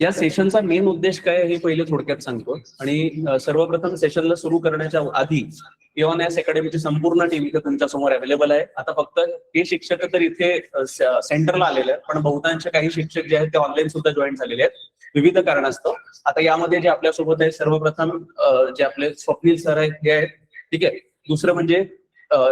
या सेशनचा मेन उद्देश काय आहे हे पहिले थोडक्यात सांगतो. आणि सर्वप्रथम सेशनला सुरू करण्याच्या आधी EONS अकॅडमीची संपूर्ण टीम इथे तुमच्या समोर अवेलेबल आहे. आता फक्त हे शिक्षक तर इथे सेंटरला आलेले आहेत, पण बहुतांश काही शिक्षक जे आहेत ते ऑनलाईन सुद्धा जॉईन झालेले आहेत विविध कारणास्तव. आता यामध्ये जे आपल्यासोबत आहे सर्वप्रथम जे आपले स्वप्नील सर आहेत हे आहेत, ठीक आहे. दुसरं म्हणजे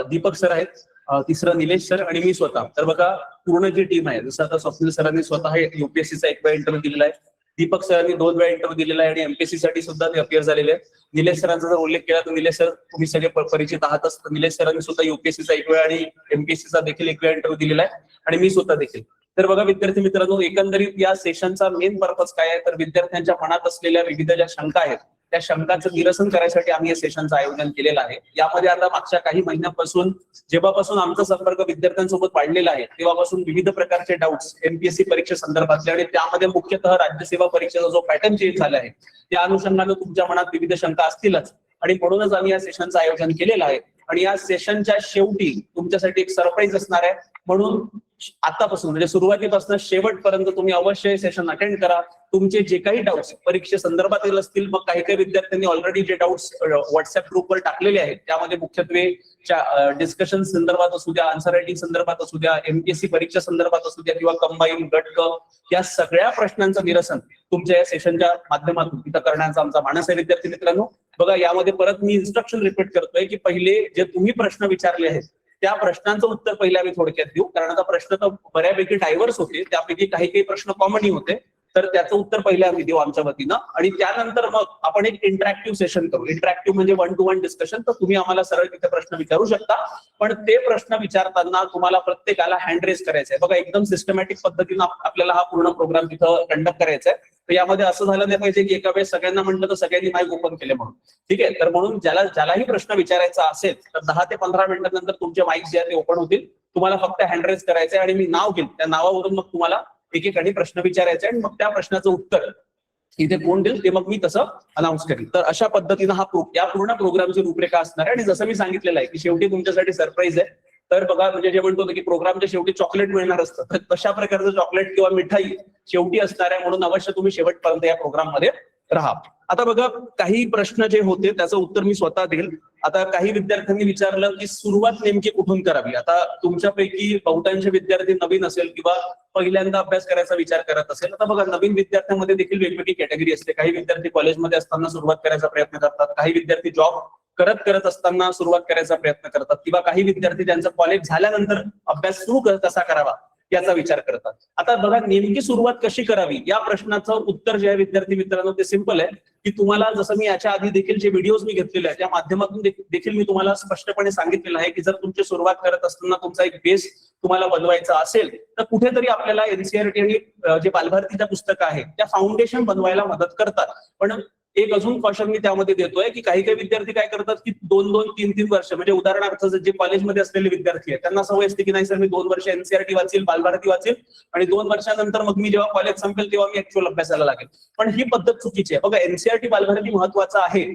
दीपक सर आहेत, तिसरं निलेश सर आणि मी स्वतः. तर बघा पूर्ण जी टीम आहे, जसं आता स्वप्नील सरांनी स्वतः UPSCचा एक वेळा इंटरव्ह्यू दिलेला आहे, दीपक सरांनी 2 वेळा इंटरव्ह्यू दिलेला आहे आणि MPSC साठी सुद्धा ते अपियर झालेले आहेत. निलेश सरांचा जर उल्लेख केला तर निलेश सर तुम्ही सगळे परिचित आहातच. निलेश सरांनी सुद्धा UPSCचा एक वेळा आणि MPSCचा देखील एक वेळा इंटरव्ह्यू दिलेला आहे आणि मी स्वतः देखील. तर बघा विद्यार्थी मित्रांनो, एकंदरीत या सेशनचा मेन पर्पज काय आहे तर विद्यार्थ्यांच्या मनात असलेल्या विविध ज्या शंका आहेत त्या शंकांचं निरसन करायसाठी आम्ही या सेशनचं आयोजन केलेलं आहे. यामध्ये आता मागच्या काही महिन्यापासून जेव्हापासून आमचा संपर्क विद्यार्थ्यांसोबत वाढलेला आहे तेव्हापासून विविध प्रकारचे डाऊट्स MPSC परीक्षे संदर्भातले आणि त्यामध्ये मुख्यतः राज्यसेवा परीक्षेचा जो पॅटर्न चेंज झाला आहे त्या अनुषंगाने तुमच्या मनात विविध शंका असतीलच आणि म्हणूनच आम्ही या सेशनचं आयोजन केलेलं आहे. आणि या सेशनच्या शेवटी तुमच्यासाठी एक सरप्राईज असणार आहे. म्हणून आतापासून म्हणजे सुरुवातीपासून शेवटपर्यंत तुम्ही अवश्य सेशन अटेंड करा. तुमचे जे काही डाऊट्स परीक्षे संदर्भातील असतील, मग काही काही विद्यार्थ्यांनी ऑलरेडी जे डाऊट्स व्हॉट्सअप ग्रुपवर टाकलेले आहेत त्यामध्ये मुख्यत्वे डिस्कशन संदर्भात असू द्या, आन्सर रायटिंग संदर्भात असू द्या, MPSC परीक्षा संदर्भात असू द्या किंवा कंबाईन गट क, या सगळ्या प्रश्नांचं निरसन तुमच्या या सेशनच्या माध्यमातून इथं करण्याचा आमचा मानस आहे. विद्यार्थी मित्रांनो बघा, यामध्ये परत मी इन्स्ट्रक्शन रिपीट करतोय की पहिले जे तुम्ही प्रश्न विचारले आहेत त्या प्रश्नांचं उत्तर पहिले आम्ही थोडक्यात देऊ, कारण आता प्रश्न तर बऱ्यापैकी डायव्हर्स होते, त्यापैकी काही काही प्रश्न कॉमनही होते, तर त्याचं उत्तर पहिले आम्ही देऊ आमच्या वतीनं. आणि त्यानंतर मग आपण एक इंटरॅक्टिव्ह सेशन करू. इंटरॅक्टिव्ह म्हणजे 1 to 1 डिस्कशन. तर तुम्ही आम्हाला सरळ तिथे प्रश्न विचारू शकता, पण ते प्रश्न विचारताना तुम्हाला प्रत्येकाला हँड रेस करायचा आहे. बघा एकदम सिस्टमॅटिक पद्धतीनं आपल्याला हा पूर्ण प्रोग्राम तिथं कंडक्ट करायचा आहे. तर यामध्ये असं झालं नाही पाहिजे की एका वेळेस सगळ्यांना म्हटलं तर सगळ्यांनी माईक ओपन केले म्हणून, ठीक आहे. तर म्हणून ज्यालाही प्रश्न विचारायचा असेल तर 10 ते 15 मिनिटांनंतर तुमचे माईक जे आहे ते ओपन होतील. तुम्हाला फक्त हँड रेस करायचं आहे आणि मी नाव घेईल, त्या नावावरून मग तुम्हाला एकेकाने प्रश्न विचारायचे आणि मग त्या प्रश्नाचं उत्तर इथे कोण देईल ते मग मी तसं अनाऊन्स करेन. तर अशा पद्धतीनं या पूर्ण प्रोग्रामची रूपरेखा असणार आहे. आणि जसं मी सांगितलेलं आहे की शेवटी तुमच्यासाठी सरप्राईज आहे. तर बघा म्हणजे जे म्हणतो की प्रोग्रामच्या शेवटी चॉकलेट मिळणार असतं, तर तशा प्रकारचं चॉकलेट किंवा मिठाई शेवटी असणार आहे. म्हणून अवश्य तुम्ही शेवटपर्यंत या प्रोग्राममध्ये राहा. आता बघा काही प्रश्न जे होते त्याचं उत्तर मी स्वतः देईल. आता काही विद्यार्थ्यांनी विचारलं की सुरुवात नेमकी कुठून करावी. आता तुमच्यापैकी बहुतांश विद्यार्थी नवीन असेल किंवा पहिल्यांदा अभ्यास करायचा विचार करत असेल. आता बघा नवीन विद्यार्थ्यांमध्ये देखील वेगवेगळी कॅटेगरी असते. काही विद्यार्थी कॉलेजमध्ये असताना सुरुवात करायचा प्रयत्न करतात, काही विद्यार्थी जॉब करत असताना सुरुवात करायचा प्रयत्न करतात, किंवा काही विद्यार्थी ज्यांचं कॉलेज झाल्यानंतर अभ्यास सुरू कसा करावा याचा विचार करतात. आता बघा नेमकी सुरुवात कशी करावी या प्रश्नाचं उत्तर जे आहे विद्यार्थी मित्रांनो ते सिंपल आहे की तुम्हाला, जसं मी याच्या आधी देखील जे व्हिडिओज मी घेतलेले आहेत त्या माध्यमातून देखील मी तुम्हाला स्पष्टपणे सांगितलेलं आहे की जर तुमची सुरुवात करत असताना तुमचा एक बेस तुम्हाला बनवायचा असेल तर कुठेतरी आपल्याला NCERT आणि जे बालभारतीच्या पुस्तकं आहेत त्या फाउंडेशन बनवायला मदत करतात. पण एक अजून क्वेश्चन मी त्यामध्ये देतोय की काही काही विद्यार्थी काय करतात की 2-2, 3-3 वर्ष, म्हणजे उदाहरणार्थ जे कॉलेजमध्ये असलेले विद्यार्थी आहेत त्यांना सवय असते की नाही सर मी 2 वर्ष NCERT वाचेल, बालभारती वाचेल आणि 2 वर्षानंतर मग मी जेव्हा कॉलेज संपेल तेव्हा मी ऍक्च्युअल अभ्यासाला लागेल. पण ही पद्धत चुकीची आहे. बघा NCERT बालभारती महत्वाचा आहे,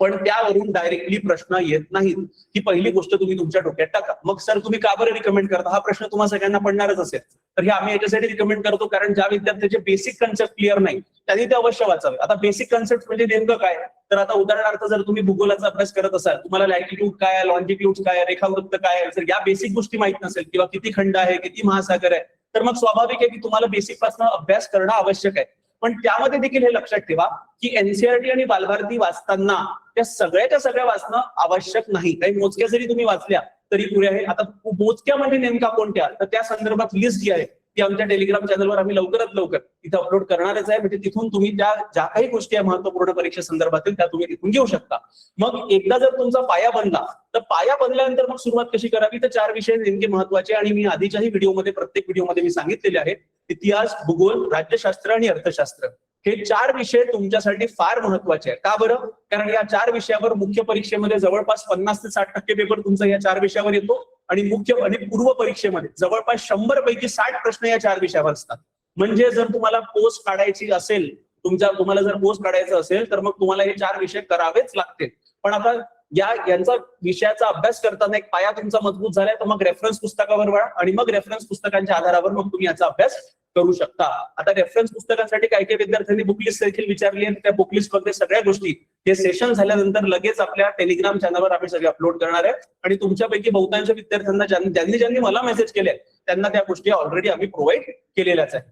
पण त्यावरून डायरेक्टली प्रश्न येत नाहीत. ही पहिली गोष्ट तुम्ही तुमच्या डोक्यात टाका. मग सर तुम्ही का बरं रिकमेंड करता, हा प्रश्न तुम्हाला सगळ्यांना पडणारच असेल. तर हे आम्ही याच्यासाठी रिकमेंड करतो कारण ज्या विद्यार्थ्याचे बेसिक कन्सेप्ट क्लिअर नाही त्यांनी ते अवश्य वाचावे. आता बेसिक कन्सेप्ट म्हणजे नेमकं काय, तर आता उदाहरणार्थ जर तुम्ही भूगोलाचा अभ्यास करत असाल, तुम्हाला लॅटिट्यूड काय आहे, लॉन्जिट्यूड काय आहे, रेखावृत्त काय आहे, जर या बेसिक गोष्टी माहित नसेल किंवा किती खंड आहे, किती महासागर आहे, तर मग स्वाभाविक आहे की तुम्हाला बेसिक पासून अभ्यास करणं आवश्यक आहे. पण त्यामध्ये देखील हे लक्षात ठेवा की NCERT आणि बालभारती वाचताना त्या सगळ्याच्या सगळ्या वाचणं आवश्यक नाही. काही मोजक्या जरी तुम्ही वाचल्या तरी पुरे आहे. आता मोजक्या म्हणजे नेमका कोणत्या, तर त्या संदर्भात लिस्ट जी आहे ती आमच्या टेलिग्राम चॅनलवर आम्ही लवकरात लवकर इथं अपलोड करणारच आहे. म्हणजे तिथून तुम्ही त्या ज्या काही गोष्टी आहे महत्वपूर्ण परीक्षा संदर्भातील त्या तुम्ही तिथून घेऊ शकता. मग एकदा जर तुमचा पाया बनला तर पाया बनल्यानंतर मग सुरुवात कशी करावी, तर 4 विषय नेमके महत्वाचे आणि मी आधीच्याही व्हिडिओमध्ये प्रत्येक व्हिडिओमध्ये मी सांगितलेले आहे. इतिहास, भूगोल, राज्यशास्त्र आणि अर्थशास्त्र हे 4 विषय तुमच्यासाठी फार महत्वाचे आहेत. का बरं, कारण या 4 विषयावर मुख्य परीक्षेमध्ये जवळपास 50 ते 60% पेपर तुमचा या 4 विषयावर येतो आणि मुख्य आणि पूर्व परीक्षेमध्ये जवळपास 100 पैकी 60 प्रश्न या 4 विषयावर असतात. म्हणजे जर तुम्हाला पोस्ट काढायची असेल, तुम्हाला जर पोस्ट काढायचं असेल तर मग तुम्हाला हे 4 विषय करावेच लागतील. पण आता यांचा विषयाचा अभ्यास करताना एक पाया तुमचा मजबूत झालाय, तर मग रेफरन्स पुस्तकावर वळा आणि मग रेफरन्स पुस्तकांच्या आधारावर मग तुम्ही याचा अभ्यास करू शकता. आता रेफरन्स पुस्तकांसाठी काही काही विद्यार्थ्यांनी बुकलिस्ट देखील विचारली आणि त्या बुकलिस्ट मध्ये सगळ्या गोष्टी हे सेशन झाल्यानंतर लगेच आपल्या टेलिग्राम चॅनलवर आम्ही सगळे अपलोड करणार आहे आणि तुमच्यापैकी बहुतांश विद्यार्थ्यांना ज्यांनी मला मेसेज केले त्यांना त्या गोष्टी ऑलरेडी आम्ही प्रोव्हाइड केलेल्याच आहे.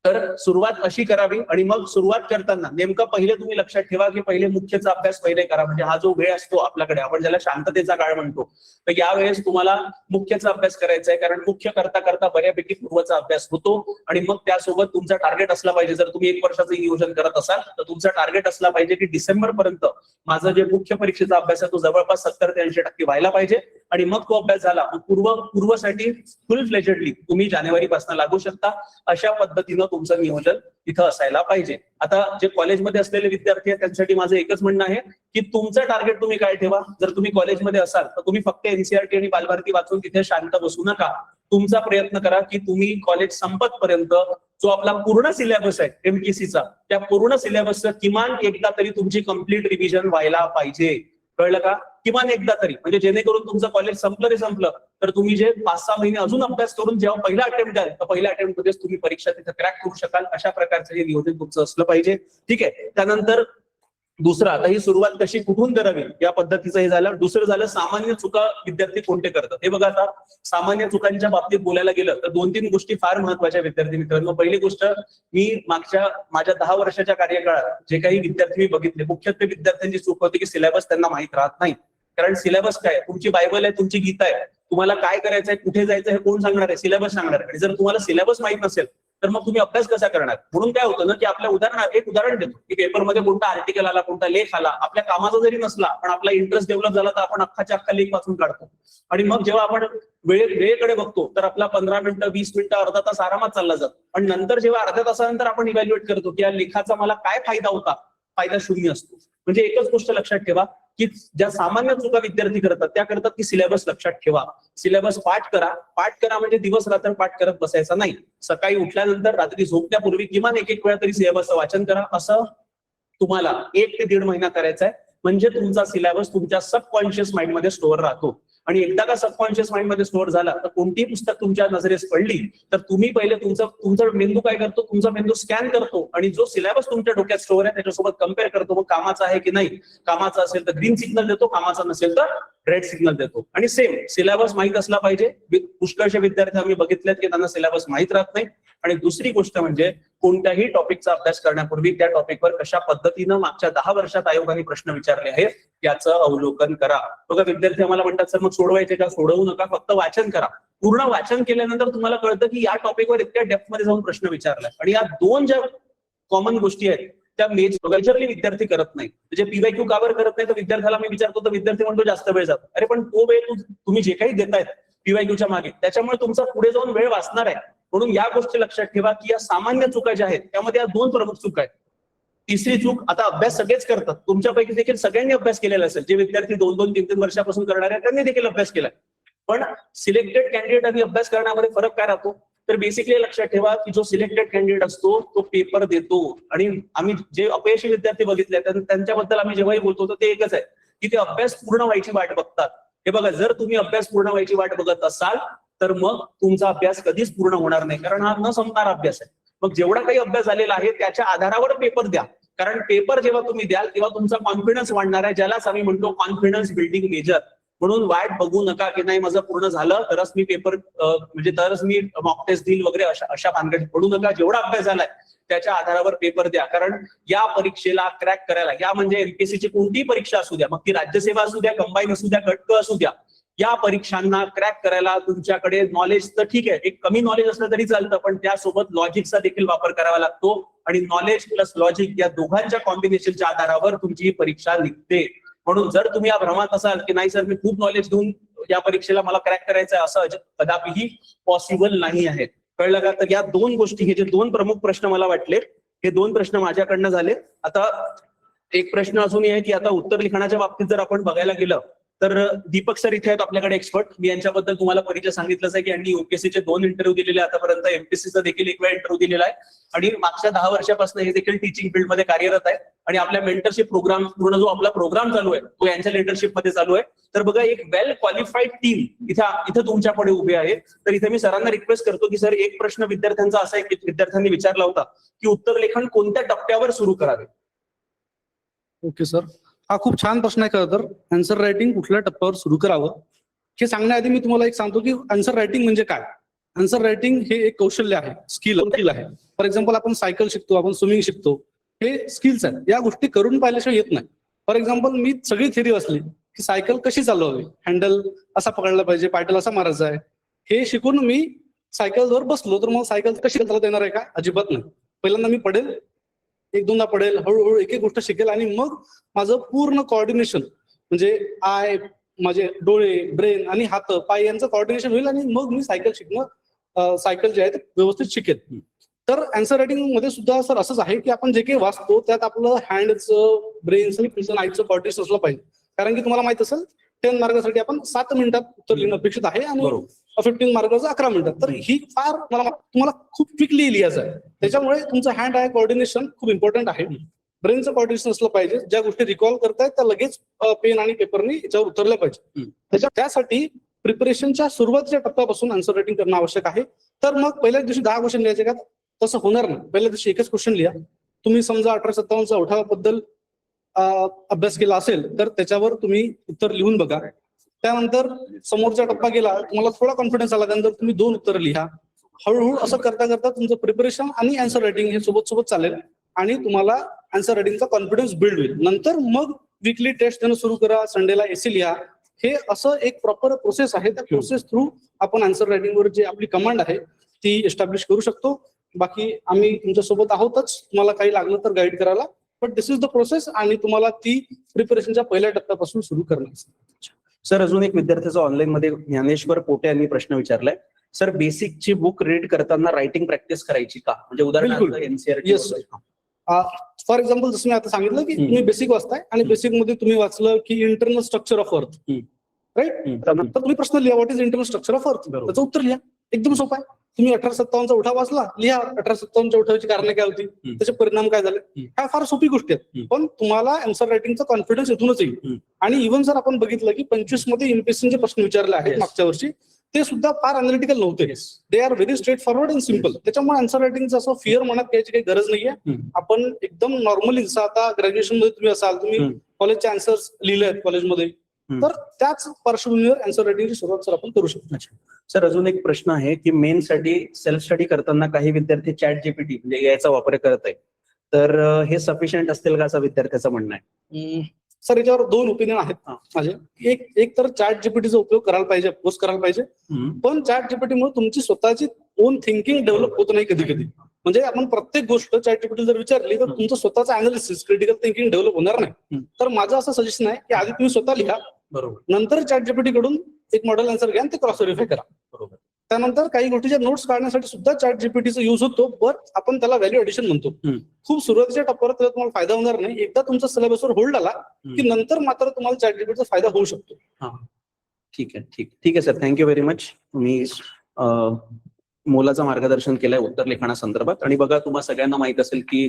तर सुरुवात अशी करावी आणि मग सुरुवात करताना नेमकं पहिले तुम्ही लक्षात ठेवा की पहिले मुख्यचा अभ्यास पहिले करा. म्हणजे हा जो वेळ असतो आपल्याकडे, आपण ज्याला शांततेचा काळ म्हणतो, तर यावेळेस तुम्हाला मुख्यचा अभ्यास करायचा आहे. कारण मुख्य करता करता बऱ्यापैकी पूर्वचा अभ्यास होतो आणि मग त्यासोबत तुमचा टार्गेट असला पाहिजे. जर तुम्ही 1 वर्षाचं नियोजन करत असाल तर तुमचा टार्गेट असला पाहिजे की डिसेंबर पर्यंत माझं जे मुख्य परीक्षेचा अभ्यास आहे तो जवळपास 70 ते 80% व्हायला पाहिजे आणि मग तो अभ्यास झाला पूर्वसाठी फुल फ्लेजेडली तुम्ही जानेवारीपासून लागू शकता. अशा पद्धतीनं तुमचं नियोजन इथं असायला पाहिजे. आता जे कॉलेजमध्ये असलेले विद्यार्थी आहेत त्यांच्यासाठी माझं एकच म्हणणं आहे की तुमचं टार्गेट तुम्ही काय ठेवा. जर तुम्ही कॉलेजमध्ये असाल तर तुम्ही फक्त एनसीईआरटी आणि बालभारती वाचून तिथे शांत बसू नका. तुमचा प्रयत्न करा की तुम्ही कॉलेज संपत पर्यंत जो आपला पूर्ण सिलेबस आहे एमकेसीचा, त्या पूर्ण सिलेबसचं किमान एकदा तरी तुमची कंप्लीट रिव्हिजन व्हायला पाहिजे. कळलं का? किमान एकदा तरी, म्हणजे जेणेकरून तुमचं कॉलेज संपलं ते संपलं तर तुम्ही जे 5-6 महिने अजून अभ्यास करून जेव्हा पहिला अटेम्प्ट द्याल तर पहिल्या अटेम्प्ट मध्येच तुम्ही परीक्षा तिथे क्रॅक करू शकाल. अशा प्रकारचं हे नियोजन तुमचं असलं पाहिजे. ठीक आहे. त्यानंतर दुसरं, आता ही सुरुवात कशी कुठून करावी या पद्धतीचं हे झालं. दुसरं झालं सामान्य चुका विद्यार्थी कोणते करतात. हे बघा, आता सामान्य चुकांच्या बाबतीत बोलायला गेलं तर 2-3 गोष्टी फार महत्वाच्या विद्यार्थी मित्रांनो. पहिली गोष्ट, मी माझ्या 10 वर्षाच्या कार्यकाळात जे काही विद्यार्थी मी बघितले, मुख्यत्वे विद्यार्थ्यांची चूक होती की सिलेबस त्यांना माहित राहत नाही. कारण सिलेबस काय, तुमची बायबल आहे, तुमची गीता आहे, तुम्हाला काय करायचंय, कुठे जायचं हे कोण सांगणार आहे? सिलेबस सांगणार आहे. आणि जर तुम्हाला सिलेबस माहित नसेल तर मग तुम्ही अभ्यास कसा करणार? म्हणून काय होतं ना की आपल्या एक उदाहरण देतो की पेपरमध्ये कोणता आर्टिकल आला, कोणता लेख आला, आपल्या कामाचा जरी नसला पण आपला इंटरेस्ट डेव्हलप झाला तर आपण अख्खा लेख वाचून काढतो. आणि मग जेव्हा आपण वेळेकडे बघतो तर आपला 15 मिनिटं, 20 मिनिटं, अर्धा तास आरामात चालला जातो. आणि नंतर जेव्हा अर्ध्या तासानंतर आपण इव्हॅल्युएट करतो की या लेखाचा मला काय फायदा होता, फायदा शून्य असतो. म्हणजे एकच गोष्ट लक्षात ठेवा की ज्या सामान्य चुका विद्यार्थी करतात त्या करतात की सिलेबस लक्षात ठेवा, सिलेबस पाठ करा म्हणजे दिवस रात्र पाठ करत बसायचा नाही. सकाळी उठल्यानंतर रात्री झोपण्यापूर्वी किमान एक वेळा तरी सिलेबसचं वाचन करा. असं तुम्हाला 1 ते 1.5 महिना करायचा आहे. म्हणजे तुमचा सिलेबस तुमच्या सबकॉन्शियस माइंड मध्ये स्टोअर राहतो. आणि एकदा का सबकॉन्शियस माइंड मध्ये स्टोअर झाला तर कोणतीही पुस्तक तुमच्या नजरेस पडली तर तुम्ही पहिले तुमचा मेंदू काय करतो, तुमचा मेंदू स्कॅन करतो आणि जो सिलेबस तुमच्या डोक्यात स्टोअर आहे त्याच्यासोबत कम्पेअर करतो. मग कामाचा आहे की नाही, कामाचा असेल तर ग्रीन सिग्नल देतो, कामाचा नसेल तर रेड सिग्नल देतो. आणि सेम सिलेबस माहित असला पाहिजे. पुष्कळशे विद्यार्थी आम्ही बघितलेत की त्यांना सिलेबस माहित राहत नाही. आणि दुसरी गोष्ट म्हणजे कोणत्याही टॉपिकचा अभ्यास करण्यापूर्वी त्या टॉपिकवर कशा पद्धतीनं मागच्या 10 वर्षात आयोगाने प्रश्न विचारले आहेत याचं अवलोकन करा. बघा, विद्यार्थी आम्हाला म्हणतात सर मग सोडवायचे का? सोडवू नका, फक्त वाचन करा. पूर्ण वाचन केल्यानंतर तुम्हाला कळतं की या टॉपिकवर इतक्या डेप्थ मध्ये जाऊन प्रश्न विचारलाय. आणि या 2 ज्या कॉमन गोष्टी आहेत त्या मेजरली विद्यार्थी करत नाही. म्हणजे पीवायक्यू कावर करत नाही तर विद्यार्थ्याला मी विचारतो तर विद्यार्थी म्हणतो जास्त वेळ जातो. अरे पण तो वेळ तुम्ही जे काही देतायत पीवायक्यूच्या मागे त्याच्यामुळे तुमचा पुढे जाऊन वेळ वाचणार आहे. म्हणून या गोष्टी लक्षात ठेवा की या सामान्य चुका ज्या आहेत त्यामध्ये या 2 प्रमुख चुका आहेत. तिसरी चूक, आता अभ्यास सगळेच करतात, तुमच्यापैकी देखील सगळ्यांनी अभ्यास केलेला असेल. जे विद्यार्थी 2-2, 3-3 वर्षापासून करणार आहेत त्यांनी देखील अभ्यास केलाय. पण सिलेक्टेड कॅन्डिडेट आणि अभ्यास करण्यामध्ये फरक काय राहतो? तर बेसिकली लक्षात ठेवा की जो सिलेक्टेड कॅन्डिडेट असतो तो पेपर देतो. आणि आम्ही जे अपयशी विद्यार्थी बघितले त्यांच्याबद्दल आम्ही जेव्हाही बोलतो तर ते एकच आहे की ते अभ्यास पूर्ण व्हायची वाट बघतात. हे बघा, जर तुम्ही अभ्यास पूर्ण व्हायची वाट बघत असाल तर मग तुमचा अभ्यास कधीच पूर्ण होणार नाही. कारण हा न संपणारा अभ्यास आहे. मग जेवढा काही अभ्यास झालेला आहे त्याच्या आधारावर पेपर द्या. कारण पेपर जेव्हा तुम्ही द्याल तेव्हा तुमचा कॉन्फिडन्स वाढणार आहे, ज्यालाच आम्ही म्हणतो कॉन्फिडन्स बिल्डिंग मेजर. म्हणून वाट बघू नका की नाही माझं पूर्ण झालं तरच मी पेपर तरच मी मॉक टेस्ट देईल वगैरे अशा भानगडीत पडू नका. जेवढा अभ्यास झालाय त्याच्या आधारावर पेपर द्या. कारण या परीक्षेला क्रॅक करायला, या म्हणजे एमपीएससीची कोणतीही परीक्षा असू द्या, मग ती राज्यसेवा असू द्या, कंबाईन असू द्या, कटक असू द्या, या परीक्षांना क्रॅक करायला तुमच्याकडे नॉलेज तर ठीक आहे, एक कमी नॉलेज असलं तरी चालतं, पण त्यासोबत लॉजिकचा देखील वापर करावा लागतो. आणि नॉलेज प्लस लॉजिक या दोघांच्या कॉम्बिनेशनच्या आधारावर तुमची ही परीक्षा निघते. म्हणून जर तुम्ही या भ्रमात असाल की नाही सर मी खूप नॉलेज घेऊन या परीक्षेला मला क्रॅक करायचं आहे, असं कदापिही पॉसिबल नाही आहे. कळलं का? तर या 2 गोष्टी, हे जे 2 प्रमुख प्रश्न मला वाटले, हे 2 प्रश्न माझ्याकडनं झाले. आता एक प्रश्न अजूनही आहे की आता उत्तर लिखाणाच्या बाबतीत जर आपण बघायला गेलं तर दीपक सर इथे आहेत आपल्याकडे एक्सपर्ट. मी यांच्याबद्दल तुम्हाला परिचय सांगितलंच आहे की यांनी यूपीएससीचे 2 इंटरव्ह्यू दिलेले, आतापर्यंत एमपीएससीचा देखील 1 वेळा इंटरव्ह्यू दिलेला आहे. आणि मागच्या 10 वर्षापासून हे देखील टीचिंग फील्डमध्ये कार्यरत आहे. आणि आपल्या मेंटरशिप प्रोग्राम पूर्ण जो आपला प्रोग्राम चालू आहे तो यांच्या लिडरशिप मध्ये चालू आहे. तर बघा एक वेल क्वालिफाईड टीम इथं तुमच्याकडे उभी आहे. तर इथे मी सरांना रिक्वेस्ट करतो की सर एक प्रश्न विद्यार्थ्यांचा असा आहे की विद्यार्थ्यांनी विचारला होता की उत्तर लेखन कोणत्या टप्प्यावर सुरू करावे. ओके सर, हा खूप छान प्रश्न आहे. खरं तर आन्सर रायटिंग कुठल्या टप्प्यावर सुरू करावं हे सांगण्याआधी मी तुम्हाला एक सांगतो की आन्सर रायटिंग म्हणजे काय. आन्सर रायटिंग हे एक कौशल्य आहे, स्किल आहे. फॉर एक्झाम्पल आपण सायकल शिकतो, आपण स्विमिंग शिकतो, हे स्किल्स आहेत. या गोष्टी करून पाहिल्याशिवाय येत नाही. फॉर एक्झाम्पल मी सगळी थिअरी वाचली की सायकल कशी चालवावी, हँडल असा पकडला पाहिजे, पायटल असा मारायचा आहे, हे शिकून मी सायकलवर बसलो तर मग सायकल कशी चालवता येणार आहे का? अजिबात नाही. पहिल्यांदा मी पडेल, एक दोनदा पडेल, हळूहळू एक एक गोष्ट शिकेल आणि मग माझं पूर्ण कॉर्डिनेशन म्हणजे माझे डोळे, ब्रेन आणि हात पाय यांचं कॉर्डिनेशन होईल आणि मग मी सायकल सायकल जे आहे ते व्यवस्थित शिकेल. तर आन्सर रायटिंग मध्ये सुद्धा सर असंच आहे की आपण जे काही वाचतो त्यात आपलं हँडचं, ब्रेनचं, आईचं कॉर्डिनेशन असलं पाहिजे. कारण की तुम्हाला माहित असेल 10 मार्कासाठी आपण 7 मिनिटात उत्तर लिहिणं अपेक्षित आहे आणि 15 मार्काचं 11 मिनिटात. तर ही फार तुम्हाला खूप क्विकली लिहायचं आहे. त्याच्यामुळे तुमचं हँड आय कॉर्डिनेशन खूप इम्पॉर्टंट आहे. ब्रेनचं कॉर्डिनेशन असलं पाहिजे. ज्या गोष्टी रिकॉल करतायत त्या लगेच पेन आणि पेपरनी याच्यावर उतरल्या पाहिजे. त्यासाठी प्रिपरेशनच्या सुरुवातीच्या टप्प्यापासून आन्सर रायटिंग करणं आवश्यक आहे. तर मग पहिल्याच दिवशी 10 क्वेश्चन लिहायचे का? तसं होणार नाही. पहिल्या दिवशी एकच क्वेश्चन लिहा. तुम्ही समजा 1857चा उठावाबद्दल अभ्यास केला असेल तर त्याच्यावर तुम्ही उत्तर लिहून बघा. त्यानंतर समोरचा टप्पा गेला, तुम्हाला थोडा कॉन्फिडन्स आला, त्यानंतर तुम्ही 2 उत्तर लिहा. हळूहळू असं करता करता तुमचं प्रिपरेशन आणि आन्सर रायटिंग हे सोबत चालेल आणि तुम्हाला आन्सर रायटिंगचा कॉन्फिडन्स बिल्ड होईल. नंतर मग वीकली टेस्ट देणं सुरू करा, संडेला एसी लिहा. हे असं एक प्रॉपर प्रोसेस आहे. त्या प्रोसेस थ्रू आपण आन्सर रायटिंगवर जी आपली कमांड आहे ती एस्टॅब्लिश करू शकतो. बाकी आम्ही तुमच्यासोबत आहोतच, तुम्हाला काही लागलं तर गाईड करायला. But this is the process आणि तुम्हाला ती प्रिपरेशनच्या पहिल्या टप्प्यापासून सुरू करण्याचं. सर अजून एक विद्यार्थ्याचा ऑनलाईन मध्ये ज्ञानेश्वर पोटे यांनी प्रश्न विचारलाय. सर बेसिकची बुक रीड करताना रायटिंग प्रॅक्टिस करायची का? म्हणजे उदाहरणार्थ एनसीईआरटी. फॉर एक्झाम्पल जसं मी आता सांगितलं की तुम्ही बेसिक वाचताय आणि बेसिक मध्ये तुम्ही वाचलं की internal structure of earth, right? तर तुम्ही प्रश्न लिहा, what is internal structure of earth, त्याचं उत्तर लिहा. एकदम सोपं आहे. तुम्ही 1857चा उठाव वाचला, लिहा 1857च्या उठावाची कारणे काय होती, त्याचे परिणाम काय झाले. ह्या फार सोपी गोष्टी आहेत. पण तुम्हाला आन्सर रायटिंगचा कॉन्फिडन्स इथूनच येईल. आणि इव्हन जर आपण बघितलं की 25 मध्ये एमपीएससीचे प्रश्न विचारले आहेत मागच्या वर्षी, ते सुद्धा फार अनालिटिकल नव्हते. They are very straight forward and simple. त्याच्यामुळे आन्सर रायटिंगचं असं फिअर मनात घ्यायची काही गरज नाहीये. आपण एकदम नॉर्मली, जसं आता ग्रॅज्युएशन मध्ये तुम्ही असाल, तुम्ही कॉलेजचे आन्सर्स लिहिले आहेत कॉलेजमध्ये, तर त्याच पार्श्वभूमीवर आन्सर रायटिंगची सुरुवात सर आपण करू शकतो. सर अजून एक प्रश्न आहे की मेन साठी सेल्फ स्टडी करताना काही विद्यार्थी चॅट जीपीटी म्हणजे याचा वापर करत आहे, तर हे सफिशियंट असतील का असं विद्यार्थ्याचं म्हणणं आहे. सर याच्यावर 2 ओपिनियन आहेत माझे. एक तर चॅट जीपीटीचा उपयोग करायला पाहिजे, अफकोर्स करायला पाहिजे. पण चॅट जीपीटीमुळे तुमची स्वतःची ओन थिंकिंग डेव्हलप होत नाही कधी कधी. म्हणजे आपण प्रत्येक गोष्ट चॅट जीपीटी जर विचारली तर तुमचं स्वतःचं अनालिसिस, क्रिटिकल थिंकिंग डेव्हलप होणार नाही. तर माझं असं सजेशन आहे की आधी तुम्ही स्वतः लिहा, बरोबर, नंतर चॅट जीपीटी कडून एक मॉडेल आन्सर घ्या, ते क्रॉस व्हेरिफाय करा, बरोबर. त्यानंतर काही गोष्टीच्या नोट्स काढण्यासाठी सुद्धा चॅट जीपीटीचा युज होतो, बट आपण त्याला व्हॅल्यू एडिशन म्हणतो. खूप सुरुवातीच्या टप्प्यावर त्याचा तुम्हाला फायदा होणार नाही. एकदा तुमचा सिलेबसवर होल्ड आला की नंतर मात्र तुम्हाला चॅट जीपीटीचा फायदा होऊ शकतो. ठीक आहे सर, थँक्यू व्हेरी मच. तुम्ही मोलाचं मार्गदर्शन केलंय उत्तर लेखनासंदर्भात. आणि बघा, तुम्हाला सगळ्यांना माहित असेल की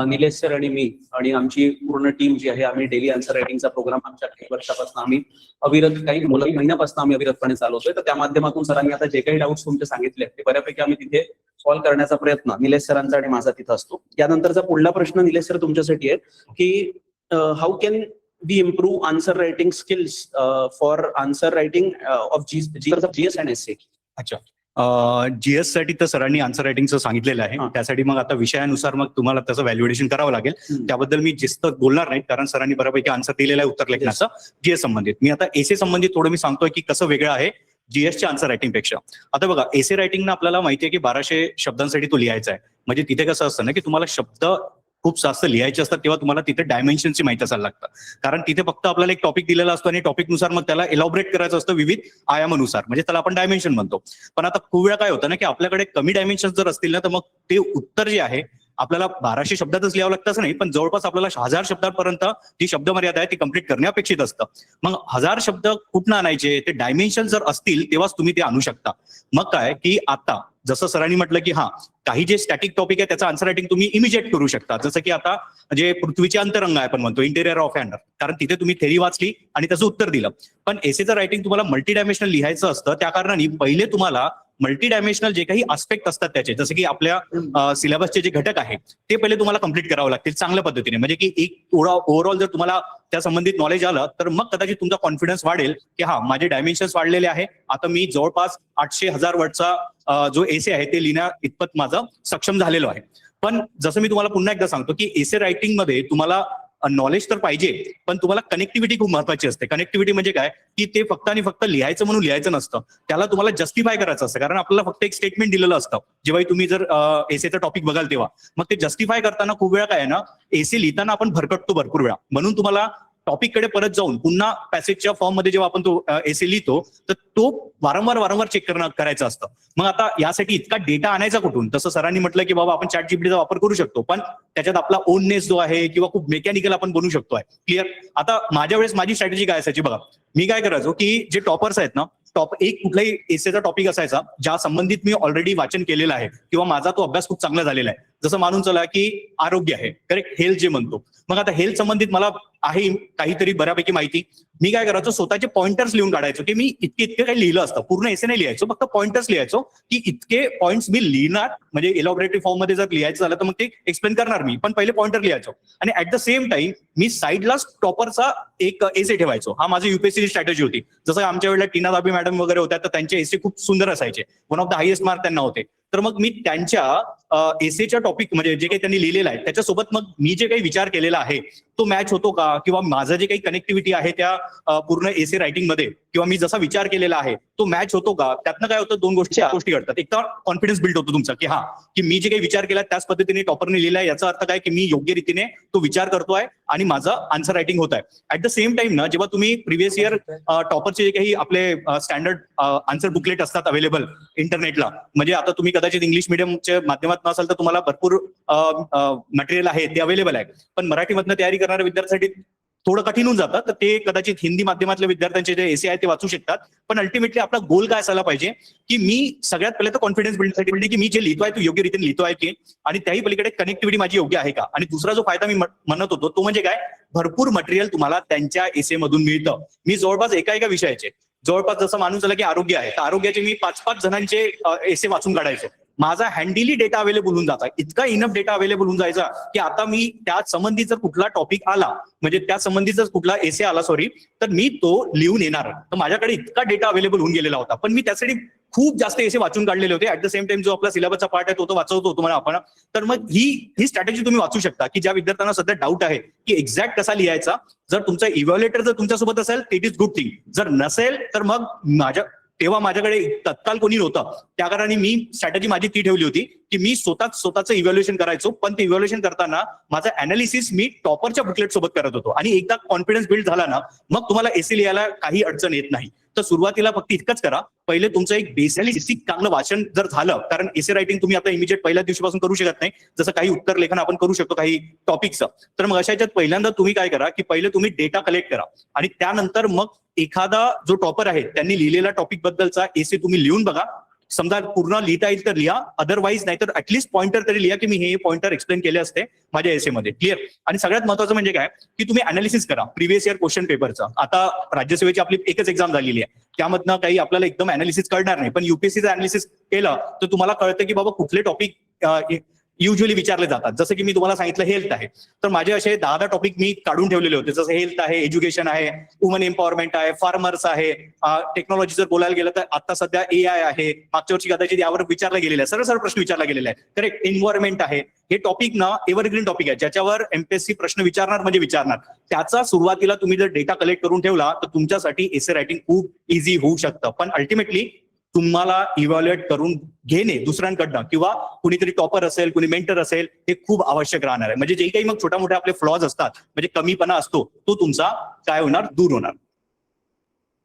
निलेश सर आणि मी आणि आमची पूर्ण टीम जी आहे, आम्ही डेली आन्सर रायटिंगचा प्रोग्राम आमच्या काही वर्षापासून आम्ही काही महिन्यापासून आम्ही अविरतपणे चालवतोय. तर त्या माध्यमातून सरांनी आता जे काही डाऊट्स तुमचे सांगितले ते बऱ्यापैकी आम्ही तिथे सॉल्व्ह करण्याचा प्रयत्न निलेश सरांचा आणि माझा तिथं असतो. यानंतरचा पुढला प्रश्न निलेश सर तुमच्यासाठी आहे की how can we improve answer writing skills for answer writing of GS and SA. अच्छा, जीएस साठी तर सरांनी आन्सर रायटिंगचं सांगितलेलं आहे. त्यासाठी मग आता विषयानुसार मग तुम्हाला त्याचं व्हॅल्युएशन करावं लागेल. त्याबद्दल मी जास्त बोलणार नाही, कारण सरांनी बऱ्यापैकी आन्सर दिलेला आहे उत्तर लेखनाचं जीएस संबंधित. मी आता एसे संबंधित थोडं मी सांगतोय की कसं वेगळं आहे जीएसच्या आन्सर रायटिंग पेक्षा. आता बघा, एसे रायटिंगनं आपल्याला माहिती आहे की 1200 शब्दांसाठी तो लिहायचा आहे. म्हणजे तिथे कसं असतं ना की तुम्हाला शब्द खूप जास्त लिहायचे असतात, तेव्हा तुम्हाला तिथे डायमेन्शनची माहिती असायला लागतं. कारण तिथे फक्त आपल्याला एक टॉपिक दिलेला असतो आणि टॉपिकनुसार मग त्याला एलॉबरेट करायचं असतं विविध आयामानुसार, म्हणजे त्याला आपण डायमेन्शन म्हणतो. पण आता खूप वेळा काय होतं ना की आपल्याकडे कमी डायमेन्शन जर असतील ना, तर मग ते उत्तर जे आहे आपल्याला 1200 शब्दातच लिहावं लागतं असं नाही, पण जवळपास आपल्याला 1000 शब्दांपर्यंत जी शब्द मर्यादा आहे ती कंप्लीट करणे अपेक्षित असतं. मग 1000 शब्द कुठनं आणायचे, ते डायमेन्शन जर असतील तेव्हाच तुम्ही ते आणू शकता. मग काय की आता जसं सरांनी म्हटलं की काही जे स्टॅटिक टॉपिक आहे त्याचं आन्सर रायटिंग तुम्ही इमिजिएट करू शकता, जसं की आता जे पृथ्वीचे अंतरंग आहे आपण म्हणतो, इंटेरियर ऑफ अँड, कारण तिथे तुम्ही थेरी वाचली आणि त्याचं उत्तर दिलं. पण एसेचं रायटिंग तुम्हाला मल्टी डायमेन्शनल लिहायचं असतं, त्या कारणाने पहिले तुम्हाला मल्टी डायमेन्शनल जे काही आस्पेक्ट असतात त्याचे, जसं की आपल्या सिलेबसचे जे घटक आहेत ते पहिले तुम्हाला कंप्लीट करावं लागतील चांगल्या पद्धतीने, म्हणजे की एक ओव्हरऑल जर तुम्हाला त्या संबंधित नॉलेज आलं तर मग कदाचित तुमचा कॉन्फिडन्स वाढेल की माझे डायमेन्शन्स वाढलेले आहे, आता मी जवळपास 800,000 वर्डचा जो एसे आहे ते लिहिण्या इतपत माझं सक्षम झालेलो आहे. पण जसं मी तुम्हाला पुन्हा एकदा सांगतो की एसे रायटिंग मध्ये तुम्हाला नॉलेज तर पाहिजे, पण तुम्हाला कनेक्टिव्हिटी खूप महत्वाची असते. कनेक्टिव्हिटी म्हणजे काय, की ते फक्त आणि फक्त लिहायचं म्हणून लिहायचं नसतं, त्याला तुम्हाला जस्टिफाय करायचं असतं. कारण आपल्याला फक्त एक स्टेटमेंट दिलेलं असतं जेव्हा तुम्ही जर एसेचा टॉपिक बघाल तेव्हा, मग ते जस्टिफाय करताना खूप वेळा काय आहे ना, एसे लिहिताना आपण भरकटतो भरपूर वेळा, म्हणून तुम्हाला टॉपिक कडे परत जाऊन पुन्हा पॅसेजच्या फॉर्म मध्ये जेव्हा आपण तो एसे लिहितो तर तो वारंवार चेक करायचं असतं. मग आता यासाठी इतका डेटा आणायचा कुठून? तसं सरांनी म्हटलं की बाबा आपण चॅट जीपीटीचा वापर करू शकतो, पण त्याच्यात आपला ओननेस जो आहे किंवा खूप मेकॅनिकल आपण बनवू शकतोय. क्लिअर? आता माझ्या वेळेस माझी स्ट्रॅटेजी काय असायची बघा, मी काय करायचो की जे टॉपर्स आहेत ना, टॉप एक कुठलाही एसेचा टॉपिक असायचा ज्या संबंधित मी ऑलरेडी वाचन केलेलं आहे किंवा माझा तो अभ्यास खूप चांगला झालेला आहे. जसं मानून चला की आरोग्य आहे, करेक्ट, हेल्थ जे म्हणतो. मग आता हेल्थ संबंधित मला आहे काहीतरी बऱ्यापैकी माहिती, मी काय करायचो स्वतःचे पॉइंटर्स लिहून काढायचो की मी इतके काही लिहिलं असतं, पूर्ण एसे नाही लिहायचो, फक्त पॉइंटर्स लिहायचो की इतके पॉइंट्स मी लिहिणार, म्हणजे इलॉबरेटिव्ह फॉर्म मध्ये जर लिहायचं झालं तर मग ते एक्सप्लेन करणार मी, पण पहिले पॉइंटर लिहायचो. आणि ऍट द सेम टाइम मी साईडला टॉपरचा एक एसे ठेवायचो. माझी युपीएससी स्ट्रॅटेजी होती. जसं आमच्या वेळेला टीना दाबी मॅडम वगैरे होत्या तर त्यांचे एसे खूप सुंदर असायचे, one of the highest mark त्यांना होते. तर मग मी त्यांच्या एसेच्या टॉपिक म्हणजे जे काही त्यांनी लिहिलेलं आहे त्याच्यासोबत मग मी जे काही विचार केलेला आहे तो मॅच होतो का, किंवा माझं जे काही कनेक्टिव्हिटी आहे त्या पूर्ण एसे रायटिंग मध्ये किंवा मी जसा विचार केलेला आहे तो मॅच होतो का. त्यातनं काय होतं, दोन गोष्टी घडतात. एक तर कॉन्फिडन्स बिल्ड होतो तुमचा की मी जे काही विचार केला त्याच पद्धतीने टॉपरने लिहिला आहे, याचा अर्थ काय की मी योग्य रीतीने तो विचार करतोय आणि माझं आन्सर रायटिंग होत आहे. ऍट द सेम टाइम ना, जेव्हा तुम्ही प्रिव्हियस इयर टॉपरचे जे काही आपले स्टँडर्ड आन्सर बुकलेट असतात अवेलेबल इंटरनेटला, म्हणजे आता तुम्ही कदाचित इंग्लिश मिडियमच्या माध्यमातून असाल तर तुम्हाला भरपूर मटेरियल आहे ते अवेलेबल आहे, पण मराठीमधनं तयारी करणाऱ्या विद्यार्थ्यांसाठी थोडं कठीण होऊन जातं, तर ते कदाचित हिंदी माध्यमातल्या विद्यार्थ्यांचे जे एसे आहे ते वाचू शकतात. पण अल्टिमेटली आपला गोल काय असायला पाहिजे की मी सगळ्यात पहिले तर कॉन्फिडन्स बिल्डसाठी की मी जे लिहितोय तो योग्य रीतीने लिहितोय की, आणि त्याही पलीकडे कनेक्टिव्हिटी माझी योग्य आहे का. आणि दुसरा जो फायदा मी म्हणत होतो तो म्हणजे काय, भरपूर मटेरियल तुम्हाला त्यांच्या एसे मधून मिळतं. मी जवळपास एका विषयाचे जवळपास जसं मानून चला की आरोग्य आहे, तर आरोग्याचे मी 5-5 जणांचे एसे वाचून काढायचो. माझा हँडीली डेटा अवेलेबल होऊन जाता, इतका इनफ डेटा अवेलेबल होऊन जायचा की आता मी त्या संबंधित जर कुठला टॉपिक आला, म्हणजे त्या संबंधित जर कुठला एसे आला तर मी तो लिहून येणार. तर माझ्याकडे इतका डेटा अवेलेबल होऊन गेलेला होता, पण मी त्यासाठी खूप जास्त एसे वाचून काढलेले होते. ऍट द सेम टाइम जो आपला सिलेबसचा पार्ट आहे तो वाचवतो तुम्हाला आपण. तर मग ही स्ट्रॅटेजी तुम्ही वाचू शकता की ज्या विद्यार्थ्यांना सध्या डाऊट आहे की एक्झॅक्ट कसा लिहायचा. जर तुमचा इव्हॅल्युएटर जर तुमच्यासोबत असेल इट इज गुड थिंग, जर नसेल तर मग तेव्हा माझ्याकडे तत्काल कोणी नव्हतं, त्या कारणाने मी स्ट्रॅटेजी माझी ती ठेवली होती की मी स्वतःचं इव्हॅल्युएशन करायचो, पण ते इव्हॅल्युएशन करताना माझं अनालिसिस मी टॉपरच्या बुकलेट सोबत करत होतो. आणि एकदा कॉन्फिडन्स बिल्ड झाला ना, मग तुम्हाला एसे लिहायला काही अडचण येत नाही. तर सुरुवातीला फक्त इतकंच करा, पहिले तुमचं एक बेसिक चांगलं वाचन जर झालं, कारण एसे रायटिंग तुम्ही आता इमिजिएट पहिल्या दिवशीपासून करू शकत नाही, जसं काही उत्तर लेखन आपण करू शकतो काही टॉपिकचं. तर मग अशा याच्यात पहिल्यांदा तुम्ही काय करा की पहिले तुम्ही डेटा कलेक्ट करा आणि त्यानंतर मग एखादा जो टॉपर आहे त्यांनी लिहिलेला टॉपिक बद्दलचा एसे तुम्ही लिहून बघा. समजा पूर्ण लिहिता येईल तर लिहा, अदरवाईज नाही तर ऍटलीस्ट पॉइंटर तरी लिहा की मी हे पॉइंटर एक्सप्लेन केले असते माझ्या एसे मध्ये. क्लिअर? आणि सगळ्यात महत्वाचं म्हणजे काय की तुम्ही अनालिसिस करा प्रिव्हियस इयर क्वेश्चन पेपरचं. आता राज्यसेवेची आपली एकच एक्झाम झालेली आहे, त्यामधनं काही आपल्याला एकदम अनालिसिस कळणार नाही, पण युपीएससीचं अनालिसिस केलं तर तुम्हाला कळतं की बाबा कुठले टॉपिक युजली विचारले जातात. जसं की मी तुम्हाला सांगितलं हेल्थ आहे, तर माझे असे 10 टॉपिक मी काढून ठेवलेले होते, जसं हेल्थ आहे, एज्युकेशन आहे, वुमन एम्पॉवरमेंट आहे, फार्मर्स आहे, टेक्नॉलॉजी जर बोलायला गेलं तर आता सध्या AI आहे, मागच्या वर्षी कदाचित यावर विचारला गेलेला आहे, सरळ प्रश्न विचारला गेलेला आहे. करेक्ट? एन्व्हायरमेंट आहे. हे टॉपिक ना एव्हरग्रीन टॉपिक आहे, ज्याच्यावर एमपीएससी प्रश्न विचारणार म्हणजे विचारणार. त्याचा सुरुवातीला तुम्ही जर डेटा कलेक्ट करून ठेवला तर तुमच्यासाठी एसे रायटिंग खूप इझी होऊ शकतं. पण अल्टिमेटली तुम्हाला इव्हॅल्युएट करून घेणे दुसऱ्यांकडनं किंवा कुणीतरी टॉपर असेल, कुणी मेंटर असेल, हे खूप आवश्यक राहणार आहे. म्हणजे जे काही मग छोटा मोठे आपले फ्लॉज असतात, म्हणजे कमीपणा असतो, तो तुमचा काय होणार, दूर होणार.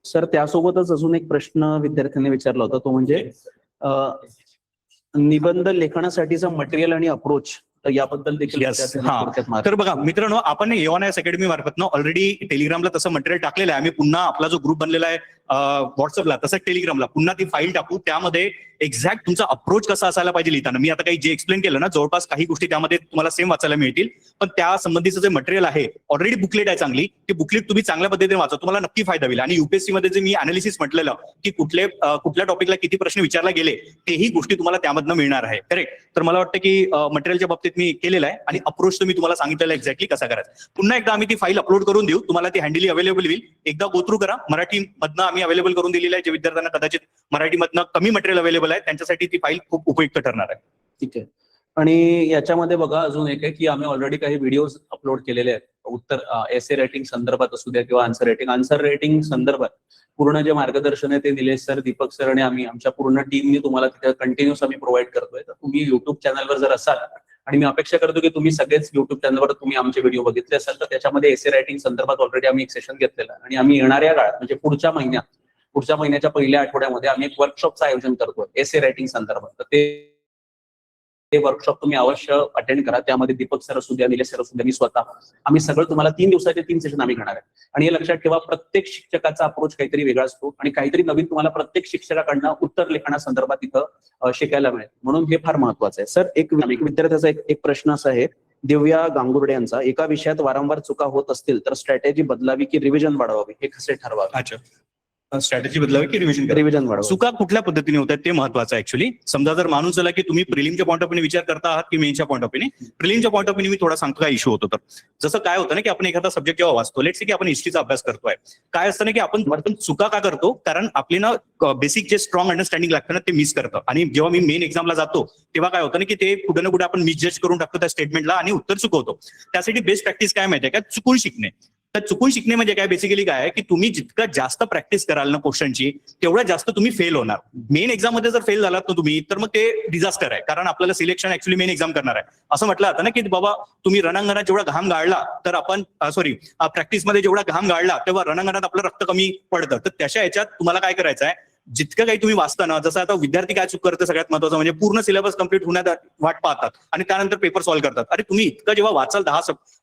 सर त्यासोबतच अजून एक प्रश्न विद्यार्थ्यांनी विचारला होता, तो म्हणजे निबंध लेखनासाठीचा मटेरियल आणि अप्रोच तर याबद्दल देखील Yes. थोडक्यात मार्ग. तर बघा मित्रांनो, आपण एओनएस अकॅडमी मार्फत ना ऑलरेडी टेलिग्रामला तसं मटेरियल टाकलेलं आहे. आम्ही पुन्हा आपला जो ग्रुप बनलेला आहे व्हॉट्सअपला, तसं टेलिग्रामला पुन्हा ती फाईल टाकू. त्यामध्ये एक्झॅक्ट तुमचा अप्रोच कसा असायला पाहिजे लिहिताना. मी आता काही जे एक्सप्लेन केलं ना, जवळपास काही गोष्टी त्यामध्ये तुम्हाला सेम वाचायला मिळतील, पण त्या संबंधीचं जे मटेरियल आहे ऑलरेडी बुकलेट आहे चांगली, ती बुकलेट तुम्ही चांगल्या पद्धतीने वाचा, तुम्हाला नक्की फायदा होईल. आणि युपीएससी मध्ये जे मी अनालिसिस म्हटलेलं की कुठल्या टॉपिकला किती प्रश्न विचारला गेले, तेही गोष्टी तुम्हाला त्यामधनं मिळणार आहे. करेक्ट. तर मला वाटतं की मटेरियलच्या बाबतीत मी केलेलं आहे आणि अप्रोच तर मी तुम्हाला सांगितलेलं एक्झॅक्टली कसा करायचा. पुन्हा एकदा आम्ही ती फाईल अपलोड करून देऊ, तुम्हाला ती हँडली अवेलेबल होईल. एकदा गो थ्रू करा. मराठीमधनं आम्ही अवेलेबल करून दिलेलं आहे. जे विद्यार्थ्यांना कदाचित मराठीमधनं कमी मटेरियल अवेलेबल आहे त्यांच्यासाठी ती फाईल खूप उपयुक्त ठरणार आहे. ठीक आहे. आणि याच्यामध्ये बघा अजून एक आहे की आम्ही ऑलरेडी काही व्हिडिओज अपलोड केलेले आहेत. उत्तर एसे रायटिंग संदर्भात असू द्या किंवा आन्सर रायटिंग संदर्भात पूर्ण जे मार्गदर्शन आहे ते निलेश सर, दीपक सर आणि आम्ही आमच्या पूर्ण टीमने तुम्हाला तिथे कंटिन्युअस आम्ही प्रोव्हाइड करतोय. तर तुम्ही युट्यूब चॅनलवर जर असाल, आणि मी अपेक्षा करतो की तुम्ही सगळेच युट्यूब चॅनलवर तुम्ही आमचे व्हिडिओ बघितले असाल, तर त्याच्यामध्ये एसे रायटिंग संदर्भात ऑलरेडी आम्ही एक सेशन घेतलेलं आहे. आणि आम्ही येणाऱ्या काळात म्हणजे पुढच्या महिन्याच्या पहिल्या आठवड्यामध्ये आम्ही एक वर्कशॉपचं आयोजन करतोय एसे रायटिंग संदर्भात. तर ते वर्कशॉप तुम्ही अवश्य अटेंड करा. त्यामध्ये दीपक सर असू द्या, निलेश सर असू द्या, मी स्वतः, आम्ही सगळं तुम्हाला 3 दिवसाचे 3 सेशन आम्ही घेणार आहे. आणि हे लक्षात ठेवा, प्रत्येक शिक्षकाचा अप्रोच काहीतरी वेगळा असतो आणि काहीतरी नवीन तुम्हाला प्रत्येक शिक्षकाकडनं उत्तर लेखनासंदर्भात इथं शिकायला मिळेल. म्हणून हे फार महत्वाचं आहे. सर, एक विद्यार्थ्याचा एक प्रश्न असा आहे दिव्या गांगुर्डे यांचा, एका विषयात वारंवार चुका होत असतील तर स्ट्रॅटेजी बदलावी की रिव्हिजन वाढवावी, हे कसे ठरवावे? अच्छा, स्ट्रॅटेजी बदलावी की रिव्हिजन रिव्हिजन वाढवावी. चुका कुठल्या पद्धतीने होत आहेत ते महत्वाचं आहे. ऍक्च्युली समजा जर माणूस झाला की तुम्ही प्रिलिमच्या पॉईंट ऑफ व्ह्यू विचार करता आहात की मेनच्या पॉईंट ऑफ व्ह्यू. प्रिलिमच्या पॉईंट ऑफ व्ह्यू मी थोडा सांगतो काय इश्यू होतो. तर जसं काय होतं ना की आपण एखादा सब्जेक्ट जेव्हा वाचतो, लेट्स से की आपण हिस्ट्रीचा अभ्यास करतोय, काय असतं ना की आपण चुका का करतो, कारण आपली ना बेसिक जे स्ट्रॉंग अंडरस्टँडिंग लागतं ना ते मिस करतं. आणि जेव्हा मी मेन एक्झामला जातो तेव्हा काय होतं ना की ते कुठे ना कुठे आपण मिसजज करून टाकतो त्या स्टेटमेंटला आणि उत्तर चुकवतो. त्यासाठी बेस्ट प्रॅक्टिस काय माहितीये का, चुकून शिकणे. तर चुकून शिकणे म्हणजे काय, बेसिकली काय आहे की तुम्ही जितकं जास्त प्रॅक्टिस कराल ना क्वेश्चनची, तेवढ्या जास्त तुम्ही फेल होणार. मेन एक्झाम मध्ये जर फेल झालात ना तुम्ही, तर मग ते डिझास्टर आहे. कारण आपल्याला सिलेक्शन ऍक्च्युली मेन एक्झाम करणार आहे. असं म्हटलं जातं ना की बाबा तुम्ही रणांगणात जेवढा घाम गाळला तर आपण प्रॅक्टिसमध्ये जेवढा घाम गाळला तेव्हा रणांगणात आपलं रक्त कमी पडतं. तर त्याच्या ह्याच्यात तुम्हाला काय करायचं आहे, जितकं काही तुम्ही वाचताना, जसं आता विद्यार्थी काय चूक करते सगळ्यात महत्वाचं म्हणजे पूर्ण सिलेबस कंप्लीट होण्यात वाट पाहतात आणि त्यानंतर पेपर सॉल्व्ह करतात. अरे तुम्ही इतकं जेव्हा वाचाल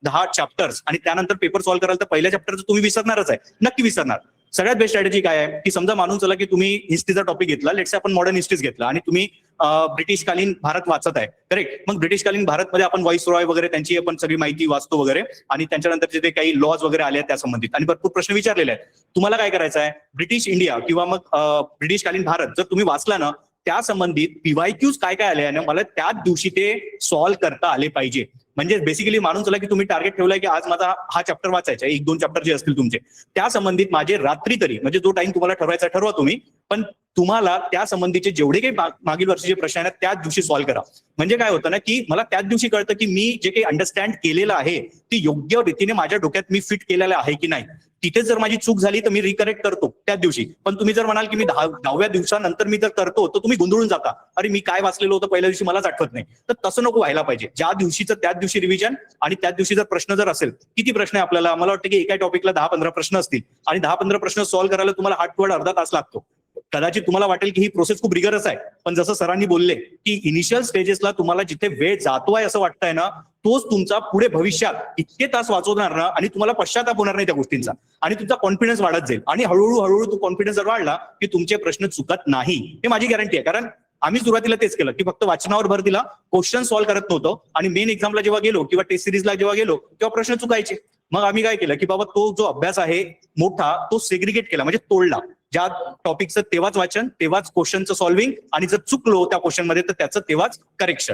10 चॅप्टर्स आणि त्यानंतर पेपर सॉल्व्ह कराल तर पहिल्या चॅप्टरचं तुम्ही विसरणारच आहे, नक्की विसरणार. सगळ्यात बेस्ट स्ट्रॅटेजी काय आहे की समजा मानून चला की तुम्ही हिस्ट्रीचा टॉपिक घेतला, लेट्स से आपण मॉडर्न हिस्ट्रीज घेतला आणि तुम्ही ब्रिटिशकालीन भारत वाचत आहे. करेक्ट. मग ब्रिटिशकालीन भारतमध्ये आपण व्हाईस रॉय वगैरे त्यांची आपण सगळी माहिती वाचतो वगैरे आणि त्यांच्यानंतर जे काही लॉज वगैरे आले आहेत त्या संबंधित आणि भरपूर प्रश्न विचारलेले आहेत. तुम्हाला काय करायचं आहे, ब्रिटिश इंडिया किंवा मग ब्रिटिशकालीन भारत जर तुम्ही वाचला ना, त्या संबंधित पीवायक्यूज काय काय आले आणि मला त्याच दिवशी ते सॉल्व्ह करता आले पाहिजे. म्हणजे बेसिकली मानून चला की तुम्ही टार्गेट ठेवलाय की आज माझा हा चॅप्टर वाचायचा आहे, 1-2 चॅप्टर जे असतील तुमचे, त्या संबंधित माझे रात्री तरी म्हणजे जो टाइम तुम्हाला ठरवायचा ठरवा तुम्ही, पण तुम्हाला त्या संबंधीचे जेवढे काही मागील वर्षीचे प्रश्न आहेत त्याच दिवशी सॉल्व्ह करा. म्हणजे काय होतं ना की मला त्याच दिवशी कळतं की मी जे काही अंडरस्टँड केलेलं आहे ते योग्य रीतीने माझ्या डोक्यात मी फिट केलेलं आहे की नाही. तिथे जर माझी चूक झाली तर मी रिकरेक्ट करतो त्याच दिवशी. पण तुम्ही जर म्हणाल की मी 10व्या दिवसानंतर मी जर करतो तर तुम्ही गोंधळून जाता, अरे मी काय वाचलेलं होतं पहिल्या दिवशी मलाच आठवत नाही. तर तसं नको व्हायला पाहिजे. ज्या दिवशीचं त्याच दिवशी रिव्हिजन आणि त्याच दिवशी जर प्रश्न जर असेल, किती प्रश्न आहे आपल्याला, मला वाटतं की एका टॉपिकला 10-15 प्रश्न असतील आणि 10-15 प्रश्न सॉल्व्ह करायला तुम्हाला हार्ड टू हार्ड अर्धा तास लागतो. कदाचित तुम्हाला वाटेल की ही प्रोसेस खूप रिगरस आहे, पण जसं सरांनी बोलले की इनिशियल स्टेजेसला तुम्हाला जिथे वेळ जातोय असं वाटतंय ना, तोच तुमचा पुढे भविष्यात इतके तास वाचवणार ना आणि तुम्हाला पश्चाताप होणार नाही त्या गोष्टींचा आणि तुमचा कॉन्फिडन्स वाढत जाईल आणि हळूहळू तो कॉन्फिडन्स जर वाढला की तुमचे प्रश्न चुकत नाही. हे माझी गॅरंटी आहे. कारण आम्ही सुरुवातीला तेच केलं की फक्त वाचनावर भर दिला, क्वेश्चन सॉल्व्ह करत नव्हतो आणि मेन एक्झामला जेव्हा गेलो किंवा टेस्ट सिरीजला जेव्हा गेलो तेव्हा प्रश्न चुकायचे. मग आम्ही काय केलं की बाबा तो जो अभ्यास आहे मोठा तो सेग्रिगेट केला, म्हणजे तोडला. ज्या टॉपिकचं तेव्हाच वाचन, तेव्हाच क्वेश्चनचं सॉल्व्हिंग आणि जर चुकलो त्या क्वेश्चनमध्ये तर त्याचं तेव्हाच करेक्शन.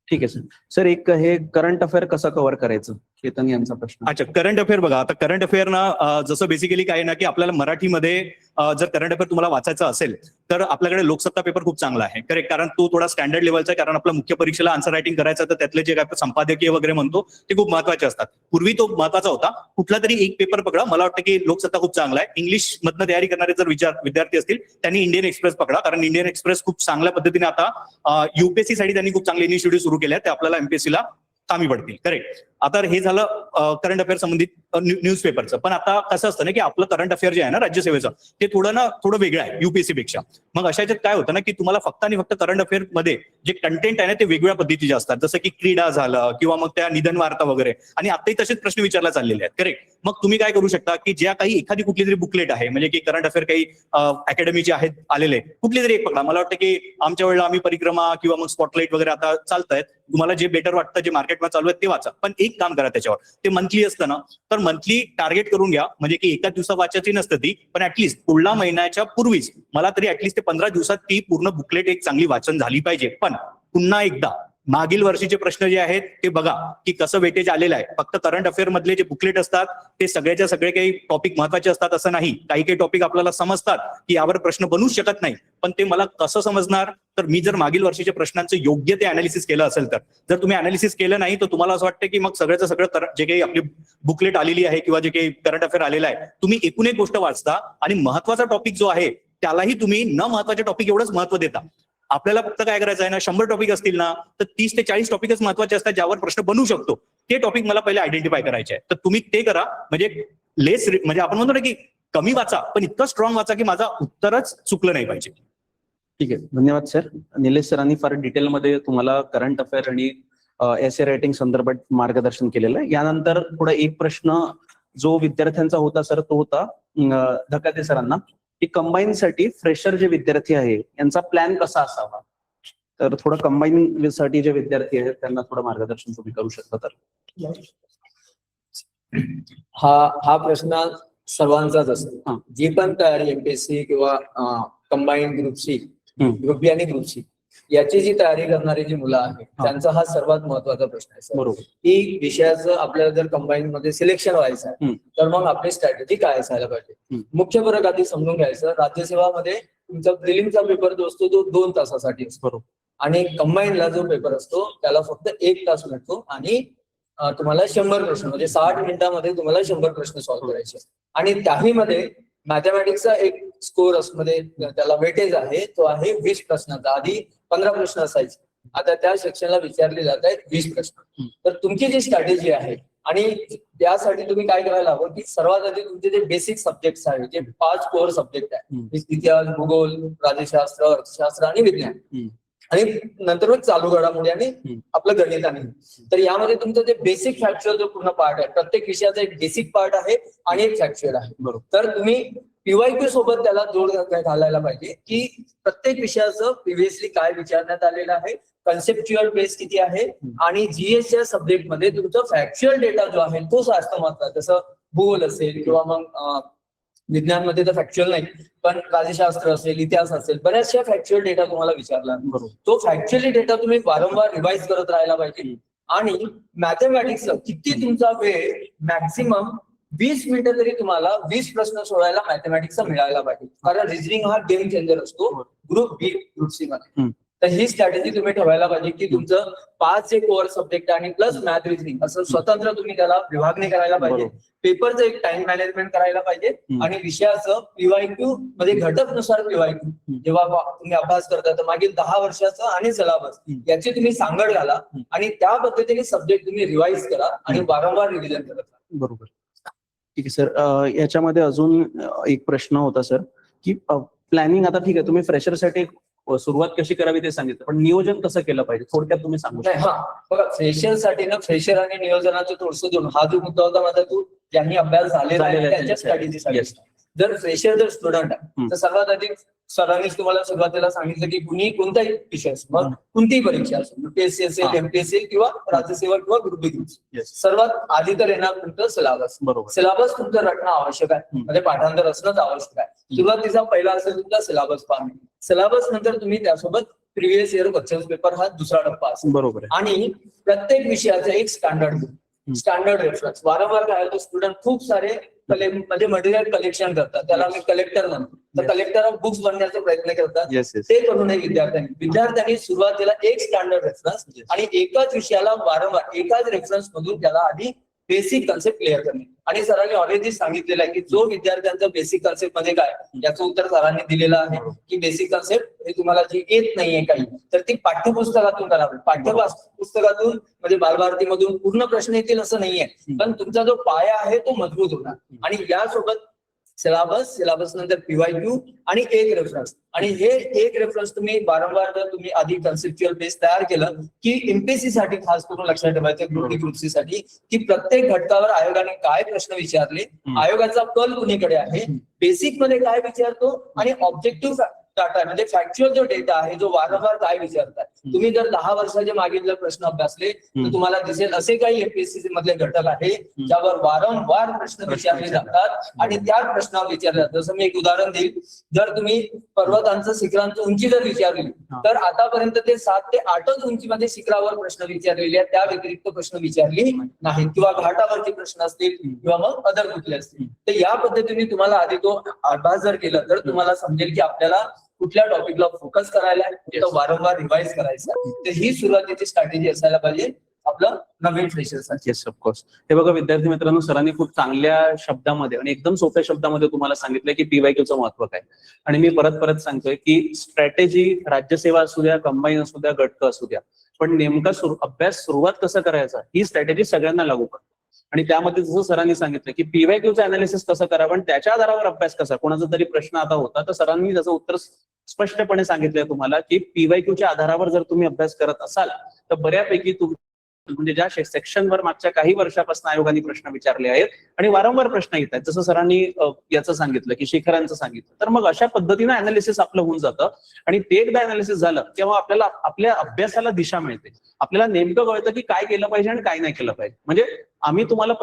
ठीक आहे सर. सर, एक हे करंट अफेअर कसं कव्हर करायचं, चेतन यांचा प्रश्न. अच्छा, करंट अफेअर बघा. आता करंट अफेअर ना जसं बेसिकली काय ना की आपल्याला मराठीमध्ये जर करंट अफेअर तुम्हाला वाचायचं असेल तर आपल्याकडे लोकसत्ता पेपर खूप चांगला आहे. करेक्ट. कारण तो थोडा स्टँडर्ड लेवलचा आहे. कारण आपल्या मुख्य परीक्षेला आन्सर रायटिंग करायचं तर त्यातले जे काय संपादकीय वगैरे म्हणतो ते खूप महत्वाचे असतात. पूर्वी तो महत्वाचा होता. कुठला तरी एक पेपर पकडा, मला वाटतं की लोकसत्ता खूप चांगला आहे. इंग्लिश मधनं तयारी करणारे जर विद्यार्थी असतील त्यांनी इंडियन एक्सप्रेस पकडा, कारण इंडियन एक्सप्रेस खूप चांगल्या पद्धतीने आता युपीएससी साठी त्यांनी खूप चांगले इनिशिएटिव्ह सुरू केले आहेत, ते आपल्याला एमपीएससीला कामी पडतील. करेक्ट. आता हे झालं करंट अफेअर संबंधित न्यूजपेपरचं. पण आता कसं असतं ना की आपलं करंट अफेअर जे आहे ना राज्यसेवेचं ते थोडं वेगळं आहे युपीएससी पेक्षा. मग अशा याच्यात काय होतं ना की तुम्हाला फक्त आणि फक्त करंट अफेअर मध्ये जे कंटेंट आहे ना ते वेगवेगळ्या पद्धतीचे असतात, जसं की क्रीडा झालं किंवा मग त्या निधन वार्ता वगैरे, आणि आताही तसेच प्रश्न विचारला चाललेले आहेत. करेक्ट. मग तुम्ही काय करू शकता की ज्या काही एखादी कुठली तरी बुकलेट आहे, म्हणजे की करंट अफेअर काही अकॅडमीचे आहेत आलेले, कुठली तरी एक पकडा. मला वाटतं की आमच्या वेळेला आम्ही परिक्रमा किंवा मग स्पॉटलाइट वगैरे आता चालतायत, तुम्हाला जे बेटर वाटतं जे मार्केटमध्ये चालू आहे ते वाचा. पण एक काम करा त्याच्यावर, ते मंथली असतं ना, तर मंथली टार्गेट करून घ्या, म्हणजे की एका दिवसात वाचायची नसतं ती, पण ऍटलीस्ट पुढल्या महिन्याच्या पूर्वीच मला तरी ऍटलीस्ट ते 15 दिवसात ती पूर्ण बुकलेट एक चांगली वाचन झाली पाहिजे. पण पुन्हा एकदा मागील वर्षीचे प्रश्न जे आहेत ते बघा की कसं वेटेज आलेलं आहे. फक्त करंट अफेअर मधले जे बुकलेट असतात ते सगळ्याच्या सगळे काही टॉपिक महत्वाचे असतात असं नाही. काही टॉपिक आपल्याला समजतात की यावर प्रश्न बनवू शकत नाही, पण ते मला कसं समजणार, तर मी जर मागील वर्षीच्या प्रश्नांचं योग्य ते अनालिसिस केलं असेल तर. जर तुम्ही अनालिसिस केलं नाही तर तुम्हाला असं वाटतं की मग सगळ्याचं सगळं जे काही आपली बुकलेट आलेली आहे किंवा जे काही करंट अफेअर आलेला आहे, तुम्ही एकूण एक गोष्ट वाचता आणि महत्वाचा टॉपिक जो आहे त्यालाही तुम्ही न महत्वाच्या टॉपिक एवढंच महत्व देता. आपल्याला फक्त काय करायचं आहे ना, 100 टॉपिक असतील ना तर 30 ते 40 टॉपिकच महत्वाचे असतात ज्यावर प्रश्न बनवू शकतो. ते टॉपिक मला पहिले आयडेंटिफाय करायचे आहे, तर तुम्ही ते करा. म्हणजे म्हणजे आपण म्हणतो ना की कमी वाचा पण इतकं स्ट्रॉंग वाचा की माझा उत्तरच चुकलं नाही पाहिजे. ठीक आहे, धन्यवाद सर. निलेश सरांनी फार डिटेलमध्ये तुम्हाला करंट अफेअर आणि एसे रायटिंग संदर्भात मार्गदर्शन केलेलं आहे. यानंतर पुढे एक प्रश्न जो विद्यार्थ्यांचा होता सर, तो होता धकाते सरांना, की कंबाईन साठी फ्रेशर जे विद्यार्थी आहे यांचा प्लॅन कसा असावा. तर थोडं कंबाईन साठी जे विद्यार्थी आहेत त्यांना थोडं मार्गदर्शन तुम्ही करू शकता तर. हा प्रश्न सर्वांचाच असतो. जी पण तयारी एमपीएससी किंवा कंबाईन ग्रुप सी, ग्रुप बी आणि ग्रुप सी याची जी तयारी करणारी जी मुलं आहेत त्यांचा हा सर्वात महत्वाचा प्रश्न आहे. बरोबर. की विषयाचं आपल्याला जर कंबाईन मध्ये सिलेक्शन व्हायचं आहे तर मग आपली स्ट्रॅटेजी काय असायला पाहिजे. मुख्य फरक आधी समजून घ्यायचं. राज्यसेवामध्ये तुमचा प्रिलिमचा पेपर जो असतो तो 2 तासासाठी असतो, बरोबर. आणि कंबाईनला जो पेपर असतो त्याला फक्त 1 तास मिळतो, आणि तुम्हाला 100 प्रश्न म्हणजे 60 मिनिटांमध्ये तुम्हाला 100 प्रश्न सॉल्व्ह करायचे. आणि त्याही मध्ये मॅथमॅटिक्सचा एक स्कोर मध्ये त्याला वेटेज आहे, तो आहे 20 प्रश्नाचा. आधी 15 प्रश्न असायचे, आता त्या सेक्शनला विचारले जात आहेत 20 प्रश्न. तर तुमची जी स्ट्रॅटेजी आहे, आणि त्यासाठी तुम्ही काय करायला हवं की सर्वात आधी तुमचे जे बेसिक सब्जेक्ट आहेत, जे 5 कोर सब्जेक्ट आहेत, इतिहास, भूगोल, राज्यशास्त्र, अर्थशास्त्र आणि विज्ञान, आणि नंतर मग चालू घडामोडी आणि आपलं गणित आणि. तर यामध्ये तुमचं जे बेसिक फॅक्च्युअल जो पूर्ण पार्ट आहे, प्रत्येक विषयाचा एक बेसिक पार्ट आहे आणि एक फॅक्च्युअल आहे. बरोबर. तर तुम्ही पीवायक्यू सोबत त्याला जोड घालायला पाहिजे की प्रत्येक विषयाचं प्रिव्हियसली काय विचारण्यात आलेलं आहे, कन्सेप्च्युअल बेस किती आहे, आणि जीएसच्या सब्जेक्ट मध्ये तुमचा फॅक्च्युअल डेटा जो आहे तो जास्त महत्वाचा. जसं भूगोल असेल किंवा मग विज्ञानमध्ये तर फॅक्च्युअल नाही, पण राज्यशास्त्र असेल, इतिहास असेल, बऱ्याचशा फॅक्च्युअल डेटा तुम्हाला विचारला. तो फॅक्च्युअली डेटा तुम्ही वारंवार रिवाइज करत राहायला पाहिजे. आणि मॅथमॅटिक्सचा किती तुमचा वेळ, मॅक्सिमम 20 मिनिटं तरी तुम्हाला 20 प्रश्न सोडवायला मॅथमॅटिक्सचा मिळायला पाहिजे, कारण रिजनिंग हा गेम चेंजर असतो ग्रुप बी, ग्रुप सी मध्ये. तर ही स्ट्रॅटेजी तुम्ही ठेवायला पाहिजे की तुमचं 5 जे कोअर सब्जेक्ट आणि प्लस मॅथ, रिजनिंग असं स्वतंत्र तुम्ही त्याला विभागणी करायला पाहिजे. पेपरचं एक टाइम मॅनेजमेंट करायला पाहिजे, आणि विषयाचं पीवायक्यू मध्ये घटकनुसार पीवायक्यू जेव्हा तुम्ही अभ्यास करता तर मागील 10 वर्षाचं आणि सिलेबस याची तुम्ही सांगड घाला, आणि त्या पद्धतीने सब्जेक्ट तुम्ही रिवाइज करा आणि वारंवार रिव्हिजन करत राहा. बरोबर. ठीक आहे सर. याच्यामध्ये अजून एक प्रश्न होता सर, की प्लॅनिंग, आता ठीक आहे तुम्ही फ्रेशरसाठी सुरुवात कशी करावी ते सांगितलं, पण नियोजन कसं केलं पाहिजे थोडक्यात तुम्ही सांगू शकता. हा बघा, फ्रेशरसाठी ना फ्रेशर आणि नियोजनाचं थोडंसं दोन, हा जो मुद्दा होता माझा, तो ज्यांनी अभ्यास झालेला आहे त्यांच्या स्ट्रॅटेजीसाठी. जर फ्रेशर जर स्टुडंट आहे तर सर्वात आधी सरांनीच तुम्हाला सुरुवातीला सांगितलं की कुणी कोणताही विषय असो, मग कोणतीही परीक्षा असो, यूपीएससी असेल, एमपीएससी किंवा राज्यसेवा किंवा ग्रुप बी ग्रुप, सर्वात आधी तर येणार तुमचं सिलेबस. सिलेबस तुमचं रटणं आवश्यक आहे, म्हणजे पाठांतर असणंच आवश्यक आहे. सुरुवातीचा पहिला असेल तुमचा सिलेबस पाहणे. सिलेबस नंतर तुम्ही त्यासोबत प्रिव्हियस इयर क्वेश्चन पेपर हा दुसरा टप्पा असेल. बरोबर. आणि प्रत्येक विषयाचं एक स्टँडर्ड बुक, स्टँडर्ड रेफरन्स. वारंवार काय होतं, स्टुडंट खूप सारे म्हणजे मटेरियल कलेक्शन करतात, त्याला आम्ही कलेक्टर म्हणतो. तर कलेक्टर ऑफ बुक्स बनण्याचा प्रयत्न करतात. ते करू नये विद्यार्थ्यांनी सुरुवातीला एक स्टँडर्ड रेफरन्स आणि एकाच विषयाला वारंवार एकाच रेफरन्स मधून त्याला आधी बेसिक कन्सेप्ट क्लिअर करणे. आणि सरांनी ऑलरेडी सांगितलेलं आहे की जो विद्यार्थ्यांचं बेसिक कन्सेप्ट मध्ये काय याचं उत्तर सरांनी दिलेलं आहे की बेसिक कन्सेप्ट हे तुम्हाला जी येत नाहीये काही तर ती पाठ्यपुस्तकातून करावी. पाठ्यपुस्तकातून म्हणजे बालभारतीमधून पूर्ण प्रश्न येतील असं नाहीये, पण तुमचा जो पाया आहे तो मजबूत होणार. आणि यासोबत सिलेबस नंतर PYQ आणि एक रेफरन्स. आणि हे एक रेफरन्स तुम्ही वारंवार जर तुम्ही आधी कन्सेप्च्युअल बेस तयार केलं की एमपीएससी साठी खास करून लक्षात ठेवायचं ग्रुप सी साठी की प्रत्येक घटकावर आयोगाने काय प्रश्न विचारले, आयोगाचा कल कुणीकडे आहे, बेसिक मध्ये काय विचारतो आणि ऑब्जेक्टिव्ह डाटा म्हणजे फॅक्च्युअल जो डेटा आहे जो वारंवार काय विचारतात. तुम्ही जर 10 वर्षाचे मागील जर प्रश्न अभ्यासले तर तुम्हाला दिसेल असे काही एमपीएससी मधले घटक आहे ज्यावर वारंवार प्रश्न विचारले जातात आणि त्या प्रश्नावर विचारले जातात. जसं मी एक उदाहरण देईल, जर तुम्ही पर्वतांचं शिखरांचं उंची जर विचारली तर आतापर्यंत ते 7 ते 8च उंचीमध्ये शिखरावर प्रश्न विचारलेले आहेत, त्या व्यतिरिक्त प्रश्न विचारले नाहीत. किंवा घाटावरचे प्रश्न असतील किंवा मग अदर कुठले असतील. तर या पद्धतीने तुम्हाला आधी तो अभ्यास जर केला तर तुम्हाला समजेल की आपल्याला कुठल्या टॉपिकला फोकस करायला वारंवार रिवाइज करायचं. तर ही सुरुवातीची स्ट्रॅटेजी असायला पाहिजे आपलं नवीन फ्रेशर्ससाठी. Yes of course. हे बघा विद्यार्थी मित्रांनो, सरांनी खूप चांगल्या शब्दामध्ये आणि एकदम सोप्या शब्दामध्ये तुम्हाला सांगितलं की PYQचं महत्व काय. आणि मी परत सांगतोय की स्ट्रॅटेजी राज्यसेवा असू द्या, कंबाईन असू द्या, गटक असू द्या, पण नेमका अभ्यास सुरुवात कसं करायचा ही स्ट्रॅटेजी सगळ्यांना लागू पडते. आणि त्यामध्ये जसं सरांनी सांगितलं की PYQचं अनालिसिस कसं करावं आणि त्याच्या आधारावर अभ्यास कसा. कोणाचा तरी प्रश्न आता होता तर सरांनी त्याचं उत्तर स्पष्टपणे सांगितलंय तुम्हाला की PYQच्या आधारावर जर तुम्ही अभ्यास करत असाल तर बऱ्यापैकी म्हणजे ज्या सेक्शनवर मागच्या काही वर्षापासून आयोगाने प्रश्न विचारले आहेत आणि वारंवार प्रश्न येत आहेत, जसं सरांनी याचं सांगितलं की शिखरांचं सांगितलं, तर मग अशा पद्धतीनं अनालिसिस आपलं होऊन जातं. आणि ते एकदा अनालिसिस झालं तेव्हा आपल्याला आपल्या अभ्यासाला दिशा मिळते. आपल्याला नेमकं कळतं की काय केलं पाहिजे आणि काय नाही केलं पाहिजे. म्हणजे आम्ही तुम्हाला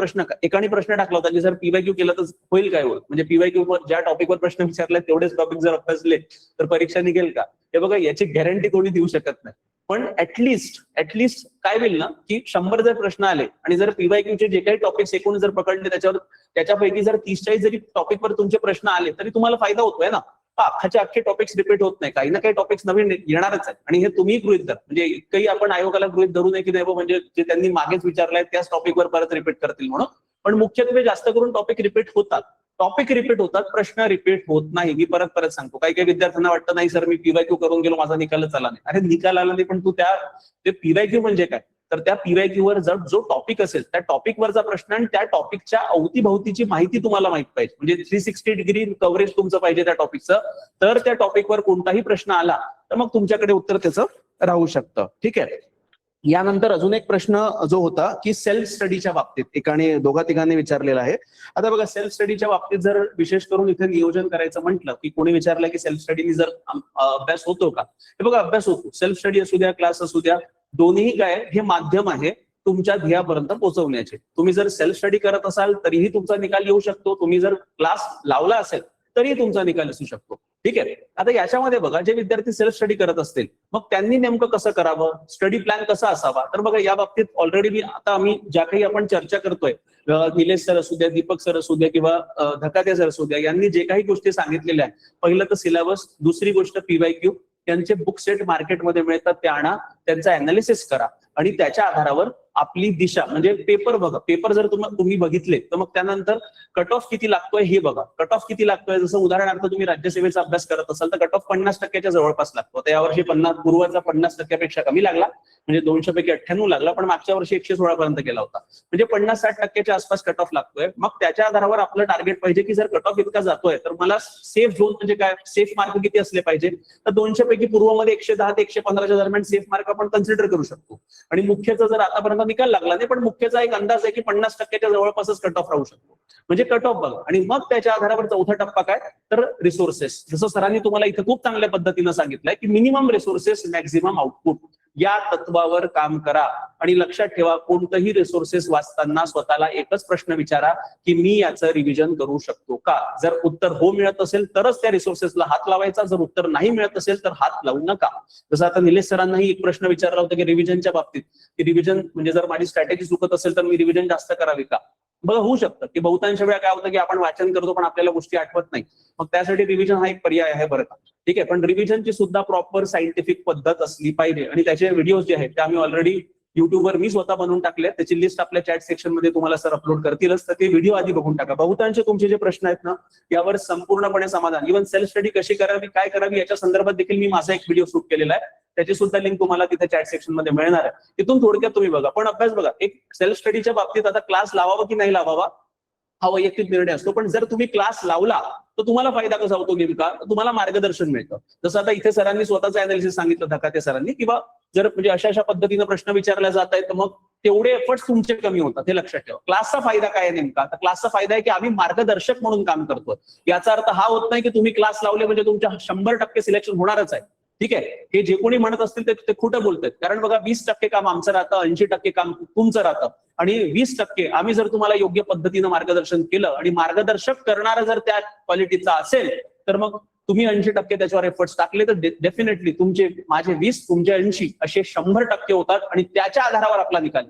एकाने प्रश्न टाकला होता की जर PYQ केलं तर होईल काय होईल, म्हणजे PYQ वर ज्या टॉपिकवर प्रश्न विचारले तेवढेच टॉपिक जर अभ्यासले तर परीक्षा निघेल का. हे बघा, याची गॅरंटी कोणी देऊ शकत नाही, पण ऍटलिस्ट काय होईल ना की 100 जर प्रश्न आले आणि जर PYQचे जे काही टॉपिक्स एकूण जर पकडले त्याच्यापैकी जर 30-40 जरी टॉपिकवर तुमचे प्रश्न आले तरी तुम्हाला फायदा होतोय ना. अख्खाचे अख्खे टॉपिक्स रिपीट होत नाही, काही ना काही टॉपिक्स नवीन येणारच आहेत. आणि हे तुम्ही गृहीत धरा, म्हणजे इतकंही आपण आयोगाला गृहीत धरू नये की नाही म्हणजे जे त्यांनी मागेच विचारलंय त्याच टॉपिकवर परत रिपीट करतील म्हणून. पण मुख्यत्वे जास्त करून टॉपिक रिपीट होतात, प्रश्न रिपीट होत नाही. मी परत सांगतो, काही विद्यार्थ्यांना वाटतं नाही सर मी PYQ करून गेलो माझा निकालच आला नाही. अरे निकाल आला नाही पण तू ते PYQ म्हणजे काय, तर त्या PYQ वर जो टॉपिक असेल त्या टॉपिकवरचा प्रश्न आणि त्या टॉपिकच्या अवतीभवतीची माहिती तुम्हाला माहित पाहिजे. म्हणजे 360 डिग्री कव्हरेज तुमचं पाहिजे त्या टॉपिकचं. तर त्या टॉपिकवर कोणताही प्रश्न आला तर मग तुमच्याकडे उत्तर त्याचं राहू शकतं. ठीक आहे. यानंतर अजून एक प्रश्न जो होता की सेल्फ स्टडीच्या बाबतीत दोघा तिघांनी विचारलेला आहे. आता बघा, सेल्फ स्टडीच्या बाबतीत जर विशेष करून इथे नियोजन करायचं म्हटलं की कोणी विचारलं की सेल्फ स्टडीने जर अभ्यास होतो का. हे बघा, अभ्यास होतो. सेल्फ स्टडी असू द्या, क्लास असू द्या, दोन्ही काय हे माध्यम आहे तुमच्या ध्येयापर्यंत पोहोचवण्याचे. तुम्ही जर सेल्फ स्टडी करत असाल तरीही तुमचा निकाल येऊ शकतो, तुम्ही जर क्लास लावला असेल तरीही तुमचा निकाल असू शकतो. ठीक आहे. आता याच्यामध्ये बघा, जे विद्यार्थी सेल्फ स्टडी करत असतील मग त्यांनी नेमकं कसं करावं, स्टडी प्लॅन कसा असावा. तर बघा, या बाबतीत ऑलरेडी आम्ही ज्या काही आपण चर्चा करतोय, निलेश सर असू द्या, दीपक सर असू द्या किंवा धकाते सर असू द्या, यांनी जे काही गोष्टी सांगितलेल्या आहेत, पहिलं तर सिलेबस, दुसरी गोष्ट PYQ, त्यांचे बुक सेट मार्केटमध्ये मिळतात ते आणा, त्यांचा अनालिसिस करा आणि त्याच्या आधारावर आपली दिशा म्हणजे पेपर बघा. पेपर जर तुम्ही बघितले तर मग त्यानंतर कट ऑफ किती लागतोय हे बघा. कट ऑफ किती लागतोय, जसं उदाहरणार्थ तुम्ही राज्यसेवेचा अभ्यास करत असाल तर कट ऑफ 50% जवळपास लागतो. तर यावर्षी पूर्वाचा 50% कमी लागला, म्हणजे 200 पैकी 98 लागला, पण मागच्या वर्षी 116 पर्यंत गेला होता. म्हणजे 50-60% आसपास कट ऑफ लागतोय. मग त्याच्या आधारावर आपलं टार्गेट पाहिजे की जर कट ऑफ इतका जातोय तर मला सेफ झोन म्हणजे काय, सेफ मार्क किती असले पाहिजे. तर 200 पैकी पूर्वमध्ये 110 ते 115च्या दरम्यान सेफ मार्क आपण कन्सिडर करू शकतो. आणि मुख्यचा जर आतापर्यंत निकाल लागला नाही पण मुख्यचा एक अंदाज आहे की 50%च्या जवळपासच कट ऑफ राहू शकतो. म्हणजे कट ऑफ बघा. आणि मग त्याच्या आधारावर चौथा टप्पा काय, तर रिसोर्सेस. जसं सरांनी तुम्हाला इथे खूप चांगल्या पद्धतीनं सांगितलंय की मिनिमम रिसोर्सेस मॅक्झिमम आउटपुट या तत्वावर काम करा. आणि लक्षात ठेवा, कोणतंही रिसोर्सेस वाचताना स्वतःला एकच प्रश्न विचारा की मी याचं रिव्हिजन करू शकतो का. जर उत्तर हो मिळत असेल तरच त्या रिसोर्सेसला हात लावायचा, जर उत्तर नाही मिळत असेल तर हात लावू नका. जसं आता निलेश सरांनाही एक प्रश्न विचारला होता की रिव्हिजनच्या बाबतीत, की रिव्हिजन म्हणजे जर माझी स्ट्रॅटेजी चुकत असेल तर मी रिव्हिजन जास्त करावी का. बघा, होऊ शकतं की बहुतांश वेळा काय होतं की आपण वाचन करतो पण आपल्याला गोष्टी आठवत नाही, मग त्यासाठी रिव्हिजन हा एक पर्याय आहे बरं का. ठीक आहे. पण रिव्हिजनची सुद्धा प्रॉपर सायंटिफिक पद्धत असली पाहिजे आणि त्याचे व्हिडिओज जे आहेत ते आम्ही ऑलरेडी युट्यूबवर मी स्वतः बनवून टाकले, त्याची लिस्ट आपल्या चॅट सेक्शन मध्ये तुम्हाला सर अपलोड करतीलच, तर ते व्हिडिओ आधी बघून टाका. बहुतांश तुमचे जे प्रश्न आहेत ना यावर संपूर्णपणे समाधान, इव्हन सेल्फ स्टडी कशी करावी, काय करावी याच्या संदर्भात देखील मी माझा एक व्हिडिओ शूट केलेला आहे, त्याची सुद्धा लिंक तुम्हाला तिथे चॅट सेक्शन मध्ये मिळणार आहे. तिथून थोडक्यात तुम्ही बघा. पण अभ्यास बघा, एक सेल्फ स्टडीच्या बाबतीत आता क्लास लावावा की नाही लावावा हा वैयक्तिक निर्णय असतो, पण जर तुम्ही क्लास लावला तर तुम्हाला फायदा कसा होतो नेमका, तुम्हाला मार्गदर्शन मिळतं. जसं आता इथे सरांनी स्वतःचं अनालिसिस सांगितलं धकाते सरांनी, किंवा जर म्हणजे अशा पद्धतीनं प्रश्न विचारले जात आहेत तर मग तेवढे एफर्ट्स तुमचे कमी होतात, हे लक्षात ठेवा. क्लासचा फायदा काय आहे नेमका, तर क्लासचा फायदा आहे की आम्ही मार्गदर्शक म्हणून काम करतोय. याचा अर्थ हा होत नाही की तुम्ही क्लास लावले म्हणजे तुमच्या 100% सिलेक्शन होणारच आहे. ठीक आहे, हे जे कोणी म्हणत असतील ते खोटं बोलतात. कारण बघा 20% काम आमचं राहतं, 80% काम तुमचं राहतं, आणि 20% आम्ही जर तुम्हाला योग्य पद्धतीनं मार्गदर्शन केलं आणि मार्गदर्शक करणारा जर त्या क्वालिटीचा असेल तर मग तुम्ही 80% त्याच्यावर एफर्ट्स टाकले तर डेफिनेटली तुमचे माझे 20 तुमचे 80 असे 100% होतात, आणि त्याच्या आधारावर आपला निकाल.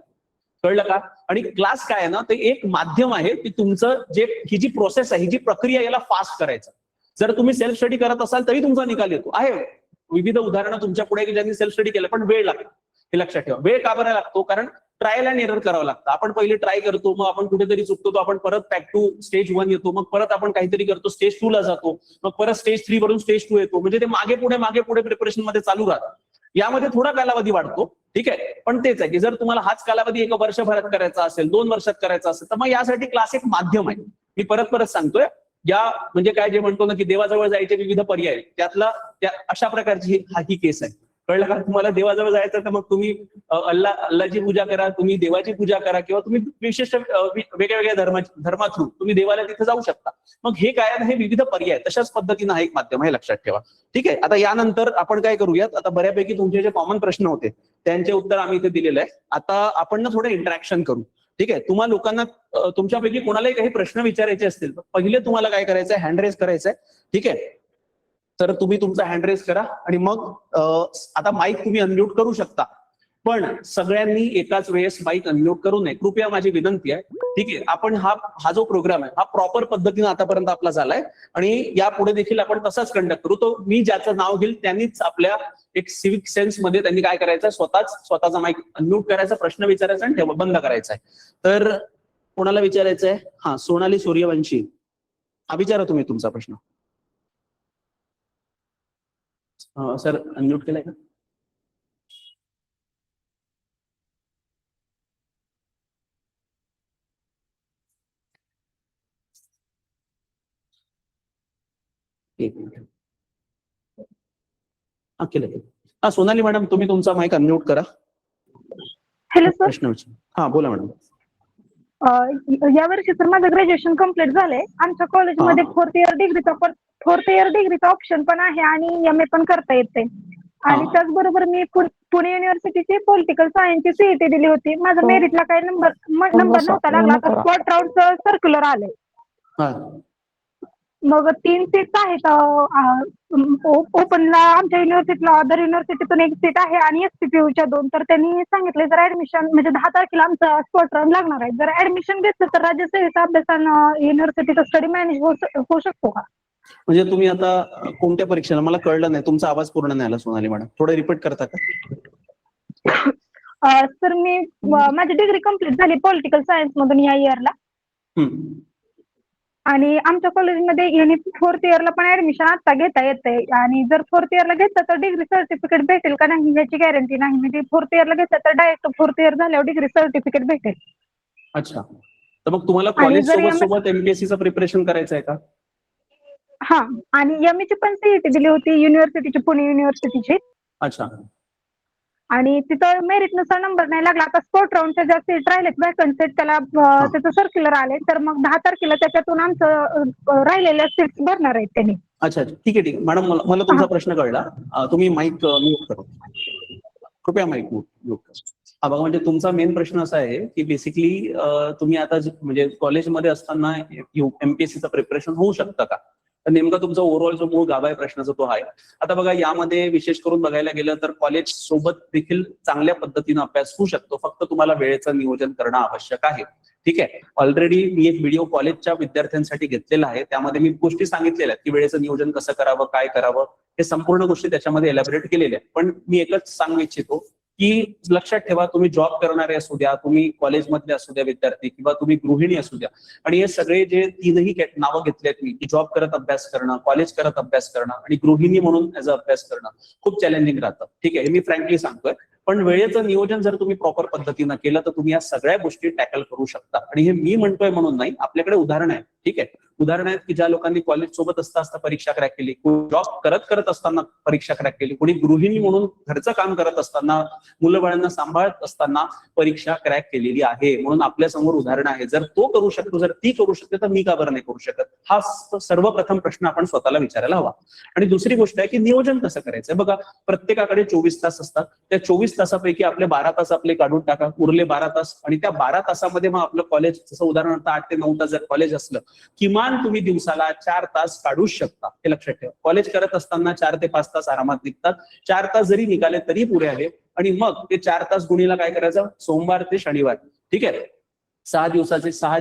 कळलं का? आणि क्लास काय आहे ना, ते एक माध्यम आहे की तुमचं ही जी प्रोसेस आहे, ही जी प्रक्रिया, याला फास्ट करायचं. जर तुम्ही सेल्फ स्टडी करत असाल तरी तुमचा निकाल येतो. आहे विविध उदाहरणं तुमच्या पुढे की ज्यांनी सेल्फ स्टडी केलं, पण वेळ लागतो, हे लक्षात ठेवा. वेळ का बरं लागतो? कारण ट्रायल अँड एरर करावं लागतं. आपण पहिले ट्राय करतो, मग आपण कुठेतरी चुकतो, तो आपण परत बॅक टू स्टेज 1 येतो, मग परत आपण काहीतरी करतो, स्टेज 2 ला जातो, मग परत स्टेज 3 वरून स्टेज 2 येतो. म्हणजे ते मागे पुढे प्रिपरेशन मध्ये चालू राहतं. यामध्ये थोडा कालावधी वाढतो, ठीक आहे, पण तेच आहे की जर तुम्हाला हाच कालावधी 1 वर्षभरात करायचा असेल, 2 वर्षात करायचा असेल, तर मग यासाठी क्लास एक माध्यम आहे. मी परत सांगतोय, या म्हणजे काय जे म्हणतो ना की देवाजवळ जायचे विविध पर्याय, त्यातला अशा प्रकारची ही केस आहे. कळलं का? तुम्हाला देवाजवळ जायचं तर मग तुम्ही अल्लाची पूजा करा, तुम्ही देवाची पूजा करा, किंवा तुम्ही विशिष्ट वेगळ्या धर्मा थ्रू तुम्ही देवाला तिथे जाऊ शकता. मग हे काय आहे, हे विविध पर्याय, तशाच पद्धतीनं हा एक माध्यम आहे, लक्षात ठेवा. ठीक आहे, आता यानंतर आपण काय करूयात, आता बऱ्यापैकी तुमचे जे कॉमन प्रश्न होते त्यांचे उत्तर आम्ही इथे दिलेले आहे. आता आपण ना थोडं इंटरॅक्शन करू. ठीक आहे, तुम्हाला लोकांना तुमच्यापैकी कोणालाही काही प्रश्न विचारायचे असतील तर पहिले तुम्हाला काय करायचं आहे, हँड रेज करायचंय. ठीक आहे, तर तुम्ही तुमचा हँड रेज करा, आणि मग आता माईक तुम्ही अनम्यूट करू शकता, पण सगळ्यांनी एकाच वेळेस माईक अनम्यूट करू नये, कृपया माझी विनंती आहे. ठीक आहे, आपण हा जो प्रोग्राम आहे हा प्रॉपर पद्धतीने आतापर्यंत आपला झालाय, आणि यापुढे देखील आपण तसाच कंडक्ट करू. तो मी ज्याचं नाव घेईल त्यांनीच आपल्या एक सिव्हिक सेन्स मध्ये त्यांनी काय करायचं, स्वतःचा माईक अनम्यूट करायचा, प्रश्न विचारायचा आणि बंद करायचा आहे. तर कोणाला विचारायचं आहे? हा, सोनाली सूर्यवंशी, हा विचारा तुम्ही तुमचा प्रश्न. सर अनम्यूट केलाय का? एक मिनिट. हा, केलं. हा, सोनाली मॅडम तुम्ही तुमचा माईक अनम्यूट करा. Hello sir. प्रश्न विचार. हा, बोला मॅडम. या वर्षी तर माझं ग्रॅज्युएशन कम्प्लीट झालंय. आमच्या कॉलेजमध्ये फोर्थ इयर डिग्रीचा ऑप्शन पण आहे आणि MA पण करता येते. आणि त्याचबरोबर मी पुणे युनिव्हर्सिटीची पॉलिटिकल सायन्सची CET दिली होती. माझा मेरिटला काही नंबर नव्हता लागला, तर स्पॉट राऊंडचं सर्क्युलर आलंय. मग 3 सीट्स आहेत ओपनला, आमच्या युनिव्हर्सिटीला अदर युनिव्हर्सिटीतून 1 सीट आहे, आणि SCPUच्या 2. तर त्यांनी सांगितले जर ऍडमिशन म्हणजे 10 तारखेला आमचा स्पॉट राऊंड लागणार आहे, जर ऍडमिशन घेतलं तर राज्यसेवेचा अभ्यासानं युनिव्हर्सिटीचा स्टडी मॅनेज होऊ शकतो का? म्हणजे तुम्ही आता कोणत्या परीक्षेला, मला कळलं नाही, तुमचा आवाज पूर्ण नाही आला सोनाली मॅडम, थोडं रिपीट करता का? सर मी माझी डिग्री कंप्लीट झाली पॉलिटिकल सायन्स मधून या इयरला, आणि आमच्या कॉलेजमध्ये फोर्थ इयरला पण ऍडमिशन आता घेता येते, आणि जर फोर्थ इयरला घेतलं तर डिग्री सर्टिफिकेट भेटेल का नाही याची गॅरंटी नाही. म्हणजे फोर्थ इयरला घेतलं तर डायरेक्ट फोर्थ इयर झाल्यावर डिग्री सर्टिफिकेट भेटेल. अच्छा, तर मग तुम्हाला कॉलेज सोबत MPSCचं प्रिपरेशन करायचं आहे का? हा, आणि MA ची पण CET दिली होती युनिव्हर्सिटीची, पुणे युनिव्हर्सिटीची. अच्छा, आणि तिथं मेरिटनुसार नंबर नाही लागला. आता स्पॉट राऊंडच्या ज्या सीट राहिलेत वॅकन्सी त्याला त्याचं सर्क्युलर आले, तर मग 10 तारखेला त्याच्यातून आमचं राहिलेल्या सीट्स भरणार आहेत त्यांनी. अच्छा, ठीक आहे मॅडम, मला तुमचा प्रश्न कळला. तुम्ही माईक म्यूट करा, कृपया माईक म्यूट करा. हा बघा, म्हणजे तुमचा मेन प्रश्न असा आहे की बेसिकली तुम्ही आता म्हणजे कॉलेजमध्ये असताना MPSCचं प्रिपरेशन होऊ शकतं का? तर नेमका तुमचा ओव्हरऑल जो मूळ गाभा आहे प्रश्नाचा तो आहे. आता बघा, यामध्ये विशेष करून बघायला गेलं तर कॉलेज सोबत देखील चांगल्या पद्धतीने अभ्यास होऊ शकतो, फक्त तुम्हाला वेळेचं नियोजन करणं आवश्यक आहे. ठीक आहे, ऑलरेडी मी एक व्हिडिओ कॉलेजच्या विद्यार्थ्यांसाठी घेतलेला आहे, त्यामध्ये मी गोष्टी सांगितलेल्या आहेत की वेळेचं नियोजन कसं करावं, काय करावं, हे संपूर्ण गोष्टी त्याच्यामध्ये एलॅबोरेट केलेल्या आहेत. पण मी एकच सांगू इच्छितो की लक्षात ठेवा, तुम्ही जॉब करणारे असू द्या, तुम्ही कॉलेजमधले असू द्या विद्यार्थी, किंवा तुम्ही गृहिणी असू द्या, आणि हे सगळे जे तीनही नावं घेतलेत मी, की जॉब करत अभ्यास करणं, कॉलेज करत अभ्यास करणं आणि गृहिणी म्हणून ऍज अ अभ्यास करणं खूप चॅलेंजिंग राहतं. ठीक आहे, हे मी फ्रँकली सांगतोय. पण वेळेचं नियोजन जर तुम्ही प्रॉपर पद्धतीनं केलं तर तुम्ही या सगळ्या गोष्टी टॅकल करू शकता. आणि हे मी म्हणतोय म्हणून नाही, आपल्याकडे उदाहरण आहे. ठीक आहे, उदाहरण आहेत की ज्या लोकांनी कॉलेज सोबत असता परीक्षा क्रॅक केली, जॉब करत असताना परीक्षा क्रॅक केली, कोणी गृहिणी म्हणून घरचं काम करत असताना, मुलं बाळांना सांभाळत असताना परीक्षा क्रॅक केलेली आहे. म्हणून आपल्या समोर उदाहरण आहे. जर तो करू शकतो, जर ती करू शकते, तर मी का बरं नाही करू शकत? हा सर्वप्रथम प्रश्न आपण स्वतःला विचारायला हवा. आणि दुसरी गोष्ट आहे की नियोजन कसं करायचं. बघा, प्रत्येकाकडे 24 तास असतात. त्या 24 तासापैकी आपले 12 तास आपले काढून टाका, उरले 12 तास. आणि त्या 12 तासामध्ये मग आपलं कॉलेज, जसं उदाहरणार्थ 8 ते 9 तास जर कॉलेज असलं, किमान तुम्ही दिवसाला 4 तास काढूच शकता. हे लक्षात ठेवा. कॉलेज करत असताना 4 ते 5 तास आरामात निघतात. 4 तास जरी निघाले तरी पुरे आले. आणि मग ते 4 तास गुणीला काय करायचं, सोमवार ते शनिवार. ठीक आहे, 6 दिवसाचे 6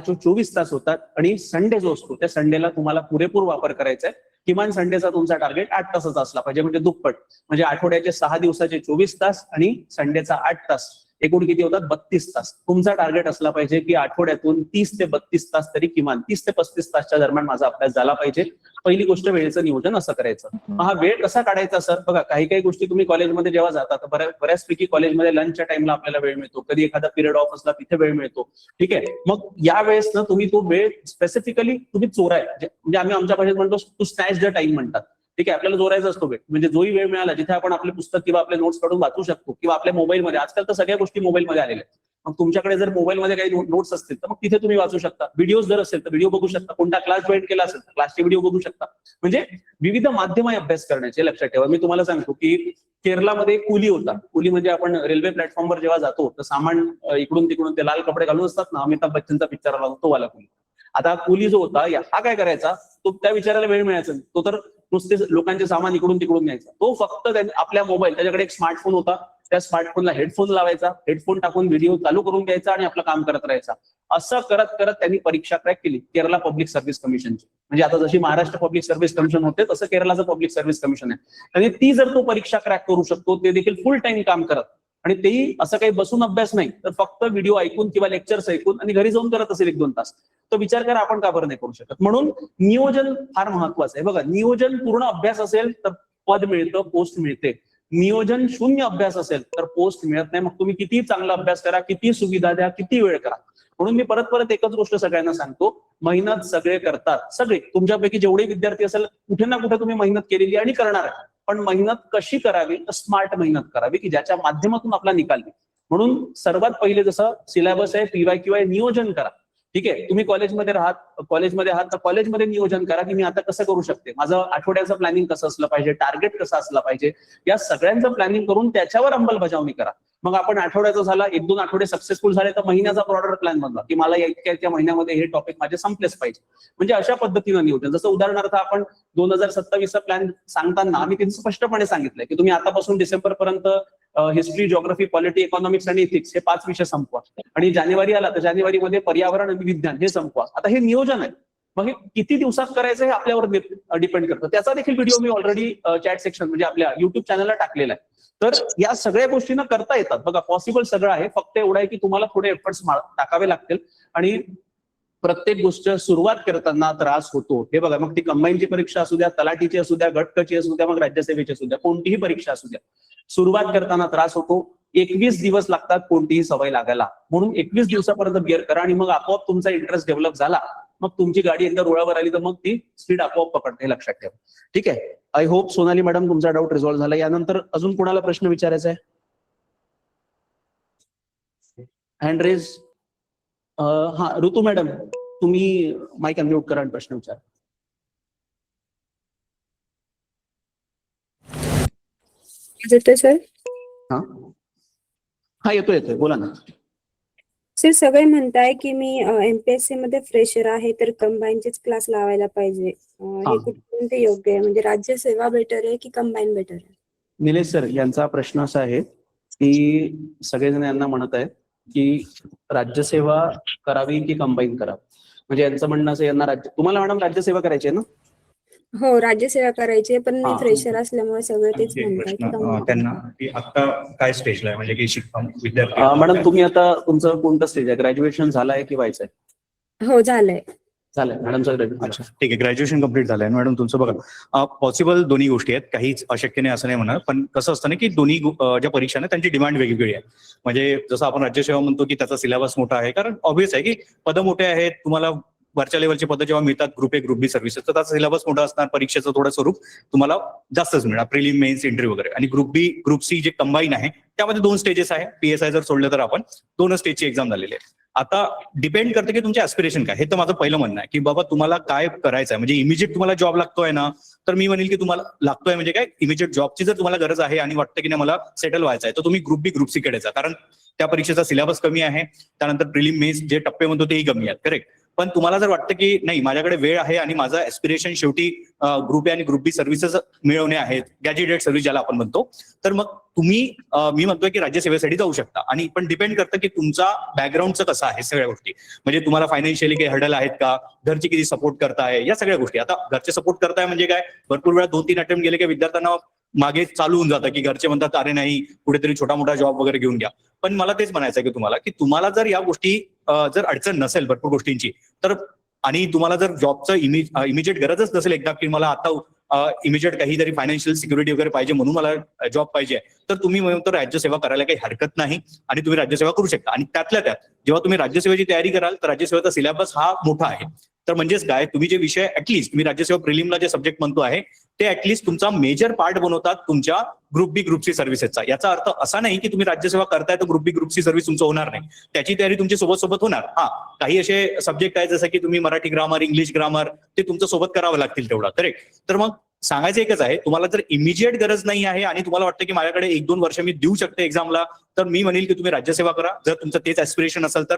तास होतात. आणि संडे जो असतो त्या संडेला तुम्हाला पुरेपूर वापर करायचा आहे. किमान संडेचा तुमचा टार्गेट 8 तासाचा असला पाहिजे, म्हणजे दुप्पट. म्हणजे आठवड्याचे 6 दिवसाचे 24 तास आणि संडेचा 8 तास, एकूण किती होतात, 32 तास. तुमचा टार्गेट असला पाहिजे की आठवड्यातून 30 ते 32 तास तरी, किमान 30 ते 35 तासच्या दरम्यान माझा अभ्यास झाला पाहिजे. पहिली गोष्ट, वेळेचं नियोजन असं करायचं. हा वेळ कसा काढायचा सर? बघा, काही गोष्टी तुम्ही कॉलेजमध्ये जेव्हा जाता तर बऱ्याचपैकी कॉलेजमध्ये लंचच्या टाइमला आपल्याला वेळ मिळतो, कधी एखादा पिरियड ऑफ असला तिथे वेळ मिळतो. ठीक आहे, मग या वेळेस ना तुम्ही तो वेळ स्पेसिफिकली तुम्ही चोराय, म्हणजे आम्ही आमच्या भाषेत म्हणतो टू स्नॅच द टाइम म्हणतात. ठीक आहे, आपल्याला जोरायचा असतो वेळ, म्हणजे जोही वेळ मिळाला जिथे आपण आपले पुस्तक किंवा आपले नोट्स काढून वाचू शकतो, किंवा आपल्या मोबाईलमध्ये, आजकाल तर सगळ्या गोष्टी मोबाईलमध्ये आलेल्या आहेत. मग तुमच्याकडे जर मोबाईलमध्ये काही नोट्स असतील तर मग तिथे तुम्ही वाचू शकता. व्हिडिओ जर असेल तर व्हिडिओ बघू शकता. कोणता क्लास जॉईन केला असेल तर क्लासचे व्हिडिओ बघू शकता. म्हणजे विविध माध्यम आहे अभ्यास करण्याचे. लक्षात ठेवा, मी तुम्हाला सांगतो की केरळमध्ये कुली होता. कुली म्हणजे आपण रेल्वे प्लॅटफॉर्मवर जेव्हा जातो तर सामान इकडून तिकडून ते लाल कपडे घालून असतात ना, अमिताभ बच्चनचा पिक्चर आला तो वाला कुली. आता कुली जो होता हा काय करायचा, तो त्या विचारायला वेळ मिळायचा. तो तर नुसते लोकांचे सामान इकडून तिकडून न्यायचा. तो फक्त आपल्या मोबाईल, त्याच्याकडे एक स्मार्टफोन होता, त्या स्मार्टफोनला हेडफोन लावायचा, हेडफोन टाकून व्हिडिओ चालू करून द्यायचा आणि आपलं काम करत राहायचा. असं करत करत त्यांनी परीक्षा क्रॅक केली केरला पब्लिक सर्व्हिस कमिशनची. म्हणजे आता जशी महाराष्ट्र पब्लिक सर्व्हिस कमिशन होते तसं केरळाचं पब्लिक सर्व्हिस कमिशन आहे. आणि ती जर तो परीक्षा क्रॅक करू शकतो, ते देखील फुल टाइम काम करत, आणि तेही असं काही बसून अभ्यास नाही, तर फक्त व्हिडिओ ऐकून किंवा लेक्चर्स ऐकून आणि घरी जाऊन करत असेल 1-2 तास, तो विचार करा आपण का बरं नाही करू शकत. म्हणून नियोजन फार महत्वाचं आहे. बघा, नियोजन पूर्ण अभ्यास असेल तर पद मिळतं, पोस्ट मिळते. नियोजन शून्य अभ्यास असेल तर पोस्ट मिळत नाही. मग तुम्ही किती चांगला अभ्यास करा, किती सुविधा द्या, किती वेळ करा. म्हणून मी परत एकच गोष्ट सगळ्यांना सांगतो, मेहनत सगळे करतात. सगळे तुमच्यापैकी जेवढे विद्यार्थी असेल, कुठे ना कुठे तुम्ही मेहनत केलेली आणि करणार आहे. पण मेहनत कशी करावी, तर स्मार्ट मेहनत करावी की ज्याच्या माध्यमातून आपला निकाल येईल. म्हणून सर्वात पहिले जसं सिलेबस आहे, PYQY नियोजन करा. ठीक आहे, तुम्ही कॉलेजमध्ये आहात तर कॉलेजमध्ये नियोजन करा की मी आता कसं करू शकते, माझं आठवड्याचं प्लॅनिंग कसं असलं पाहिजे, टार्गेट कसं असलं पाहिजे, या सगळ्यांचं प्लॅनिंग करून त्याच्यावर अंमलबजावणी करा. मग आपण आठवड्याचं झाला, 1-2 आठवडे सक्सेसफुल झाले तर महिन्याचा ब्रॉडर प्लॅन बनवा की मला इतक्या महिन्यामध्ये हे टॉपिक माझे संपलेच पाहिजे. म्हणजे अशा पद्धतीनं नियोजन. जसं उदाहरणार्थ आपण 2027चा प्लॅन सांगताना आम्ही तिथे स्पष्टपणे सांगितलंय की तुम्ही आतापासून डिसेंबर पर्यंत हिस्ट्री, जिओग्राफी, पॉलिटी, इकॉनॉमिक्स आणि इथिक्स हे 5 विषय संपवा. आणि जानेवारी आला तर जानेवारीमध्ये पर्यावरण आणि विज्ञान हे संपवा. आता हे नियोजन आहे. मग हे किती दिवसात करायचं हे आपल्यावर डिपेंड करतं. त्याचा देखील व्हिडिओ मी ऑलरेडी चॅट सेक्शन म्हणजे आपल्या युट्यूब चॅनलला टाकलेला आहे. तर या सगळ्या गोष्टींना करता येतात. बघा, पॉसिबल सगळं आहे. फक्त एवढं आहे की तुम्हाला थोडे एफर्ट्स टाकावे लागतील. आणि प्रत्येक गोष्ट सुरुवात करताना त्रास होतो. हे बघा, मग ती कंबाईनची परीक्षा असू द्या, तलाठीची असू द्या, गटकची असू द्या, मग राज्यसेवेची असू द्या, कोणतीही परीक्षा असू द्या, सुरुवात करताना त्रास होतो. 21 दिवस लागतात कोणतीही सवय लागायला. म्हणून 21 दिवसापर्यंत बिअर करा आणि मग आपोआप तुमचा इंटरेस्ट डेव्हलप झाला. मग तुमची गाडी एकदा रुळावर आली तर मग ती स्पीड आपोआप पकडते. लक्षात ठेवा. ठीक आहे, आय होप सोनाली मॅडम तुमचा डाऊट रिझॉल्व्ह झाला. यानंतर अजून कोणाला प्रश्न विचारायचा आहे? Hand raise. हा, ऋतू मॅडम तुम्ही माईक अनम्यूट करा आणि प्रश्न विचारा. सर हा येतोय, बोला ना. सर, सगळे म्हणताय की मी MPSC मध्ये फ्रेशर आहे तर कंबाईनचेच क्लास लावायला पाहिजे. हे कुठे योग्य आहे? म्हणजे राज्यसेवा बेटर आहे की कंबाईन बेटर आहे? निलेश सर, यांचा प्रश्न असा आहे की सगळेजण यांना म्हणत आहेत की राज्यसेवा करावी की कंबाईन करावी. म्हणजे यांचं म्हणणं असं, यांना तुम्हाला मॅडम राज्यसेवा करायची आहे ना? हो, राज्यसेवा करायची आहे, पण मी हा. फ्रेशर असल्यामुळे सगळं तेच एक म्हणताय की प्रश्न combine. त्यांना की आता काय स्टेजला आहे म्हणजे की विद्यार्थी मॅडम तुम्ही आता तुमचं कोणतं स्टेज आहे, ग्रॅज्युएशन झालंय की व्हायचंय? हो, झालंय. झालंय मॅडमचं ग्रॅज्युएशन. अच्छा ठीक आहे, ग्रॅज्युएशन कम्प्लीट झालंय मॅडम तुमचं. बघा पॉसिबल दोन्ही गोष्टी आहेत, काहीच अशक्य नाही असं नाही म्हणणार, पण कसं असतं ना की दोन्ही ज्या परीक्षा आहेत त्यांची डिमांड वेगवेगळी आहे. म्हणजे जसं आपण राज्यसेवा म्हणतो की त्याचा सिलेबस मोठा आहे, कारण ऑब्व्हियस आहे की पदं मोठे आहेत, तुम्हाला वरच्या लेवलचे पदं जेव्हा मिळतात group A group B services, तर त्याचा सिलेबस मोठा असणार, परीक्षेचं थोडं स्वरूप तुम्हाला जास्तच मिळणार, प्रिलिम मेन्स इंटरव्ह्यू वगैरे. आणि ग्रुप बी ग्रुप सी जे कंबाईन आहे त्यामध्ये 2 स्टेजेस आहे, PSI जर सोडलं तर आपण 2 स्टेजची एक्झाम झालेली आहे. आता डिपेंड करते की तुमचे ऍस्पिरेशन काय, हे तर माझं पहिलं म्हणणं आहे की बाबा तुम्हाला काय करायचं आहे. म्हणजे इमिजिएट तुम्हाला जॉब लागतोय ना, तर मी म्हणेल की तुम्हाला लागतोय म्हणजे काय, इमिजिएट जॉबची जर तुम्हाला गरज आहे आणि वाटतं की नाही मला सेटल व्हायचं आहे, तर तुम्ही ग्रुप बी ग्रुप सी कडे जा, कारण त्या परीक्षेचा सिलेबस कमी आहे, त्यानंतर प्रिलिम मेन्स जे टप्पे म्हणतो तेही कमी आहेत, करेक्ट. पण तुम्हाला जर वाटतं की नाही माझ्याकडे वेळ आहे आणि माझं ऍस्पिरेशन शेवटी ग्रुप ए आणि ग्रुप बी सर्व्हिसेस मिळवणे आहेत, गॅजेटेड सर्व्हिस ज्याला आपण म्हणतो, तर मग तुम्ही मी म्हणतोय की राज्यसेवेसाठी जाऊ शकता. आणि पण डिपेंड करतं की तुमचा बॅकग्राऊंडचं कसं आहे सगळ्या गोष्टी. म्हणजे तुम्हाला फायनान्शियली काही हर्डल आहेत का, घरची किती सपोर्ट करताय, या सगळ्या गोष्टी. आता घरचे सपोर्ट करताय म्हणजे काय, भरपूर वेळा 2-3 अटेम्प्ट गेले की विद्यार्थ्यांना मागे चालू होऊन जातं की घरचे म्हणतात अरे नाही कुठेतरी छोटा मोठा जॉब वगैरे घेऊन घ्या. पण मला तेच म्हणायचं आहे की तुम्हाला जर या गोष्टी जर अडचण नसेल भरपूर गोष्टींची, तर आणि तुम्हाला जर जॉबचं इमिजिएट गरजच नसेल एकदा की मला आता इमिजिएट काहीतरी फायनान्शियल सिक्युरिटी वगैरे पाहिजे म्हणून मला जॉब पाहिजे, तर तुम्ही म्हणतो राज्यसेवा करायला काही हरकत नाही आणि तुम्ही राज्यसेवा करू शकता. आणि त्यातल्या त्यात जेव्हा तुम्ही राज्यसेवेची तयारी कराल तर राज्यसेवेचा सिलेबस हा मोठा आहे. तर म्हणजेच काय, तुम्ही जे विषय ऍटलीस्ट तुम्ही राज्यसेवा प्रिलिमला जे सब्जेक्ट म्हणतो आहे ते ऍटलीस्ट तुमचा मेजर पार्ट बनवतात तुमच्या ग्रुप बी ग्रुप सी सर्व्हिसेसचा. याचा अर्थ असा नाही की तुम्ही राज्यसेवा करताय तर ग्रुप बी ग्रुप सी सर्व्हिस तुमचं होणार नाही, त्याची तयारी तुमची सोबत होणार. हा, काही असे सब्जेक्ट आहेत जसं की तुम्ही मराठी ग्रामर, इंग्लिश ग्रामर, ते तुमचं सोबत करावं लागतील तेवढा, करेक्ट. तर मग सांगायचं एकच आहे, तुम्हाला जर इमिजिएट गरज नाही आहे आणि तुम्हाला वाटतं की माझ्याकडे 1-2 वर्ष मी देऊ शकते एक्झामला, तर मी म्हणेल की तुम्ही राज्यसेवा करा. जर तुमचं तेच ऍस्पिरेशन असेल तर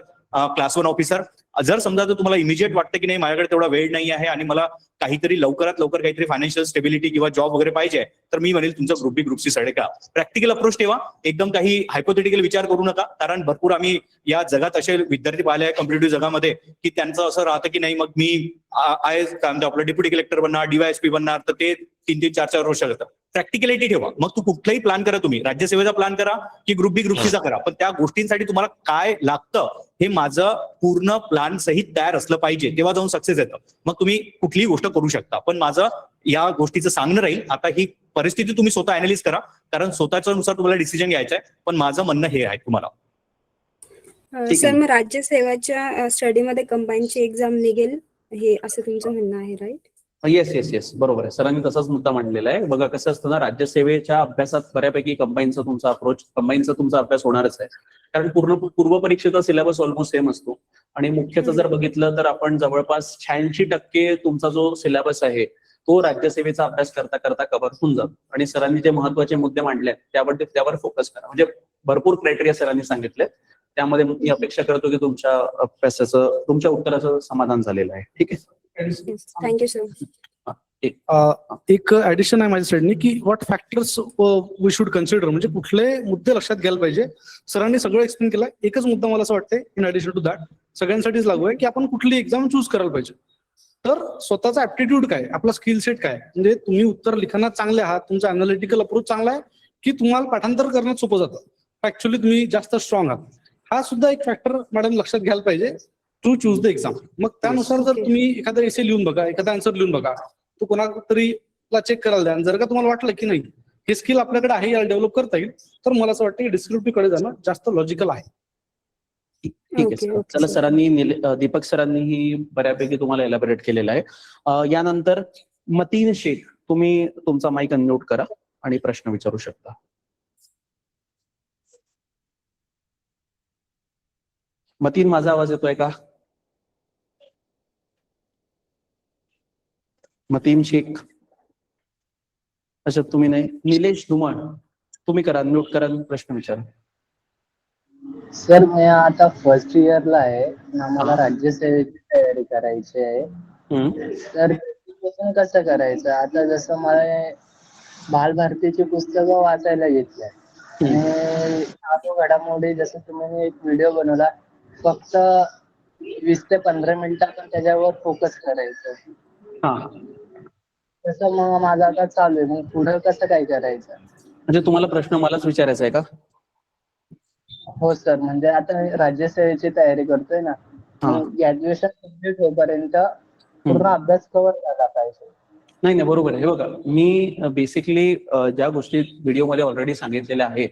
क्लास 1 ऑफिसर. जर समजा जर तुम्हाला इमिजिएट वाटतं की नाही माझ्याकडे तेवढा वेळ नाही आहे आणि मला काहीतरी लवकरात लवकर काहीतरी फायनान्शियल स्टेबिलिटी किंवा जॉब वगैरे पाहिजे, तर मी म्हणेल तुमचं ग्रुप बी ग्रुप सी साठी का प्रॅक्टिकल अप्रोच ठेवा. एकदम काही हायपोथेटिकल विचार करू नका, कारण भरपूर आम्ही या जगात असे विद्यार्थी पाहिले आहे कॉम्पिटेटिव्ह जगामध्ये की त्यांचं असं राहतं की नाही मग मी काय म्हणतो आपलं डेप्युटी कलेक्टर बनणार, DYSP बनणार, तर ते 3-3, 4-4 वर्ष लागतात. प्रॅक्टिकलिटी ठेवा. मग तू कुठलाही प्लॅन करा, तुम्ही राज्यसेवेचा प्लॅन करा की ग्रुप बी ग्रुप सीचा करा, पण त्या गोष्टींसाठी तुम्हाला काय लागतं हे माझं पूर्ण प्लॅन सहित तयार असलं पाहिजे, तेव्हा जाऊन सक्सेस येतं. मग तुम्ही कुठलीही गोष्ट करू शकता. पण माझं या गोष्टीचं सांगणं राहील, आता ही परिस्थिती तुम्ही स्वतः अनालिज करा, कारण स्वतःच्या नुसार तुम्हाला डिसिजन घ्यायचा आहे. पण माझं म्हणणं हे आहे तुम्हाला. सर, मग राज्यसेवाच्या स्टडीमध्ये कंबाईनची एक्झाम निघेल हे असं तुमचं म्हणणं आहे, राईट? येस बरोबर आहे. सरांनी तसाच मुद्दा मांडलेला आहे. बघा कसं असतं ना, राज्यसेवेच्या अभ्यासात बऱ्यापैकी कंबाईनचा तुमचा अभ्यास होणारच आहे, कारण पूर्व परीक्षेचा सिलेबस ऑलमोस्ट सेम असतो. आणि मुख्यचं जर बघितलं तर आपण जवळपास 86% तुमचा जो सिलेबस आहे तो राज्यसेवेचा अभ्यास करता करता कव्हर होऊन जातो. आणि सरांनी जे महत्वाचे मुद्दे मांडले त्यावर फोकस करा. म्हणजे भरपूर क्रायटेरिया सरांनी सांगितले, त्यामध्ये मी अपेक्षा करतो की तुमच्या अभ्यासाचं तुमच्या उत्तराचं समाधान झालेलं आहे. ठीक आहे, थँक्यू सर. एक ऍडिशन आहे माझ्या साईडने की what factors we should consider, म्हणजे कुठले मुद्दे लक्षात घ्यायला पाहिजे. सरांनी सगळं एक्सप्लेन केलं. एकच मुद्दा मला असं वाटतंय इन ऍडिशन टू दॅट सगळ्यांसाठीच लागू आहे की आपण कुठली एक्झाम चूज करायला पाहिजे. तर स्वतःचा ऍप्टिट्यूड काय, आपला स्किल सेट काय, म्हणजे तुम्ही उत्तर लिखाणात चांगले आहात, तुमचा अनालिटिकल अप्रोच चांगला आहे की तुम्हाला पाठांतर करण्यात सोपं जातं, ऍक्च्युअली तुम्ही जास्त स्ट्रॉंग आहात, हा सुद्धा एक फॅक्टर मॅडम लक्षात घ्यायला पाहिजे टू चूज द एक्झाम. मग त्यानुसार जर तुम्ही एखादा एसे लिहून बघा, एखादा आन्सर लिहून बघा, तो कोणातरी चेक करायला द्या. जर का तुम्हाला वाटलं की नाही हे स्किल आपल्याकडे आहे, याला डेव्हलप करता येईल, तर मला असं वाटतं की डिस्क्रिप्टिव्ह कडे जाणं जास्त लॉजिकल आहे. ठीक आहे सर. चला, सरांनी दीपक सरांनीही बऱ्यापैकी तुम्हाला एलॅबोरेट केलेलं आहे. यानंतर मतीन शेख, तुम्ही तुमचा माईक अनम्यूट करा आणि प्रश्न विचारू शकता. मतीन, माझा आवाज येतोय का? मतीन शेख, अच्छा तुम्ही नाही. निलेश धुमाळ, तुम्ही करा, अनम्यूट करा, प्रश्न विचारा. सर, मी आता फर्स्ट इयरला आहे, आम्हाला राज्यसेवेची तयारी करायची आहे. तर त्याच्यापासून कसं करायचं? आता जसं मला बालभारतीची पुस्तकं वाचायला घेतलंय आणि चालू घडामोडी, जसं तुम्ही एक व्हिडिओ बनवला, फक्त 20 ते 15 मिनिटं आपण त्याच्यावर फोकस करायचं. तसं मग माझं आता चालू आहे, मग पुढं कसं काय करायचं? म्हणजे तुम्हाला प्रश्न मलाच विचारायचा आहे का? हो सर, म्हणजे आता राज्यसेवेची तयारी करतोय ना, हा. मग ग्रॅज्युएशन कम्प्लीट होईपर्यंत पूर्ण अभ्यास कव्हर झाला पाहिजे. नाही नाही, बरोबर आहे. हे बघा, मी बेसिकली ज्या गोष्टी व्हिडिओमध्ये ऑलरेडी सांगितलेल्या आहेत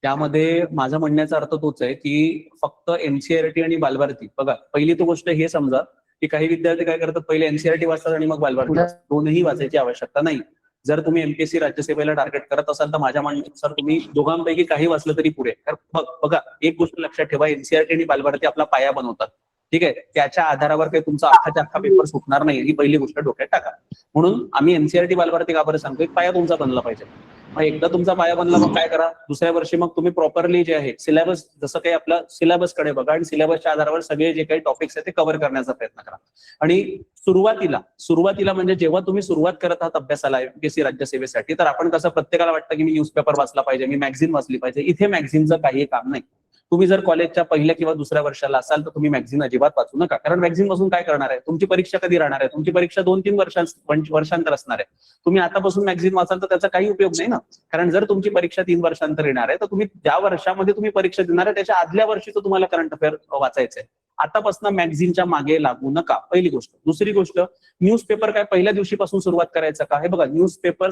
त्यामध्ये माझा म्हणण्याचा अर्थ तोच आहे की फक्त एनसीआरटी आणि बालभारती, बघा पहिली तो गोष्ट हे समजा की काही विद्यार्थी काय करतात, पहिले एनसीआरटी वाचतात आणि मग बालभारती वाचतात. दोन्ही वाचायची आवश्यकता नाही. जर तुम्ही एमपीएससी राज्यसेवेला टार्गेट करत असाल तर माझ्या म्हणण्यानुसार तुम्ही दोघांपैकी काही वाचलं तरी पुरे. कारण बघा, एक गोष्ट लक्षात ठेवा, एनसीआरटी आणि बालभारती आपला पाया बनवतात. ठीक आहे, त्याच्या आधारावर काही तुमचा अख्खाच्या अख्खा पेपर सुटणार नाही, ही पहिली गोष्ट डोक्यात टाका. म्हणून आम्ही एनसीआरटी बालभारती का बरं सांगतोय, पाया तुमचा बनला पाहिजे. मग एकदा तुमचा पाया बनला मग काय करा, दुसऱ्या वर्षी मग तुम्ही प्रॉपरली जे आहे सिलेबस, जसं काही आपलं सिलेबसकडे बघा आणि सिलेबसच्या आधारावर सगळे जे काही टॉपिक्स आहेत ते कव्हर करण्याचा प्रयत्न करा. आणि सुरुवातीला म्हणजे जेव्हा तुम्ही सुरुवात करत आहात अभ्यासाला एमपीएससी राज्यसेवेसाठी, तर आपण कसं प्रत्येकाला वाटतं की मी न्यूजपेपर वाचला पाहिजे, मी मॅगझिन वाचली पाहिजे. इथे मॅगझिनचं काही काम नाही. तुम्ही जर कॉलेजच्या पहिल्या किंवा दुसऱ्या वर्षाला असाल तर तुम्ही मॅगझिन अजिबात वाचू नका. कारण मॅगझिन वाचून काय करणार आहे, तुमची परीक्षा कधी राहणार आहे, तुमची परीक्षा 2-3 वर्षांतर असणार आहे. तुम्ही आतापासून मॅगझिन वाचाल तर त्याचा काही उपयोग नाही ना. कारण जर तुमची परीक्षा 3 वर्षांतर येणार आहे तर तुम्ही ज्या वर्षामध्ये तुम्ही परीक्षा देणार आहे त्याच्या आदल्या वर्षीचं तुम्हाला करंट अफेअर वाचायचं आहे. आतापासून मॅगझिनच्या मागे लागू नका, पहिली गोष्ट. दुसरी गोष्ट, न्यूजपेपर काय पहिल्या दिवशीपासून सुरुवात करायचं का? हे बघा, न्यूजपेपर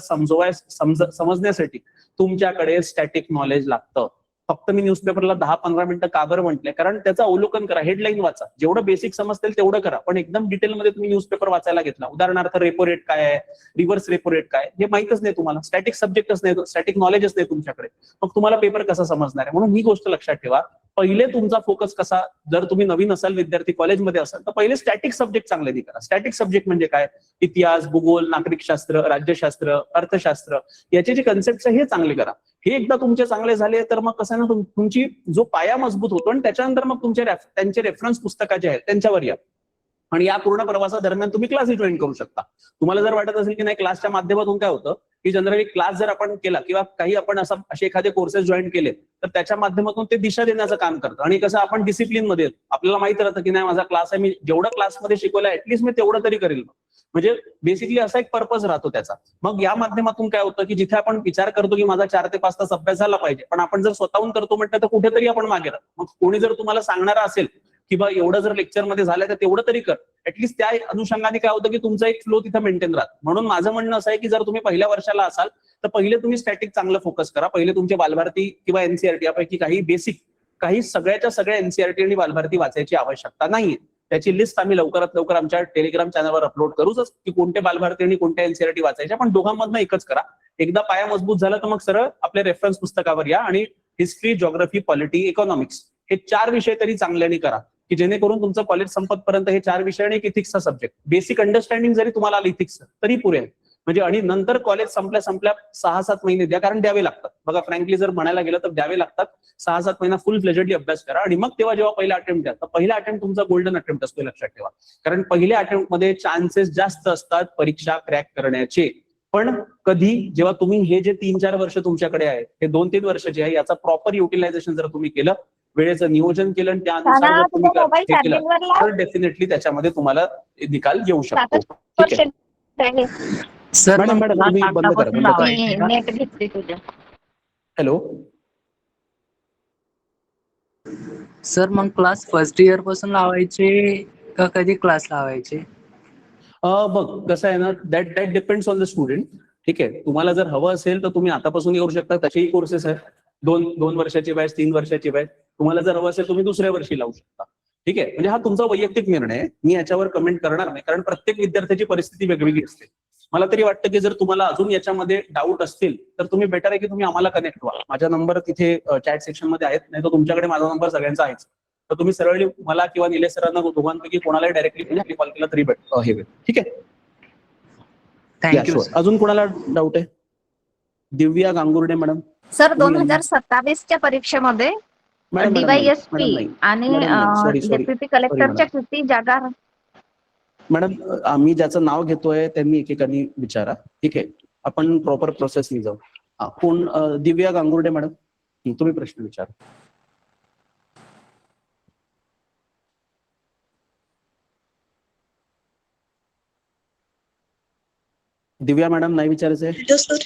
समजण्यासाठी तुमच्याकडे स्टॅटिक नॉलेज लागतं. फक्त मी न्यूजपेपरला 10-15 मिनिटं का बरं म्हटलंय, कारण त्याचं अवलोकन करा, हेडलाईन वाचा, जेवढं बेसिक समजतील तेवढं करा. पण एकदम डिटेलमध्ये तुम्ही न्यूजपेपर वाचायला घेतला, उदाहरणार्थ रेपो रेट काय आहे, रिव्हर्स रेपो रेट काय, हे माहितच नाही तुम्हाला, स्टॅटिक सब्जेक्टच नाही, स्टॅटिक नॉलेजच नाही तुमच्याकडे, मग तुम्हाला पेपर कसा समजणार आहे? म्हणून ही गोष्ट लक्षात ठेवा. पहिले तुमचा फोकस कसा, जर तुम्ही नवीन असाल, विद्यार्थी कॉलेजमध्ये असाल तर पहिले स्टॅटिक सब्जेक्ट चांगले करा. स्टॅटिक सब्जेक्ट म्हणजे काय, इतिहास, भूगोल, नागरिकशास्त्र, राज्यशास्त्र, अर्थशास्त्र, याचे जे कन्सेप्ट आहे हे चांगले करा. हे एकदा तुमचे चांगले झाले तर मग कसं ना, तुमची जो पाया मजबूत होतो आणि त्याच्यानंतर मग त्यांचे रेफरन्स पुस्तकं जे आहेत त्यांच्यावर या. आणि या पूर्ण प्रवासादरम्यान तुम्ही क्लासेस जॉईन करू शकता. तुम्हाला जर वाटत असेल की नाही, क्लासच्या माध्यमातून काय होतं की जनरली क्लास जर आपण केला किंवा काही आपण असे एखादे कोर्सेस जॉईन केले तर त्याच्या माध्यमातून ते दिशा देण्याचं काम करतं. आणि कसं आपण डिसिप्लिन मध्ये आपल्याला माहित राहतं की नाही, माझा क्लास आहे, मी जेवढं क्लासमध्ये शिकवलं ऍटलीस्ट मी तेवढं तरी करेल. म्हणजे बेसिकली असा एक पर्पज राहतो त्याचा. मग या माध्यमातून काय होतं की जिथे आपण विचार करतो की माझा 4 ते 5 तास अभ्यास झाला पाहिजे, पण आपण जर स्वतःहून करतो म्हटलं तर कुठेतरी आपण मागे राहतो. मग कोणी जर तुम्हाला सांगणार असेल की बा एवढं जर लेक्चरमध्ये झालं तर तेवढं तरी कर, ऍटलीस्ट त्या अनुषंगाने काय होतं की तुमचा एक फ्लो तिथं मेंटेन राहतो. म्हणून माझं म्हणणं असं आहे की जर तुम्ही पहिल्या वर्षाला असाल तर पहिले तुम्ही स्टॅटिक चांगलं फोकस करा. पहिले तुमचे बालभारती किंवा एनसीआरटी यापैकी काही बेसिक, काही सगळ्याच्या सगळ्या एनसीआरटी आणि बालभारती वाचायची आवश्यकता नाहीये. त्याची लिस्ट आम्ही लवकरात लवकर आमच्या टेलिग्राम चॅनलवर अपलोड करूच की कोणते बालभारती आणि कोणत्या एनसीआरटी वाचायच्या, पण दोघांमधनं एकच करा. एकदा पाया मजबूत झाला तर मग सरळ आपल्या रेफरन्स पुस्तकावर या आणि हिस्ट्री, जिओग्राफी, पॉलिटी, इकॉनॉमिक्स हे 4 विषय तरी चांगल्याने करा, की जेणेकरून तुमचं कॉलेज संपतपर्यंत हे 4 विषय आणि एक इथिक्सचा सब्जेक्ट, बेसिक अंडरस्टँडिंग जरी तुम्हाला आलं इथिक्स तरी पुरे आहे. म्हणजे आणि नंतर कॉलेज संपल्या 6-7 महिने द्या, कारण द्यावे लागतात. बघा, फ्रँकली जर म्हणायला गेलं तर द्यावे लागतात. 6-7 महिना फुल फ्लेजेडली अभ्यास करा आणि मग जेव्हा पहिला अटेम्प्ट द्या, तर पहिला अटेम्प्ट तुमचा गोल्डन अटेम्प्ट असतो, लक्षात ठेवा. कारण पहिल्या अटेम्प्टमध्ये चान्सेस जास्त असतात परीक्षा क्रॅक करण्याचे. पण कधी, जेव्हा तुम्ही हे जे 3-4 वर्ष तुमच्याकडे आहे, हे 2-3 वर्ष जे आहे याचा प्रॉपर युटिलायझेशन जर तुम्ही केलं, वेळेचं नियोजन केलं आणि त्यानुसार जर तुम्ही हे केलं तर डेफिनेटली त्याच्यामध्ये तुम्हाला निकाल येऊ शकतो. ठीक आहे सर, मॅडम, तुम्ही बंद करा. नेट घेतली तुझ्या. हॅलो सर, मग क्लास फर्स्ट इयर पासून लावायचे का कधी क्लास लावायचे? बघ, कसं आहे ना, that depends on the student. ठीक आहे, तुम्हाला जर हवं असेल तर तुम्ही आतापासून येऊ शकता, तसेही कोर्सेस आहेत. 2 वर्षाची बॅच, 3 वर्षाची बॅच. तुम्हाला जर हवं असेल तुम्ही दुसऱ्या वर्षी लावू शकता. ठीक आहे, म्हणजे हा तुमचा वैयक्तिक निर्णय आहे, मी याच्यावर कमेंट करणार नाही, कारण प्रत्येक विद्यार्थ्याची परिस्थिती वेगवेगळी असते. मला तरी वाटतं की जर तुम्हाला अजून याच्यामध्ये डाऊट असतील तर तुम्ही बेटर आहे की तुम्ही आम्हाला कनेक्ट व्हा. माझा नंबर तिथे चॅट सेक्शन मध्ये आहेत, नाही तर तुमच्याकडे माझा नंबर सगळ्यांचा आहेच. तर तुम्ही सरळी मला किंवा निलेश सरांना दोघांपैकी कोणालाही डायरेक्टली कॉल केला तरी हे होईल. ठीक आहे, थँक्यू. अजून कोणाला डाऊट आहे? दिव्या गांगुर्डे मॅडम. सर, 2027च्या परीक्षेमध्ये डीवायएसपी आणि डेप्युटी कलेक्टरच्या किती जागा? मॅडम, आम्ही ज्याचं नाव घेतोय त्यांनी एकेकाने विचारा. ठीक आहे, आपण प्रॉपर प्रोसेसनी जाऊ. कोण? दिव्या गांगुर्डे मॅडम, तुम्ही प्रश्न विचारा. दिव्या मॅडम नाही विचारायचंय? Hello sir.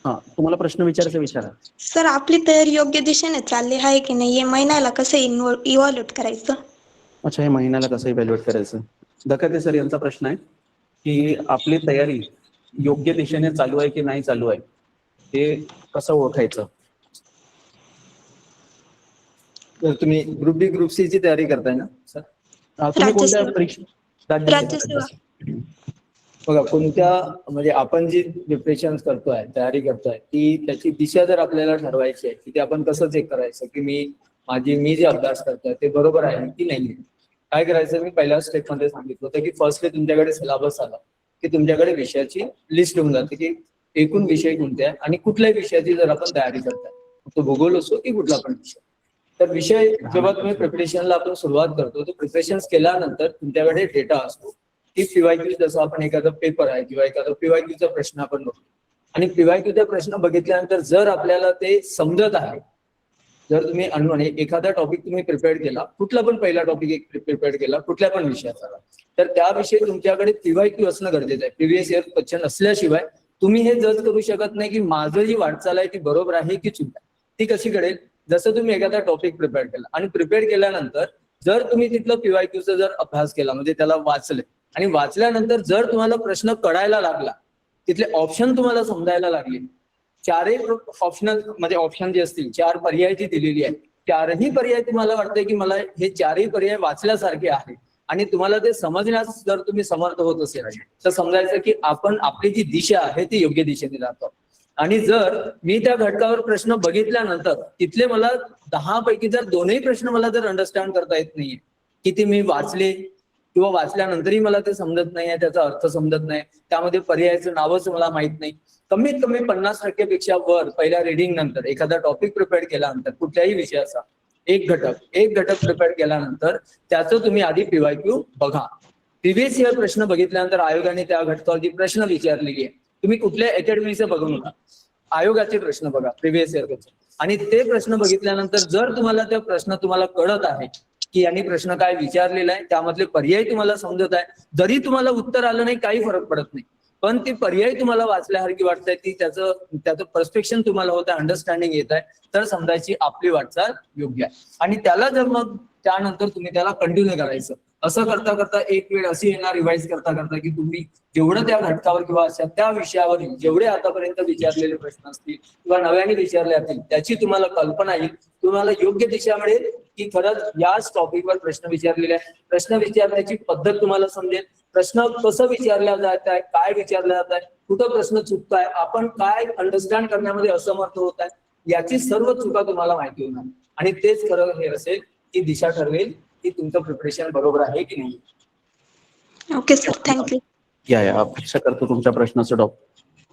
हा, तुम्हाला प्रश्न विचारायचा विचारा. सर, आपली तयारी योग्य दिशेने चालली आहे की नाही, या महिन्याला कसं इव्हॉल्युएट करायचं? अच्छा, हे महिन्याला कसं इव्हॅल्युएट करायचं? दकाते सर यांचा प्रश्न आहे की आपली तयारी योग्य दिशेने चालू आहे की नाही चालू आहे, हे कसं ओळखायचं? तर तुम्ही ग्रुप बी ग्रुप सी ची तयारी करताय ना सर? तुम्ही कोणत्या राज्यसेवा. परीक्षा? राज्यसेवा. बघा, कोणत्या म्हणजे आपण जी प्रिपरेशन करतोय, तयारी करतोय, ती त्याची दिशा जर आपल्याला ठरवायची आहे की ते आपण कसं चेक करायचं की मी जे अभ्यास करतोय ते बरोबर आहे की नाही? काय करायचं, मी पहिल्या स्टेप मध्ये सांगितलं होतं की फर्स्टली तुमच्याकडे सिलेबस आला की तुमच्याकडे विषयाची लिस्ट होऊन जाते की एकूण विषय कोणते आहे आणि कुठल्याही विषयाची जर आपण तयारी करताय, तो भूगोल असो की कुठला पण विषय. तर विषय जेव्हा तुम्ही प्रिपरेशनला आपण सुरुवात करतो, तर प्रिपरेशन केल्यानंतर तुमच्याकडे डेटा असतो की पीवायक्यू, जसं आपण एखादा पेपर आहे किंवा एखादा पीवायक्यूचा प्रश्न आपण बघतो आणि पीवायक्यूचा प्रश्न बघितल्यानंतर जर आपल्याला ते समजत आहे, जर तुम्ही एखादा टॉपिक तुम्ही प्रिपेअर केला, कुठला पण पहिला टॉपिक प्रिपेअर केला कुठल्या पण विषयाचा, तर त्याविषयी तुमच्याकडे पीवायक्यू असणं गरजेचं आहे. प्रिव्हियस इयर क्वेश्चन असल्याशिवाय तुम्ही हे जज करू शकत नाही की माझं जी वाटचाल आहे ती बरोबर आहे की चूक आहे. ती कशी कळेल? जसं तुम्ही एखादा टॉपिक प्रिपेअर केला आणि प्रिपेअर केल्यानंतर जर तुम्ही तिथलं पीवायक्यूचा जर अभ्यास केला, म्हणजे त्याला वाचले आणि वाचल्यानंतर जर तुम्हाला प्रश्न कळायला लागला, तिथले ऑप्शन तुम्हाला समजायला लागले, चारही ऑप्शनल म्हणजे ऑप्शन जे असतील, 4 पर्याय जी दिलेली आहे, 4ही पर्याय तुम्हाला वाटतंय की मला हे 4ही पर्याय वाचल्यासारखे आहे आणि तुम्हाला ते समजण्यास जर तुम्ही समर्थ होत असेल तर समजायचं की आपली जी दिशा आहे ती योग्य दिशेने जातो. आणि जर मी त्या घटकावर प्रश्न बघितल्यानंतर तिथले मला 10 पैकी जर 2ही प्रश्न मला जर अंडरस्टँड करता येत नाहीये, की ते मी वाचले किंवा वाचल्यानंतरही मला ते समजत नाहीये, त्याचा अर्थ समजत नाही, त्यामध्ये पर्यायाचं नावच मला माहित नाही, कमीत कमी 50% पेक्षा वर पहिल्या रिडिंग नंतर एखादा टॉपिक प्रिपेअर केल्यानंतर कुठल्याही विषयाचा एक घटक प्रिपेअर केल्यानंतर त्याचं तुम्ही आधी पीवायक्यू बघा. प्रिव्हियस इयर प्रश्न बघितल्यानंतर आयोगाने त्या घटकावरती प्रश्न विचारलेली आहे, तुम्ही कुठल्या अकॅडमीचे बघू नका, आयोगाचे प्रश्न बघा प्रिव्हियस इयर आणि ते प्रश्न बघितल्यानंतर जर तुम्हाला त्या प्रश्न तुम्हाला कळत आहे की यांनी प्रश्न काय विचारलेला आहे, त्यामधले पर्याय तुम्हाला समजत आहे, जरी तुम्हाला उत्तर आलं नाही काही फरक पडत नाही, पण ते पर्याय तुम्हाला वाचल्यासारखी वाटतंय, ती त्याचं पर्स्पेक्शन तुम्हाला होत आहे, अंडरस्टँडिंग येत आहे, तर समजायची आपली वाटचाल योग्य आहे. आणि त्याला जर मग त्यानंतर तुम्ही त्याला कंटिन्यू करायचं. असं करता करता एक वेळ अशी येणार रिवाइज करता करता की तुम्ही जेवढं त्या घटकावर किंवा अशा त्या विषयावरील जेवढे आतापर्यंत विचारलेले प्रश्न असतील किंवा नव्याने विचारले असतील त्याची तुम्हाला कल्पना येईल, तुम्हाला योग्य दिशा मिळेल की खरंच याच टॉपिकवर प्रश्न विचारलेले आहे, प्रश्न विचारण्याची पद्धत तुम्हाला समजेल, प्रश्न कसं विचारला जात आहे, काय विचारला जात आहे, कुठं प्रश्न चुकताय, आपण काय अंडरस्टँड करण्यामध्ये असमर्थ होत आहे, याची सर्व चुका तुम्हाला माहिती होणार आणि तेच खरं हे असेल की दिशा ठरवेल की तुमचं प्रिपरेशन बरोबर आहे की नाही. Okay sir, thank you. या अपेक्षा करतो तुमच्या प्रश्नाचं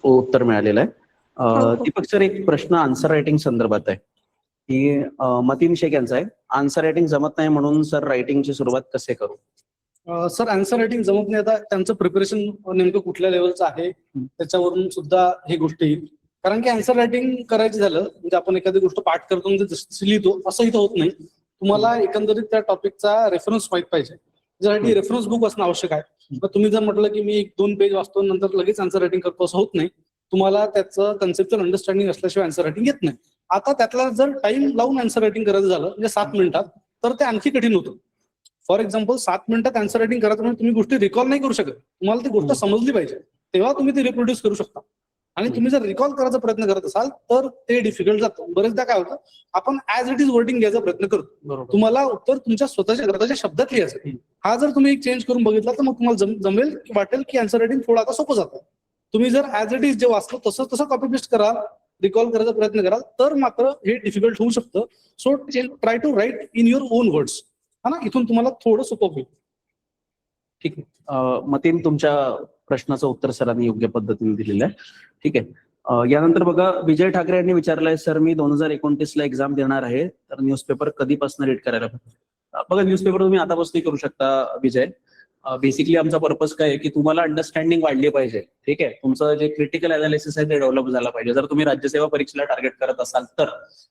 उत्तर मिळालेलं आहे. दीपक सर, एक प्रश्न आन्सर रायटिंग संदर्भात आहे की मतीन शेख यांचा आहे. आन्सर रायटिंग जमत नाही म्हणून सर रायटिंगची सुरुवात कसे करू? सर, आन्सर रायटिंग जमत नाही, आता त्यांचं प्रिपरेशन नेमकं कुठल्या लेवलचं आहे त्याच्यावरून सुद्धा ही गोष्ट येईल. कारण की आन्सर रायटिंग करायचं झालं म्हणजे आपण एखादी गोष्ट पाठ करतो म्हणजे जशी लिहितो असं इथं होत नाही. तुम्हाला एकंदरीत त्या टॉपिकचा रेफरन्स माहित पाहिजे, त्यासाठी रेफरन्स बुक असणं आवश्यक आहे. मग तुम्ही जर म्हटलं की मी 1-2 पेज वाचतो नंतर लगेच आन्सर रायटिंग करतो असं होत नाही. तुम्हाला त्याचं कन्सेप्च्युअल अंडरस्टँडिंग असल्याशिवाय आन्सर रायटिंग येत नाही. आता त्यातला जर टाइम लावून आन्सर रायटिंग करायचं झालं म्हणजे 7 मिनिटात तर ते आणखी कठीण होतं. फॉर एक्झाम्पल 7 मिनिटात आन्सर रायटिंग करायचं म्हणजे तुम्ही गोष्टी रिकॉल नाही करू शकत, तुम्हाला ती गोष्ट समजली पाहिजे तेव्हा तुम्ही ती रिप्रोड्यूस करू शकता. आणि तुम्ही जर रिकॉल करायचा प्रयत्न करत असाल तर ते डिफिकल्ट जातं. बरेचदा काय होतं, आपण ऍज इट इज वर्डिंग घ्यायचा प्रयत्न करतो, तुम्हाला उत्तर तुमच्या स्वतःच्या शब्दात लिहायचं. हा जर तुम्ही एक चेंज करून बघितला तर मग तुम्हाला जमेल, वाटेल की आन्सर रायटिंग थोडं आता सोपं जातं. तुम्ही जर ऍज इट इज जे वाचलं तसं कॉपी पेस्ट कराल, रिकॉल करायचा प्रयत्न कराल तर मात्र हे डिफिकल्ट होऊ शकतं. So try to write in your own words, हा ना, इथून तुम्हाला थोडं सोपं होईल. ठीक आहे मतीन, तुमच्या प्रश्नाचं उत्तर सरांनी योग्य पद्धतीने दिलेलं आहे. ठीक आहे. यानंतर बघा, विजय ठाकरे यांनी विचारलंय, सर मी 2029ला एक्झाम देणार आहे तर न्यूजपेपर कधीपासून रीड करायला पाहिजे? बघा, न्यूजपेपर तुम्ही आतापासून करू शकता विजय. बेसिकली आमचा पर्पज काय आहे की तुम्हाला अंडरस्टँडिंग वाढली पाहिजे. ठीक आहे, तुमचं जे क्रिटिकल अनालिसिस आहे ते डेव्हलप झालं पाहिजे. जर तुम्ही राज्यसेवा परीक्षेला टार्गेट करत असाल तर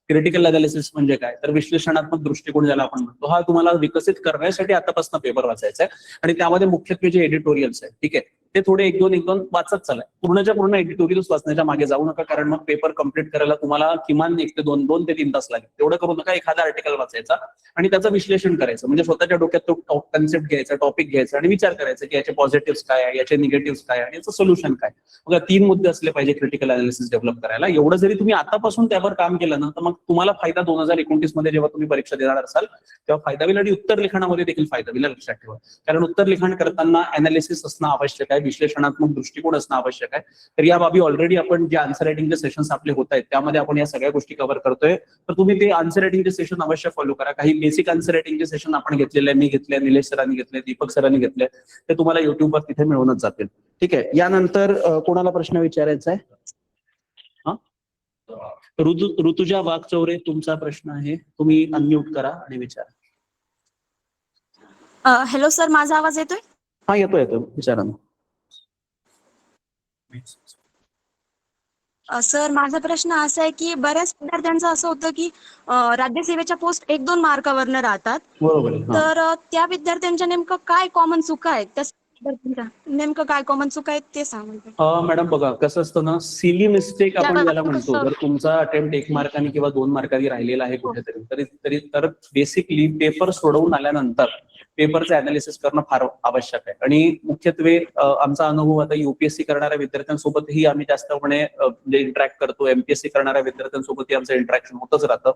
क्रिटिकल अनालिसिस म्हणजे काय, तर विश्लेषणात्मक दृष्टिकोन ज्याला आपण म्हणतो, हा तुम्हाला विकसित करण्यासाठी आतापासून पेपर वाचायचा आहे आणि त्यामध्ये मुख्यत्वे जे एडिटोरियल्स आहे, ठीक आहे, ते थोडे एक दोन वाचत चालाय. पूर्णच्या पूर्ण एडिटोरियल्स वाचण्याच्या मागे जाऊ नका, कारण मग पेपर कम्प्लीट करायला तुम्हाला किमान 1 ते 2 ते 3 तास लागेल. तेवढं करू नका. एखादा आर्टिकल वाचायचा आणि त्याचं विश्लेषण करायचं, म्हणजे स्वतःच्या डोक्यात तो कन्सेप्ट घ्यायचा, टॉपिक घ्यायचा आणि विचार करायचा की याचे पॉझिटिव्ह काय आहे, याचे निगेटिव्ह काय आहे, याचं सोल्युशन काय. बघा 3 मुद्दे असले पाहिजे क्रिटिकल अनालिसिस डेव्हलप करायला. एवढं जरी तुम्ही आतापासून त्यावर काम केलं ना, तर मग तुम्हाला फायदा 2029 मध्ये जेव्हा तुम्ही परीक्षा देणार असाल तेव्हा फायदा होईल, आणि उत्तर लिखाणामध्ये देखील फायदा होईल, लक्षात ठेवा. कारण उत्तर लिखाण करताना अनालिसिस असणं आवश्यक आहे, विश्लेषणात्मक दृष्टिकोन असणं आवश्यक आहे. तर या बाबी ऑलरेडी आपण जे आन्सर रायटिंगचे सेशन्स आपले होत आहेत त्यामध्ये आपण या सगळ्या गोष्टी कव्हर करतोय. तर तुम्ही ते आन्सर रायटिंगचे सेशन अवश्य फॉलो करा. काही बेसिक आन्सर रायटिंगचे सेशन आपण घेतलेले आहे, मी घेतले, निलेश सरांनी घेतले, दीपक सरांनी घेतले, ते तुम्हाला युट्यूबवर तिथे मिळूनच जातील. ठीक आहे. यानंतर कोणाला प्रश्न विचारायचा आहे? हा, ऋतुजा वाघचौरे, तुमचा प्रश्न आहे, तुम्ही अनम्यूट करा आणि विचारा. हॅलो सर, माझा आवाज येतोय? हा, येतो विचारा ना. सर, माझा प्रश्न असा आहे की बऱ्याच विद्यार्थ्यांचं असं होतं की राज्यसेवेच्या पोस्ट 1-2 मार्कावरनं राहतात. बरोबर आहे. तर त्या विद्यार्थ्यांच्या नेमकं काय कॉमन चुका आहेत, त्या नेमकं काय कॉमन चुका आहेत ते सांगा. मॅडम बघा कसं असतं ना, सिली मिस्टेक आपण त्याला याला म्हणतो. कसं- जर तुमचा अटेम्प्ट 1 मार्काने किंवा 2 मार्कांनी राहिलेला आहे कुठेतरी तर बेसिकली पेपर सोडवून आल्यानंतर पेपरचं अनालिसिस करणं फार आवश्यक आहे. आणि मुख्यत्वे आमचा अनुभव आता युपीएससी करणाऱ्या विद्यार्थ्यांसोबतही आम्ही जास्तपणे म्हणजे इंटरॅक्ट करतो, एमपीएससी करणाऱ्या विद्यार्थ्यांसोबतही आमचं इंटरॅक्शन होतच राहतं.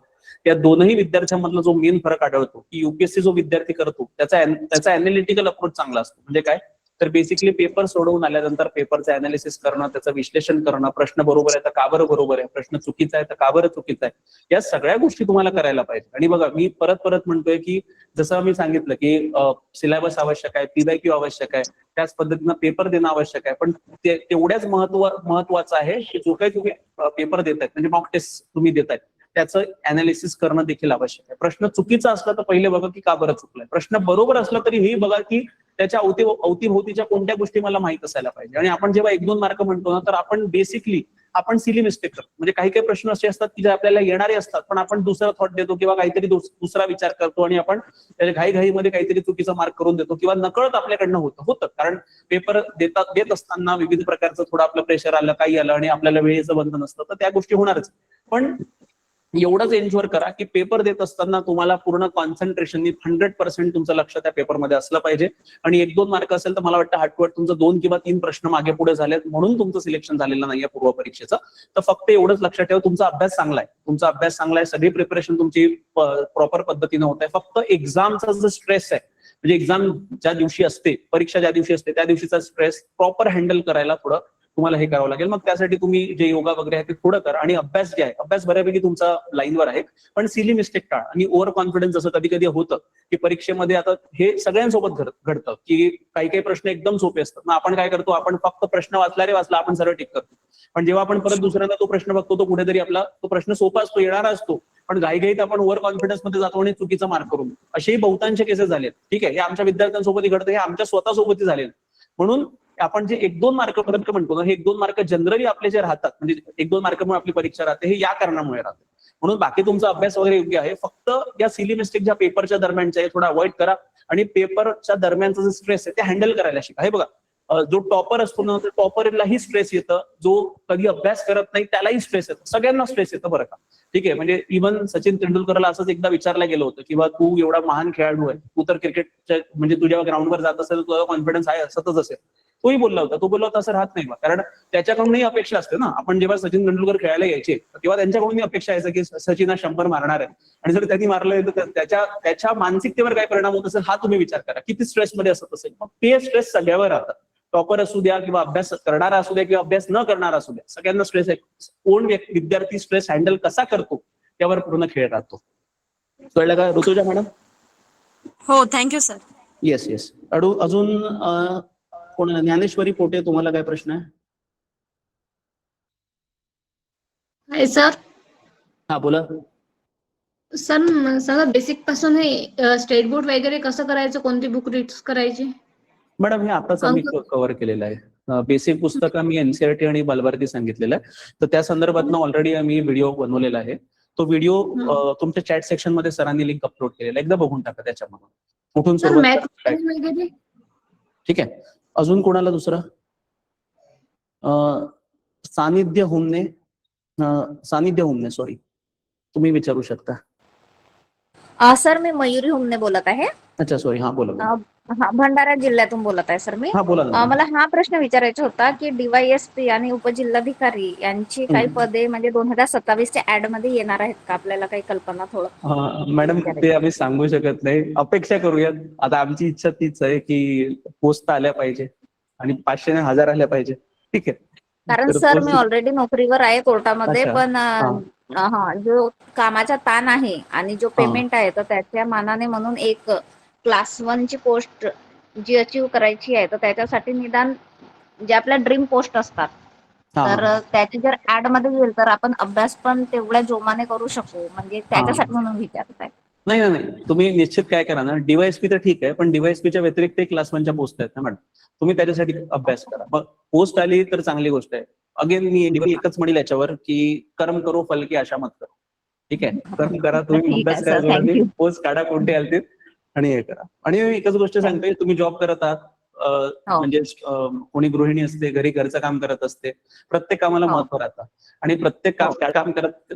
या दोनही विद्यार्थ्यांमधला जो मेन फरक आढळतो की युपीएससी जो विद्यार्थी करतो त्याचा अनालिटिकल अप्रोच चांगला असतो. म्हणजे काय, तर बेसिकली पेपर सोडवून आल्यानंतर पेपरचं अनालिसिस करणं, त्याचं विश्लेषण करणं, प्रश्न बरोबर आहे तर का बरं बरोबर आहे, प्रश्न चुकीचा आहे तर का बरं चुकीचा आहे, या सगळ्या गोष्टी तुम्हाला करायला पाहिजे. आणि बघा मी परत म्हणतोय की जसं मी सांगितलं की सिलेबस आवश्यक आहे, PYQ आवश्यक आहे, त्याच पद्धतीनं पेपर देणं आवश्यक आहे, पण तेवढ्याच महत्वाचं आहे की जो काही तुम्ही पेपर देतायत म्हणजे मॉक टेस्ट तुम्ही देतायत त्याचं अनालिसिस करणं देखील आवश्यक आहे. प्रश्न चुकीचा असला तर पहिले बघा की का बरं चुकलाय, प्रश्न बरोबर असला तरी हे बघा की त्याच्या अवतीभोवतीच्या कोणत्या गोष्टी मला माहित असायला पाहिजे. आणि आपण जेव्हा 1-2 मार्क म्हणतो ना, तर आपण बेसिकली सिली मिस्टेक करतो. म्हणजे काही प्रश्न असे असतात की जे आपल्याला येणारे असतात पण आपण दुसरा थॉट देतो किंवा काहीतरी दुसरा विचार करतो आणि आपण त्याच्या घाईमध्ये काहीतरी चुकीचा मार्क करून देतो किंवा नकळत आपल्याकडनं होतं. कारण पेपर देत असताना विविध प्रकारचं थोडं आपलं प्रेशर आलं, काही आलं आणि आपल्याला वेळेचं बंधन असतं, तर त्या गोष्टी होणारच. पण एवढंच एन्श्योर करा की पेपर देत असताना तुम्हाला पूर्ण कॉन्सन्ट्रेशननी 100% तुमचं लक्ष त्या पेपरमध्ये असलं पाहिजे. आणि 1-2 मार्क असेल तर मला वाटतं हाटवट तुमचं 2 किंवा 3 प्रश्न मागे पुढे झालेत म्हणून तुमचं सिलेक्शन झालेलं नाहीये पूर्व परीक्षेचं. तर फक्त एवढंच लक्षात ठेवा, तुमचा अभ्यास चांगला आहे, सगळी प्रिपरेशन तुमची प्रॉपर पद्धतीने होत आहे. फक्त एक्झामचा जो स्ट्रेस आहे, म्हणजे एक्झाम ज्या दिवशी असते, परीक्षा ज्या दिवशी असते त्या दिवशीचा स्ट्रेस प्रॉपर हँडल करायला थोडं तुम्हाला हे करावं लागेल. मग त्यासाठी तुम्ही जे योगा वगैरे आहे ते थोडं करा. आणि अभ्यास जे आहे, अभ्यास बऱ्यापैकी तुमचा लाईनवर आहे, पण सिली मिस्टेक टाळा. आणि ओव्हर कॉन्फिडन्स जसं कधी कधी होतं की परीक्षेमध्ये, आता हे सगळ्यांसोबत घडतं की काही प्रश्न एकदम सोपे असतात, मग आपण काय करतो, आपण फक्त प्रश्न वाचला आपण सरळ टिक करतो. पण जेव्हा आपण परत दुसऱ्यांदा तो प्रश्न बघतो तो कुठेतरी आपला तो प्रश्न सोपा असतो, येणारा असतो, पण घाईघाईत आपण ओव्हर कॉन्फिडन्स मध्ये जातो आणि चुकीचा मार्क करून. असेही बहुतांश केसेस झालेत. ठीक आहे, हे आमच्या विद्यार्थ्यांसोबतही घडतं, हे आमच्या स्वतःसोबतही झालेलं. म्हणून आपण जे 1-2 मार्क पर्यंत म्हणतो ना, हे 1-2 मार्क जनरली आपले जे राहतात, म्हणजे 1-2 मार्कमुळे आपली परीक्षा राहते, हे या कारणामुळे राहते. म्हणून बाकी तुमचा अभ्यास वगैरे योग्य आहे, फक्त या सिली मिस्टेक ज्या पेपरच्या दरम्यानच्या आहे थोडा अवॉइड करा. आणि पेपरच्या दरम्यानचा जो स्ट्रेस आहे ते हँडल करायला शिका. हे बघा, जो टॉपर असतो ना, तर टॉपरलाही स्ट्रेस येतं, जो कधी अभ्यास करत नाही त्यालाही स्ट्रेस येतं, सगळ्यांना स्ट्रेस येतं बरं का. ठीक आहे, म्हणजे इव्हन सचिन तेंडुलकरला असंच एकदा विचारलं गेलं होतं किंवा तू एवढा महान खेळाडू आहे, तू तर क्रिकेटच्या म्हणजे तू जेव्हा ग्राउंडवर जात असेल तुझा कॉन्फिडन्स आहे असतच असेल. तोही बोलला होता असं राहत नाही, कारण त्याच्याकडूनही अपेक्षा असते ना. आपण जेव्हा सचिन तेंडुलकर खेळायला यायचे तेव्हा त्यांच्याकडून अपेक्षा यायचं की सचिन हा 100 मारणार आहे, आणि जर त्यांनी मारलं तर त्याच्या मानसिकतेवर काय परिणाम होत असेल हा तुम्ही विचार करा, किती स्ट्रेसमध्ये असत असेल. मग ते स्ट्रेस सगळ्यावर राहतात, टॉपर असू द्या किंवा अभ्यास करणारा असू द्या किंवा अभ्यास न करणारा असू द्या, सगळ्यांना स्ट्रेस आहे. कोण विद्यार्थी स्ट्रेस हँडल कसा करतो त्यावर पूर्ण खेळ राहतो. कळलं का ऋतुजा मॅडम? हो, थँक्यू सर. येस. अजून कोण? ज्ञानेश्वरी पोटे, तुम्हाला काय प्रश्न आहे? सर. हा बोला सर, सगळं बेसिक पासून हे स्टेट बोर्ड वगैरे कसं करायचं, कोणती बुक रीड करायची? मॅडम हे आताच आम्ही कव्हर केलेलं आहे. बेसिक पुस्तकं मी एनसीईआरटी आणि बालभारती सांगितलेलं आहे, तर त्या संदर्भात ऑलरेडी आम्ही व्हिडिओ बनवलेला आहे. तो व्हिडिओ तुमच्या चॅट सेक्शन मध्ये सरांनी लिंक अपलोड केलेला, एकदा बघून टाका त्याच्यामध्ये कुठून सुरुवात. ठीक आहे, अजून कोणाला दुसरं? सानिध्य हुमने सॉरी, तुम्ही विचारू शकता. सर मी मयुरी हुमने बोलत आहे. अच्छा सॉरी, हा बोला. हा, भंडारा जिल्ह्यातून बोलत आहे सर मी. हा बोला ना. मला हा प्रश्न विचारायचा होता की DYSP आणि उपजिल्हाधिकारी यांची काही पदे म्हणजे 2027च्या ऍड मध्ये येणार आहेत का? आपल्याला काही कल्पना थोडं? मॅडम ते आम्ही सांगू शकत नाही, अपेक्षा करूयात. आता आमची इच्छा तीच आहे की पोस्ट आल्या पाहिजे आणि 500 ने 1000 आल्या पाहिजे. ठीक आहे. कारण तर सर post- मी ऑलरेडी नोकरीवर आहे कोर्टामध्ये, अच्छा. पण जो कामाचा ताण आहे आणि जो हा. पेमेंट आहे तर त्याच्या मानाने म्हणून एक क्लास 1 ची पोस्ट जी अचीव करायची आहे तर त्याच्यासाठी निदान जे आपल्या ड्रीम पोस्ट असतात तर त्याची जर ऍड मध्ये येईल तर आपण अभ्यास पण तेवढ्या जोमाने करू शकू, म्हणजे त्याच्यासाठी म्हणून विचारत आहे. नाही, तुम्ही निश्चित काय करा ना, DYSP तर ठीक आहे, पण DYSPच्या व्यतिरिक्त क्लास 1च्या पोस्ट आहेत ना मॅडम, तुम्ही त्याच्यासाठी अभ्यास करा. मग पोस्ट आली तर चांगली गोष्ट आहे. अगेन मी एकच म्हणेल याच्यावर की कर्म करो फल की आशा मत करो. ठीक आहे, कर्म करा, तुम्ही ठीक आहे अभ्यास sir, करा, thank you. पोस्ट काढा कोणते आले ते आणि हे करा. आणि मी एकच गोष्ट सांगतोय, तुम्ही जॉब करत आहात, म्हणजे कोणी गृहिणी असते, घरी घरचं काम करत असते, प्रत्येक कामाला महत्व राहतं आणि प्रत्येक काम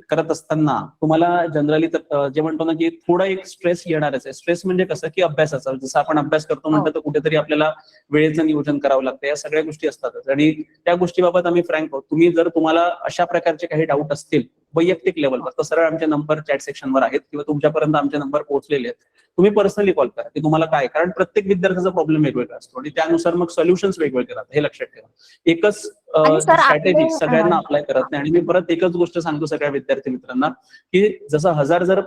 करत असताना तुम्हाला जनरली जे म्हणतो ना की थोडा एक स्ट्रेस येणारच आहे. स्ट्रेस म्हणजे कसं की अभ्यासाचा, जसं आपण अभ्यास करतो म्हणतो तर कुठेतरी आपल्याला वेळेचं नियोजन करावं लागतं, या सगळ्या गोष्टी असतातच. आणि त्या गोष्टीबाबत आम्ही फ्रँक आहोत. तुम्ही जर तुम्हाला अशा प्रकारचे काही डाऊट असतील वैयक्तिक लेवलवर तर सरळ आमचे नंबर चॅट सेक्शनवर आहेत किंवा तुमच्यापर्यंत आमचे नंबर पोहोचलेले आहेत. तुम्ही पर्सनली कॉल करा की तुम्हाला काय, कारण प्रत्येक विद्यार्थ्याचा प्रॉब्लेम वेगवेगळा असतो आणि त्यानुसार मग सोल्युशन्स वेगवेगळे राहतात, हे लक्षात ठेवा. एकच स्ट्रॅटेजी सगळ्यांना अप्लाय करत नाही. आणि मी परत एकच गोष्ट सांगतो सगळ्या विद्यार्थी मित्रांना की जसं 1000 जर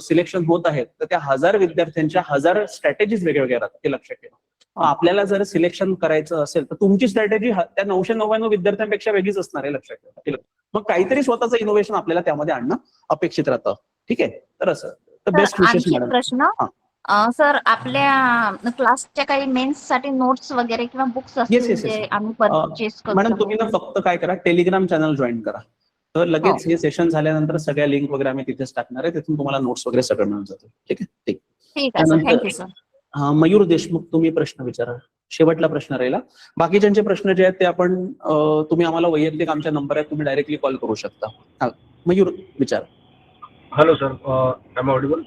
सिलेक्शन होत आहेत तर त्या 1000 विद्यार्थ्यांच्या 1000 स्ट्रॅटेजीज वेगवेगळ्या राहतात, हे लक्षात ठेवा. आपल्याला जर सिलेक्शन करायचं असेल तर तुमची स्ट्रॅटेजी त्या 999 विद्यार्थ्यांपेक्षा वेगळीच असणार, हे लक्षात ठेवा. मग काहीतरी स्वतःचं इनोव्हेशन आपल्याला त्यामध्ये आणणं अपेक्षित राहतं. ठीक आहे, तर असं तर बेस्ट विशेष मॅडम. प्रश्न सर, आपल्या क्लासच्या काही मेन्स साठी नोट्स वगैरे किंवा बुक्स असतील जे आम्ही परचेस करू मॅडम तुम्ही ना फक्त काय करा, टेलिग्राम चॅनल जॉईन करा, तर लगेच हे सेशन झाल्यानंतर सगळ्या लिंक वगैरे आम्ही तिथेच टाकणार आहे, तिथून तुम्हाला नोट्स वगैरे सगळं मिळून जातं. ठीक आहे, ठीक आहे sir, thank you sir. Mayur Deshmukh तुम्ही प्रश्न विचारा, शेवटला प्रश्न राहिला. बाकीच्यांचे प्रश्न जे आहेत ते आपण तुम्ही आम्हाला वैयक्तिक आमच्या नंबर आहे, तुम्ही डायरेक्टली कॉल करू शकता. मयूर विचार. Hello sir, I am audible?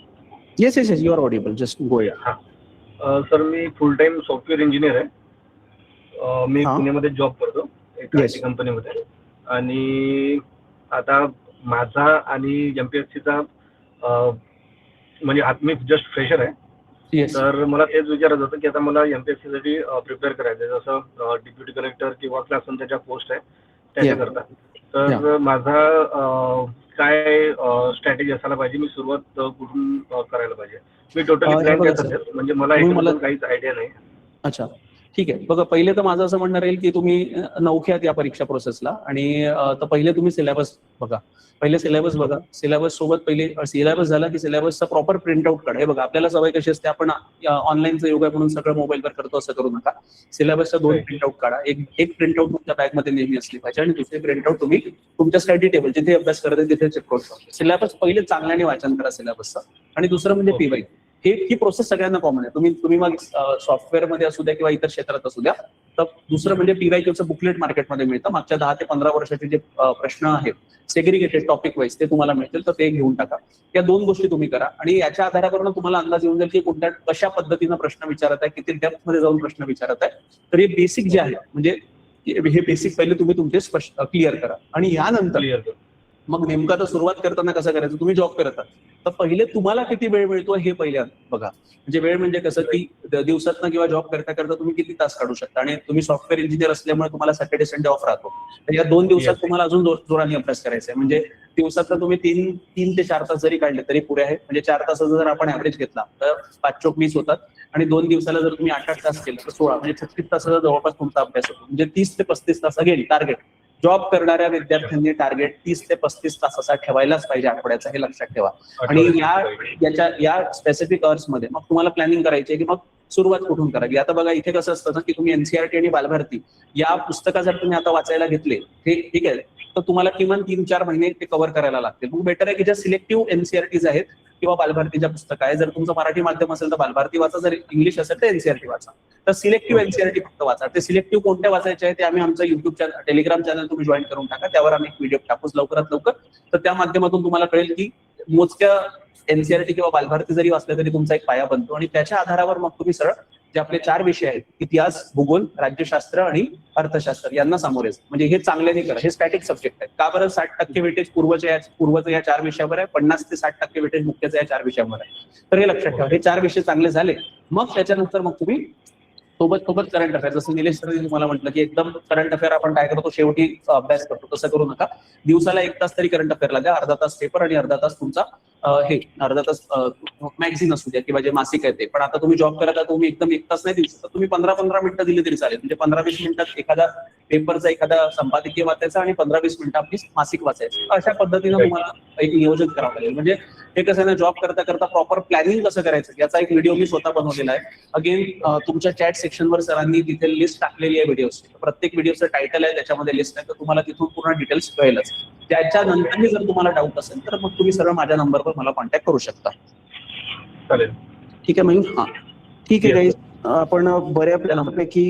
Yes, you are audible, just go yeah. Sir मी फुल टाइम सॉफ्टवेअर इंजिनियर आहे. मी पुण्यामध्ये जॉब करतो एका IT कंपनीमध्ये. आणि आता माझा आणि MPSCचा म्हणजे मी जस्ट फ्रेशर आहे. तर मला तेच विचारायचं होतं की आता मला MPSC साठी प्रिपेअर करायचं आहे, जसं डेप्युटी कलेक्टर किंवा क्लास 1 च्या पोस्ट आहे त्याच्याकरता. तर माझा काय स्ट्रॅटेजी असायला पाहिजे, मी सुरुवात कुठून करायला पाहिजे? मी टोटली ब्लँक आहे सध्या, म्हणजे मला काहीच आयडिया नाही. अच्छा, ठीक आहे. बघा, पहिले तर माझं असं म्हणणं राहील की तुम्ही नवख्यात या परीक्षा प्रोसेसला, आणि तर पहिले तुम्ही सिलेबस बघा. सिलेबस सोबत पहिले सिलेबस झाला की सिलेबसचा प्रॉपर प्रिंटआउट काढा. हे बघा, आपल्याला सवय कशी असते, आपण ऑनलाईनचं योगा म्हणून सगळं मोबाईलवर करतो, असं करू नका. सिलेबसचा 2 प्रिंटआउट काढा. एक प्रिंटआउट तुमच्या बॅगमध्ये नेहमी असली पाहिजे आणि दुसरी प्रिंटआउट तुम्ही तुमच्या स्टडी टेबल जिथे अभ्यास करत आहे तिथे चेक करू शकता. सिलेबस पहिले चांगल्याने वाचन करा सिलेबसचं. आणि दुसरं म्हणजे PY. ही प्रोसेस सगळ्यांना कॉमन आहे. तुम्ही मग सॉफ्टवेअरमध्ये असू द्या किंवा इतर क्षेत्रात असू द्या. तर दुसरं म्हणजे PYQचं बुकलेट मार्केटमध्ये मिळतं. मागच्या 10 ते 15 वर्षाचे जे प्रश्न आहेत सेग्रिगेटेड टॉपिक वाईज ते तुम्हाला मिळतील, तर ते घेऊन टाका. या 2 गोष्टी तुम्ही करा आणि याच्या आधारावरून तुम्हाला अंदाज येऊन जाईल की कशा पद्धतीनं प्रश्न विचारत आहे, किती डेप्थ मध्ये जाऊन प्रश्न विचारत आहे. तर हे बेसिक जे आहे, म्हणजे हे बेसिक पहिले तुम्ही तुमचे क्लिअर करा. आणि यानंतर मग नेमकं आता सुरुवात करताना कसं करायचं, तुम्ही जॉब करत आहात तर पहिले तुम्हाला किती वेळ मिळतो हे पहिले बघा. म्हणजे वेळ म्हणजे कसं की दिवसातनं किंवा जॉब करता करता तुम्ही किती तास काढू शकता. आणि तुम्ही सॉफ्टवेअर इंजिनियर असल्यामुळे तुम्हाला सॅटर्डे संडे ऑफ राहतो. तर या 2 दिवसात तुम्हाला अजून जोराने अभ्यास करायचा आहे. म्हणजे दिवसातनं तुम्ही 3 ते 4 तास जरी काढले तरी पुरे आहे. म्हणजे 4 तासाचा जर आपण ऍव्हरेज घेतला तर 5 चोक 20 होतात. आणि 2 दिवसाला जर तुम्ही 8-8 तास केले तर 16 म्हणजे 36 तासाचा जवळपास तुमचा अभ्यास होतो. म्हणजे 30 ते 35 तास अगेन टार्गेट. जॉब करणाऱ्या विद्यार्थ्यांनी टार्गेट 30 ते 35 तासाचा ठेवायलाच पाहिजे आठवड्याचा, हे लक्षात ठेवा. आणि या स्पेसिफिक अवर्स मध्ये मग तुम्हाला प्लॅनिंग करायची आहे की मग सुरुवात कुठून करावी. आता बघा, इथे कसं असतं ना की तुम्ही NCERT आणि बालभारती या पुस्तका जर तुम्ही आता वाचायला घेतले, ठीक आहे, तर तुम्हाला किमान 3-4 महिने ते कव्हर करायला लागतील. मग बेटर आहे की ज्या सिलेक्टिव्ह NCERTs आहेत किंवा बालभारतीच्या पुस्तकं आहे, जर तुमचं मराठी माध्यम असेल तर बालभारती वाचा, जर इंग्लिश असेल तर NCERT वाचा. तर सिलेक्टिव्ह एनसीईआरटी फक्त वाचा. ते सिलेक्टिव्ह कोणत्या वाचायचे आहे ते आम्ही आमचं युट्यूब टेलिग्राम चॅनल तुम्ही जॉईन करून टाका, त्यावर आम्ही एक व्हिडिओ टाकूच लवकरात लवकर. तर त्या माध्यमातून तुम्हाला कळेल की मोजक्या एनसीईआरटी किंवा बालभारती जरी वाचल्या तरी तुमचा एक पाया बनतो आणि त्याच्या आधारावर मग तुम्ही सरळ जे आपले 4 विषय आहेत, इतिहास, भूगोल, राज्यशास्त्र आणि अर्थशास्त्र, यांना सामोरे म्हणजे हे चांगल्याने करा. हे स्टॅटिक सब्जेक्ट आहेत. का बरं? 60% वेटेज पूर्वचं या 4 विषयावर आहे, 50 ते 60% वेटेज मुख्यचं या 4 विषयावर आहे. तर हे लक्षात ठेवा. हे 4 विषय चांगले झाले मग त्याच्यानंतर मग तुम्ही सोबत करंट अफेअर, जसं निलेश सर तुम्हाला म्हटलं की एकदम करंट अफेअर आपण काय करतो शेवटी अभ्यास करतो, तसं करू नका. दिवसाला 1 तास तरी करंट अफेअरला द्या. अर्धा तास पेपर आणि अर्धा तास तुमचा अर्धा तास मॅगझिन असू द्या किंवा जे मासिक आहे ते. पण आता तुम्ही जॉब करता, तुम्ही एकदम 1 तास नाही देऊ शकत. तुम्ही 15-15 मिनिटं दिली तरी चालेल. म्हणजे 15-20 मिनिटात एखादा पेपरचा एखादा संपादकीय वाचायचा आणि 15-20 मिनिटं आपली मासिक वाचायचं. अशा पद्धतीनं तुम्हाला एक नियोजन करावं लागेल. म्हणजे हे कसं आहे ना, जॉब करता करता प्रॉपर प्लॅनिंग कसं करायचं याचा एक व्हिडिओ मी स्वतः बनवलेला आहे. अगेन तुमच्या चॅट सेक्शनवर सरांनी तिथे लिस्ट टाकलेली आहे व्हिडिओची. प्रत्येक व्हिडिओचं टायटल आहे, त्याच्यामध्ये लिस्ट आहे, तर तुम्हाला तिथून पूर्ण डिटेल्स कळेलच. त्याच्यानंतरही जर तुम्हाला डाऊट असेल तर मग तुम्ही सरळ माझ्या नंबरवर मला कॉन्टॅक्ट करू शकता. चालेल. ठीक आहे मयूर. ठीक आहे गाईज, आपण बऱ्यापैकी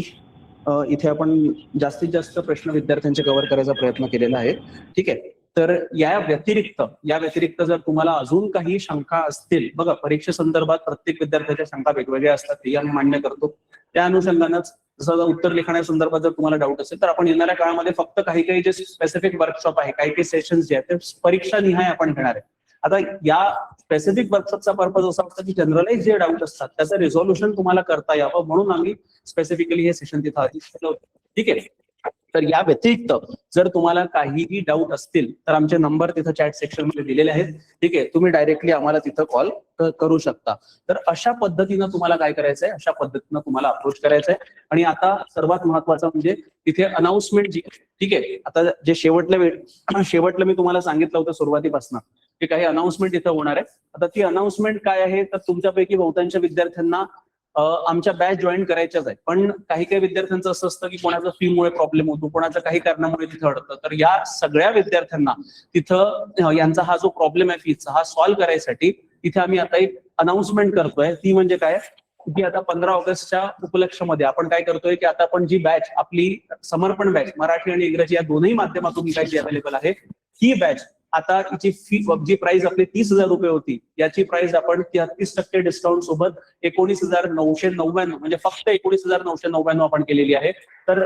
इथे आपण जास्तीत जास्त प्रश्न विद्यार्थ्यांचे कव्हर करायचा प्रयत्न केलेला आहे. ठीक आहे. तर या व्यतिरिक्त जर तुम्हाला अजून काही शंका असतील, बघा परीक्षेसंदर्भात प्रत्येक विद्यार्थ्याच्या शंका वेगवेगळ्या असतात, ते आम्ही मान्य करतो. त्या अनुषंगानेच जसं उत्तर लिखाणासंदर्भात जर तुम्हाला डाऊट असेल तर आपण येणाऱ्या काळामध्ये फक्त काही जे स्पेसिफिक वर्कशॉप आहे, काही सेशन्स जे आहेत ते परीक्षा निहाय आपण घेणार आहे. आता या स्पेसिफिक वर्कशॉपचा पर्पज असा असतो की जनरलाइज जे डाऊट असतात त्याचं रिझॉल्युशन तुम्हाला करता यावं म्हणून आम्ही स्पेसिफिकली हे सेशन तिथं आधी केलं होतं. ठीक आहे. तर या व्यतिरिक्त जर तुम्हाला काहीही डाऊट असतील तर आमचे नंबर तिथं चॅट सेक्शन मध्ये दिलेले आहेत. ठीक आहे. तुम्ही डायरेक्टली आम्हाला तिथं कॉल करू शकता. तर अशा पद्धतीनं तुम्हाला काय करायचंय, अशा पद्धतीनं तुम्हाला अप्रोच करायचंय. आणि आता सर्वात महत्वाचं म्हणजे तिथे अनाउन्समेंट जी, ठीक आहे, आता जे शेवटलं मी तुम्हाला सांगितलं होतं सुरुवातीपासून की काही अनाउन्समेंट इथं होणार आहे. आता ती अनाउन्समेंट काय आहे, तर तुमच्यापैकी बहुतांच्या विद्यार्थ्यांना आमच्या बॅच जॉईन करायच्याच आहे. पण काही विद्यार्थ्यांचं असं असतं की कोणाचा फीमुळे प्रॉब्लेम होतो, कोणाच्या काही कारणामुळे तिथं अडतं. तर या सगळ्या विद्यार्थ्यांना तिथं यांचा हा जो प्रॉब्लेम आहे फीचा, हा सॉल्व्ह करायसाठी इथे आम्ही आता एक अनाउन्समेंट करतोय. ती म्हणजे काय की आता 15 ऑगस्टच्या उपलक्ष्यामध्ये आपण काय करतोय की आता आपण जी बॅच आपली समर्पण बॅच मराठी आणि इंग्रजी या दोन्ही माध्यमातून काय जी अवेलेबल आहे, ही बॅच आता तिची फी जी प्राइस आपली 30,000 रुपये होती, याची प्राइस आपण 33% डिस्काउंट सोबत 19,999 म्हणजे फक्त 19,999 आपण केलेली आहे. तर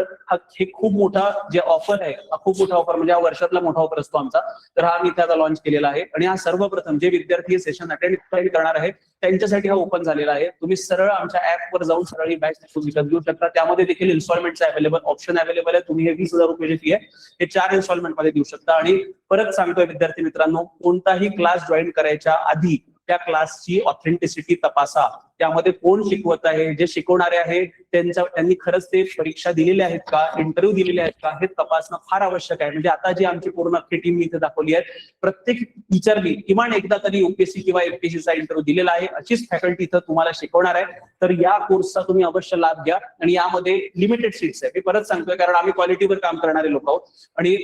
हे खूप मोठा जे ऑफर आहे, खूप मोठा ऑफर म्हणजे हा वर्षातला मोठा ऑफर असतो आमचा. तर हा मी आता लॉन्च केलेला आहे आणि हा सर्वप्रथम जे विद्यार्थी सेशन अटेंड करणार आहे त्यांच्यासाठी हा ओपन झालेला आहे. तुम्ही सरळ आमच्या ऍपवर जाऊन सरळ ही बॅच विकत घेऊ शकता. त्यामध्ये देखील इन्स्टॉलमेंटचं ऑप्शन अवेलेबल आहे. तुम्ही हे 20,000 रुपये फी आहे हे 4 इन्स्टॉलमेंट मध्ये देऊ शकता. आणि परत सांगतोय विद्यार्थी मित्रांनो, कोणताही क्लास जॉईन करायच्या आधी त्या क्लासची ऑथेंटिसिटी तपासा. त्यामध्ये कोण शिकवत आहे, जे शिकवणारे आहे त्यांनी खरंच ते परीक्षा दिलेल्या आहेत का, इंटरव्ह्यू दिलेले आहेत का, हे तपासणं फार आवश्यक आहे. म्हणजे आता जी आमची पूर्ण अख्खी टीम मी इथे दाखवली आहे, प्रत्येक टीचरनी किमान एकदा तरी युपीएससी किंवा एमपीएससीचा इंटरव्ह्यू दिलेला आहे. अशीच फॅकल्टी इथं तुम्हाला शिकवणार आहे. तर या कोर्सचा तुम्ही अवश्य लाभ घ्या. आणि यामध्ये लिमिटेड सीट्स आहे, मी परत सांगतोय, कारण आम्ही क्वालिटीवर काम करणारे लोक आहोत. आणि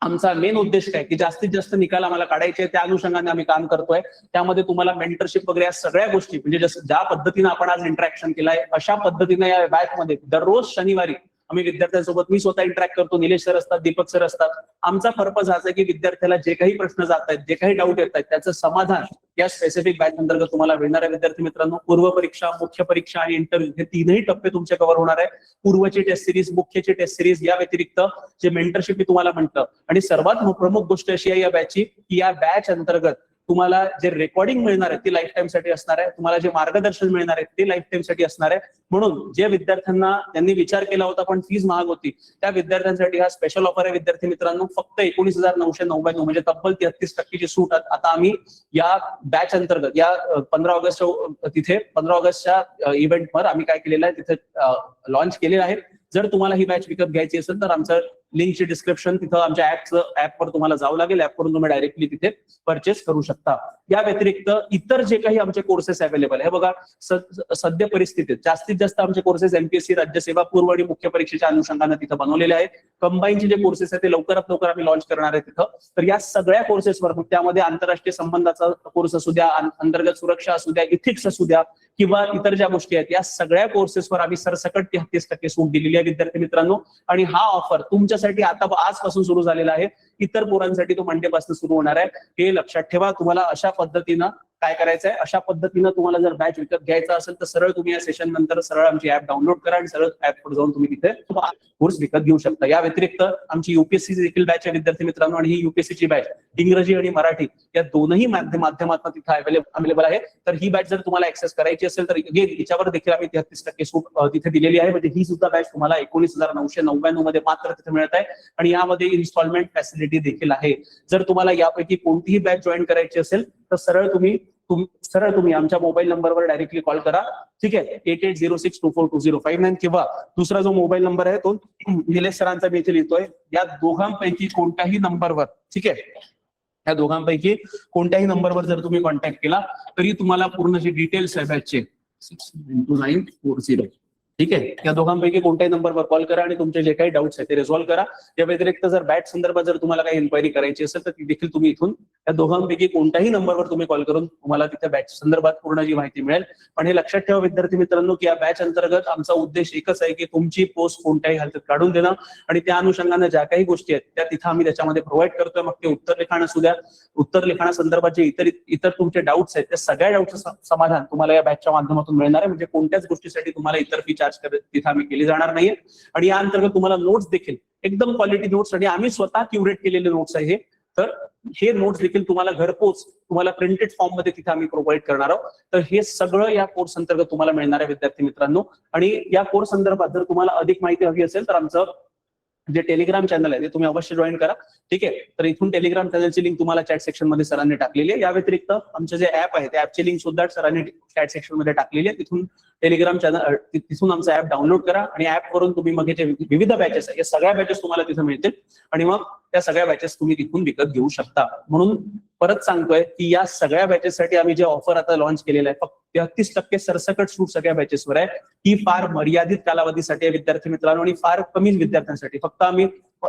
आमचा मेन उद्देश काय की जास्तीत जास्त निकाल आम्हाला काढायचे, त्या अनुषंगाने आम्ही काम करतोय. त्यामध्ये तुम्हाला मेंटरशिप वगैरे या सगळ्या गोष्टी म्हणजे जसं ज्या पद्धतीनं आपण आज इंटरॅक्शन केलाय अशा पद्धतीनं या बॅचमध्ये दररोज शनिवारी आम्ही विद्यार्थ्यांसोबत, मी स्वतः इंटरॅक्ट करतो, निलेश सर असतात, दीपक सर असतात. आमचा पर्पज हाच आहे की विद्यार्थ्याला जे काही प्रश्न जात आहेत, जे काही डाऊट येत आहेत, त्याचं समाधान या स्पेसिफिक बॅच अंतर्गत तुम्हाला मिळणाऱ्या. विद्यार्थी मित्रांनो, पूर्व परीक्षा, मुख्य परीक्षा आणि इंटरव्ह्यू हे 3ही टप्पे तुमचे कव्हर होणार आहे. पूर्वची टेस्ट सिरीज, मुख्यची टेस्ट सिरीज, या व्यतिरिक्त जे मेंटरशिप मी तुम्हाला म्हटलं. आणि सर्वात प्रमुख गोष्ट अशी आहे या बॅचची की या बॅच अंतर्गत तुम्हाला जे रेकॉर्डिंग मिळणार आहे ती लाईफ टाइम साठी असणार आहे. तुम्हाला जे मार्गदर्शन मिळणार आहे ते लाईफ टाइम साठी असणार आहे. म्हणून जे विद्यार्थ्यांना त्यांनी विचार केला होता पण फीज महाग होती, त्या विद्यार्थ्यांसाठी हा स्पेशल ऑफर आहे. विद्यार्थी मित्रांनो, फक्त 19,999 म्हणजे तब्बल 33% सूट आता आम्ही या बॅच अंतर्गत या 15 ऑगस्टच्या इव्हेंटवर आम्ही काय केलेलं आहे तिथे लॉन्च केलेलं आहे. जर तुम्हाला ही बॅच विकत घ्यायची असेल तर आमचं लिंकची डिस्क्रिप्शन तिथं आमच्या ऍपवर तुम्हाला जावं लागेल. ऍपवरून तुम्ही डायरेक्टली तिथे परचेस करू शकता. या व्यतिरिक्त इतर जे काही आमचे कोर्सेस अवेलेबल आहे बघा, सध्या परिस्थितीत जास्तीत जास्त आमचे कोर्सेस एमपीएससी राज्यसेवा पूर्व आणि मुख्य परीक्षेच्या अनुषंगाने तिथं बनवलेले आहेत. कंबाईनचे जे कोर्सेस आहेत ते लवकरात लवकर आम्ही लॉन्च करणार आहे तिथं. तर या सगळ्या कोर्सेसवर त्यामध्ये आंतरराष्ट्रीय संबंधाचा कोर्स असू द्या, अंतर्गत सुरक्षा असू द्या, इथिक्स असू द्या किंवा इतर ज्या गोष्टी आहेत, या सगळ्या कोर्सेसवर आम्ही सरसकट 33% सूट दिलेली आहे विद्यार्थी मित्रांनो. आणि हा ऑफर तुमच्यासाठी आता आजपासून सुरू झालेला आहे. इतर पोरांसाठी तो मंडेपासून सुरू होणार आहे. हे लक्षात ठेवा. तुम्हाला अशा पद्धतीनं काय करायचंय, अशा पद्धतीनं तुम्हाला जर बॅच विकत घ्यायचा असेल तर सरळ तुम्ही या सेशन नंतर सरळ आमची ऍप डाउनलोड करा आणि सरळ ऍपवर जाऊन तुम्ही तिथे कोर्स विकत घेऊ शकता. या व्यतिरिक्त आमची युपीएससी देखील बॅच आहे विद्यार्थी मित्रांनो, आणि ही युपीएससीची बॅच इंग्रजी आणि मराठी या दोनही माध्यमातून तिथे अवेलेबल आहे. तर ही बॅच जर तुम्हाला ऍक्सेस करायची असेल तर याच्यावर देखील आम्ही 33% सूट तिथे दिलेली आहे. म्हणजे ही सुद्धा बॅच तुम्हाला 19,999 मध्ये मात्र तिथे मिळत आहे. आणि यामध्ये इन्स्टॉलमेंट फॅसिलिटी देखील आहे. जर तुम्हाला यापैकी कोणतीही बॅच जॉईन करायची असेल तर सरळ तुम्ही आमच्या मोबाईल नंबरवर डायरेक्टली कॉल करा. ठीक आहे, 8806242059 किंवा दुसरा जो मोबाईल नंबर आहे तो निलेश सरांचा मी इथे लिहितोय. या दोघांपैकी कोणत्याही नंबरवर, ठीक आहे, या दोघांपैकी कोणत्याही नंबरवर जर तुम्ही कॉन्टॅक्ट केला तरी तुम्हाला पूर्ण जे डिटेल्स आहे बॅचचे 6929440, ठीक आहे, या दोघांपैकी कोणत्याही नंबरवर कॉल करा आणि तुमचे जे काही डाऊट्स आहेत ते रिझॉल्व्ह करा. या व्यतिरिक्त जर बॅच संदर्भात जर तुम्हाला काही इन्क्वायरी करायची असेल तर ती देखील तुम्ही इथून या दोघांपैकी कोणत्याही नंबरवर तुम्ही कॉल करून तुम्हाला तिथे बॅच संदर्भात पूर्ण जी माहिती मिळेल. पण हे लक्षात ठेवा विद्यार्थी मित्रांनो की या बॅच अंतर्गत आमचा उद्देश एकच आहे की तुमची पोस्ट कोणत्याही हालतीत काढून देणं आणि त्या अनुषंगाने ज्या काही गोष्टी आहेत त्या तिथं आम्ही त्याच्यामध्ये प्रोव्हाइड करतोय. मग ते उत्तर लिखाण असू द्या, उत्तर लिखाणासंदर्भात जे इतर तुमचे डाऊट्स आहेत त्या सगळ्या डाऊटचं समाधान तुम्हाला या बॅचच्या माध्यमातून मिळणार आहे. म्हणजे कोणत्याच गोष्टीसाठी तुम्हाला इतर फी चार्ज करत तिथे आम्ही केली जाणार नाहीये. आणि या अंतर्गत तुम्हाला नोट्स देखील एकदम क्वालिटी नोट्स आणि आम्ही स्वतः क्युरेट केलेले नोट्स आहे. तर हे नोट्स देखील तुम्हाला घरपोच तुम्हाला प्रिंटेड फॉर्म मध्ये तिथे आम्ही प्रोव्हाइड करणार आहोत. तर हे सगळं या कोर्स अंतर्गत तुम्हाला मिळणार आहे विद्यार्थी मित्रांनो. आणि या कोर्स संदर्भात जर तुम्हाला अधिक माहिती हवी असेल तर आमचं जे टेलिग्राम चॅनल आहे ते तुम्ही अवश्य जॉईन करा. ठीक आहे, तर इथून टेलिग्राम चॅनलची लिंक तुम्हाला चॅट सेक्शन मध्ये सरांनी टाकलेली आहे. या व्यतिरिक्त आमचं जे ऍप आहे त्या ऍपची लिंक सुद्धा सरांनी चॅट सेक्शन मध्ये टाकलेली आहे. तिथून टेलिग्राम चॅनल तिथून आमचा ऍप डाउनलोड करा आणि ऍप वरून तुम्ही मग जे विविध बॅचेस आहे या सगळ्या बॅचेस तुम्हाला तिथे मिळतील आणि मग त्या सगळ्या बॅचेस तुम्ही तिथून विकत घेऊ शकता. म्हणून परत सांगतोय की या सगळ्या बॅचेससाठी आम्ही जे ऑफर आता लॉन्च केलेलं आहे फक्त 33% सरसकट सूट सगळ्या बॅचेसवर आहे. ही फार मर्यादित कालावधीसाठी आहे विद्यार्थी मित्रांनो आणि फार कमी विद्यार्थ्यांसाठी. फक्त आम्ही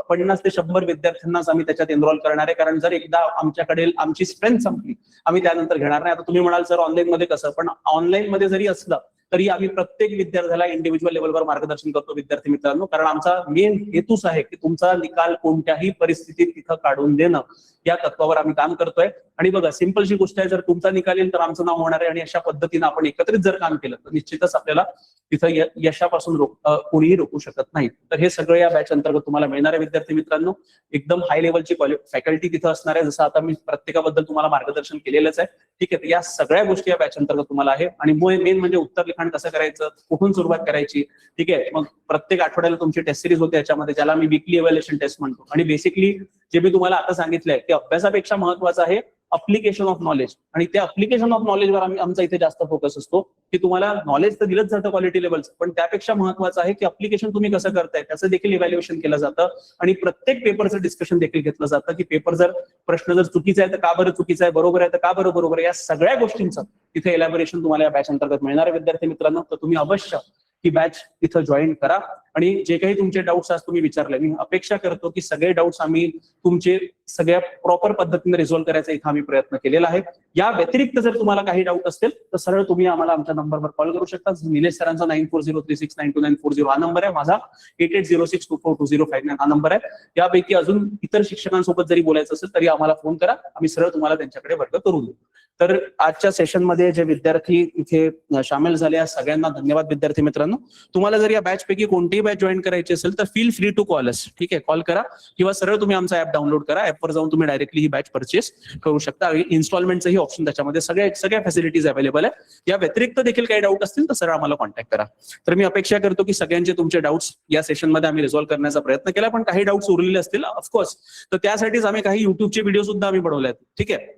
50 ते 100 विद्यार्थ्यांनाच आम्ही त्याच्यात एनरोल करणार आहे. कारण जर एकदा आमच्याकडे आमची स्ट्रेंथ संपली आम्ही त्यानंतर घेणार नाही. आता तुम्ही म्हणाल सर ऑनलाईन मध्ये कसं, पण ऑनलाईन मध्ये जरी असलं तरी आम्ही प्रत्येक विद्यार्थ्याला इंडिव्हिज्युअल लेवलवर मार्गदर्शन करतो विद्यार्थी मित्रांनो. कारण आमचा मेन हेतूच आहे की तुमचा निकाल कोणत्याही परिस्थितीत तिथं काढून देणं या तत्वावर आम्ही काम करतोय. आणि बघा सिंपलशी गोष्ट आहे, जर तुमचा निकाल येईल तर आमचं नाव होणार आहे आणि अशा पद्धतीनं आपण एकत्रित जर काम केलं तर निश्चितच आपल्याला तिथं यशापासून कोणीही रोखू शकत नाही. तर हे सगळं या बॅच अंतर्गत तुम्हाला मिळणार आहे विद्यार्थी मित्रांनो. एकदम हाय लेवलची फॅकल्टी तिथं असणार आहे. जसं आता मी प्रत्येकाबद्दल तुम्हाला मार्गदर्शन केलेलंच आहे. ठीक आहे, या सगळ्या गोष्टी या बॅच अंतर्गत तुम्हाला आहे. आणि मेन म्हणजे उत्तर लिखाण कसं करायचं, कुठून सुरुवात करायची. ठीक आहे, मग प्रत्येक आठवड्याला तुमची टेस्ट सिरीज होते याच्यामध्ये, ज्याला मी वीकली इव्हॅल्युएशन टेस्ट म्हणतो. आणि बेसिकली जे मी तुम्हाला आता सांगितलंय ते अभ्यासापेक्षा महत्वाचं आहे अप्लिकेशन ऑफ नॉलेज. आणि त्या अप्लिकेशन ऑफ नॉलेजवर आमचा इथे जास्त फोकस असतो की तुम्हाला नॉलेज तर दिलंच जातं क्वालिटी लेवलचं, पण त्यापेक्षा महत्वाचं आहे की अप्लिकेशन तुम्ही कसं करताय त्याचं देखील इव्हॅल्युएशन केलं जातं. आणि प्रत्येक पेपरचं डिस्कशन देखील घेतलं जातं की पेपर जर प्रश्न जर चुकीचा आहे तर का बरं चुकीचा आहे, बरोबर आहे तर का बरं बरोबर आहे. या सगळ्या गोष्टींचं तिथे इलॅबोरेशन तुम्हाला या बॅच अंतर्गत मिळणार आहे विद्यार्थी मित्रांनो. तर तुम्ही अवश्य ही बॅच इथं जॉईन करा आणि जे काही तुमचे डाऊट्स आज तुम्ही विचारले मी अपेक्षा करतो की सगळे डाऊट्स आम्ही तुमचे सगळ्या प्रॉपर पद्धतीने रिझॉल्व्ह करायचा इथं आम्ही प्रयत्न केलेला आहे. या व्यतिरिक्त जर तुम्हाला काही डाऊट असतील तर सरळ तुम्ही आम्हाला आमच्या नंबरवर कॉल करू शकता. निलेश सरांचा 9403692940 हा नंबर आहे. माझा 8806242059 हा नंबर आहे. यापैकी अजून इतर शिक्षकांसोबत जरी बोलायचं असेल तरी आम्हाला फोन करा, आम्ही सरळ तुम्हाला त्यांच्याकडे वर्ग करून देऊ. तर आजच्या सेशनमध्ये जे विद्यार्थी इथे सामील झाले या सगळ्यांना धन्यवाद विद्यार्थी मित्रांनो. तुम्हाला जर या बॅच पैकी कोणतीही बॅच जॉईन करायची असेल तर feel free to call us. ठीक आहे, कॉल करा किंवा सरळ तुम्ही आमचा ऍप डाउनलोड करा. ऍपवर जाऊन तुम्ही डायरेक्टली ही बॅच परचेस करू शकता. इन्स्टॉलमेंटचंही ऑप्शन त्याच्यामध्ये सगळ्या फॅसिलिटीज अवेलेबल आहे. या व्यतिरिक्त देखील काही डाऊट असतील तर सरळ आम्हाला कॉन्टॅक्ट करा. तर मी अपेक्षा करतो की सगळ्यांचे तुमचे डाऊट्स या सेशनमध्ये आम्ही रिझॉल्व्ह करण्याचा प्रयत्न केला, पण काही डाऊट्स उरलेले असतील ऑफकोर्स तर त्यासाठीच आम्ही काही युट्यूबचे व्हिडिओ सुद्धा आम्ही बनवले आहेत. ठीक आहे,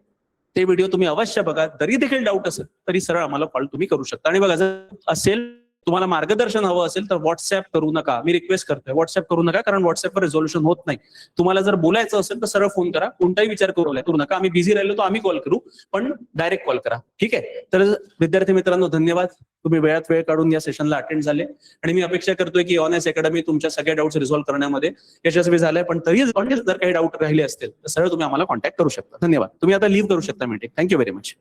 ते व्हिडिओ तुम्ही अवश्य बघा. जरी देखील डाऊट असेल तरी सरळ आम्हाला कॉल तुम्ही करू शकता. आणि बघा जर असेल तुम्हाला मार्गदर्शन हवं असेल तर व्हॉट्सअप करू नका. मी रिक्वेस्ट करतोय, व्हॉट्सअप करू नका, कारण व्हॉट्सअपवर रेझोल्युशन होत नाही. तुम्हाला जर बोलायचं असेल तर सरळ फोन करा, कोणताही विचार करू नका. आम्ही बिझी राहिलो तर आम्ही कॉल करू, पण डायरेक्ट कॉल करा. ठीक आहे. तर विद्यार्थी मित्रांनो, धन्यवाद. तुम्ही वेळात वेळ काढून या सेशनला अटेंड झाले आणि मी अपेक्षा करतोय की ऑन एस अकॅडमी तुमच्या सगळ्या डाऊट्स रिझॉल्व्ह करण्यामध्ये यशस्वी झालाय. पण तरी जर काही डाऊट राहिले असतील तर सरळ तुम्ही आम्हाला कॉन्टॅक्ट करू शकता. धन्यवाद. तुम्ही आता लीव्ह करू शकता मीटिंग. Thank you very much.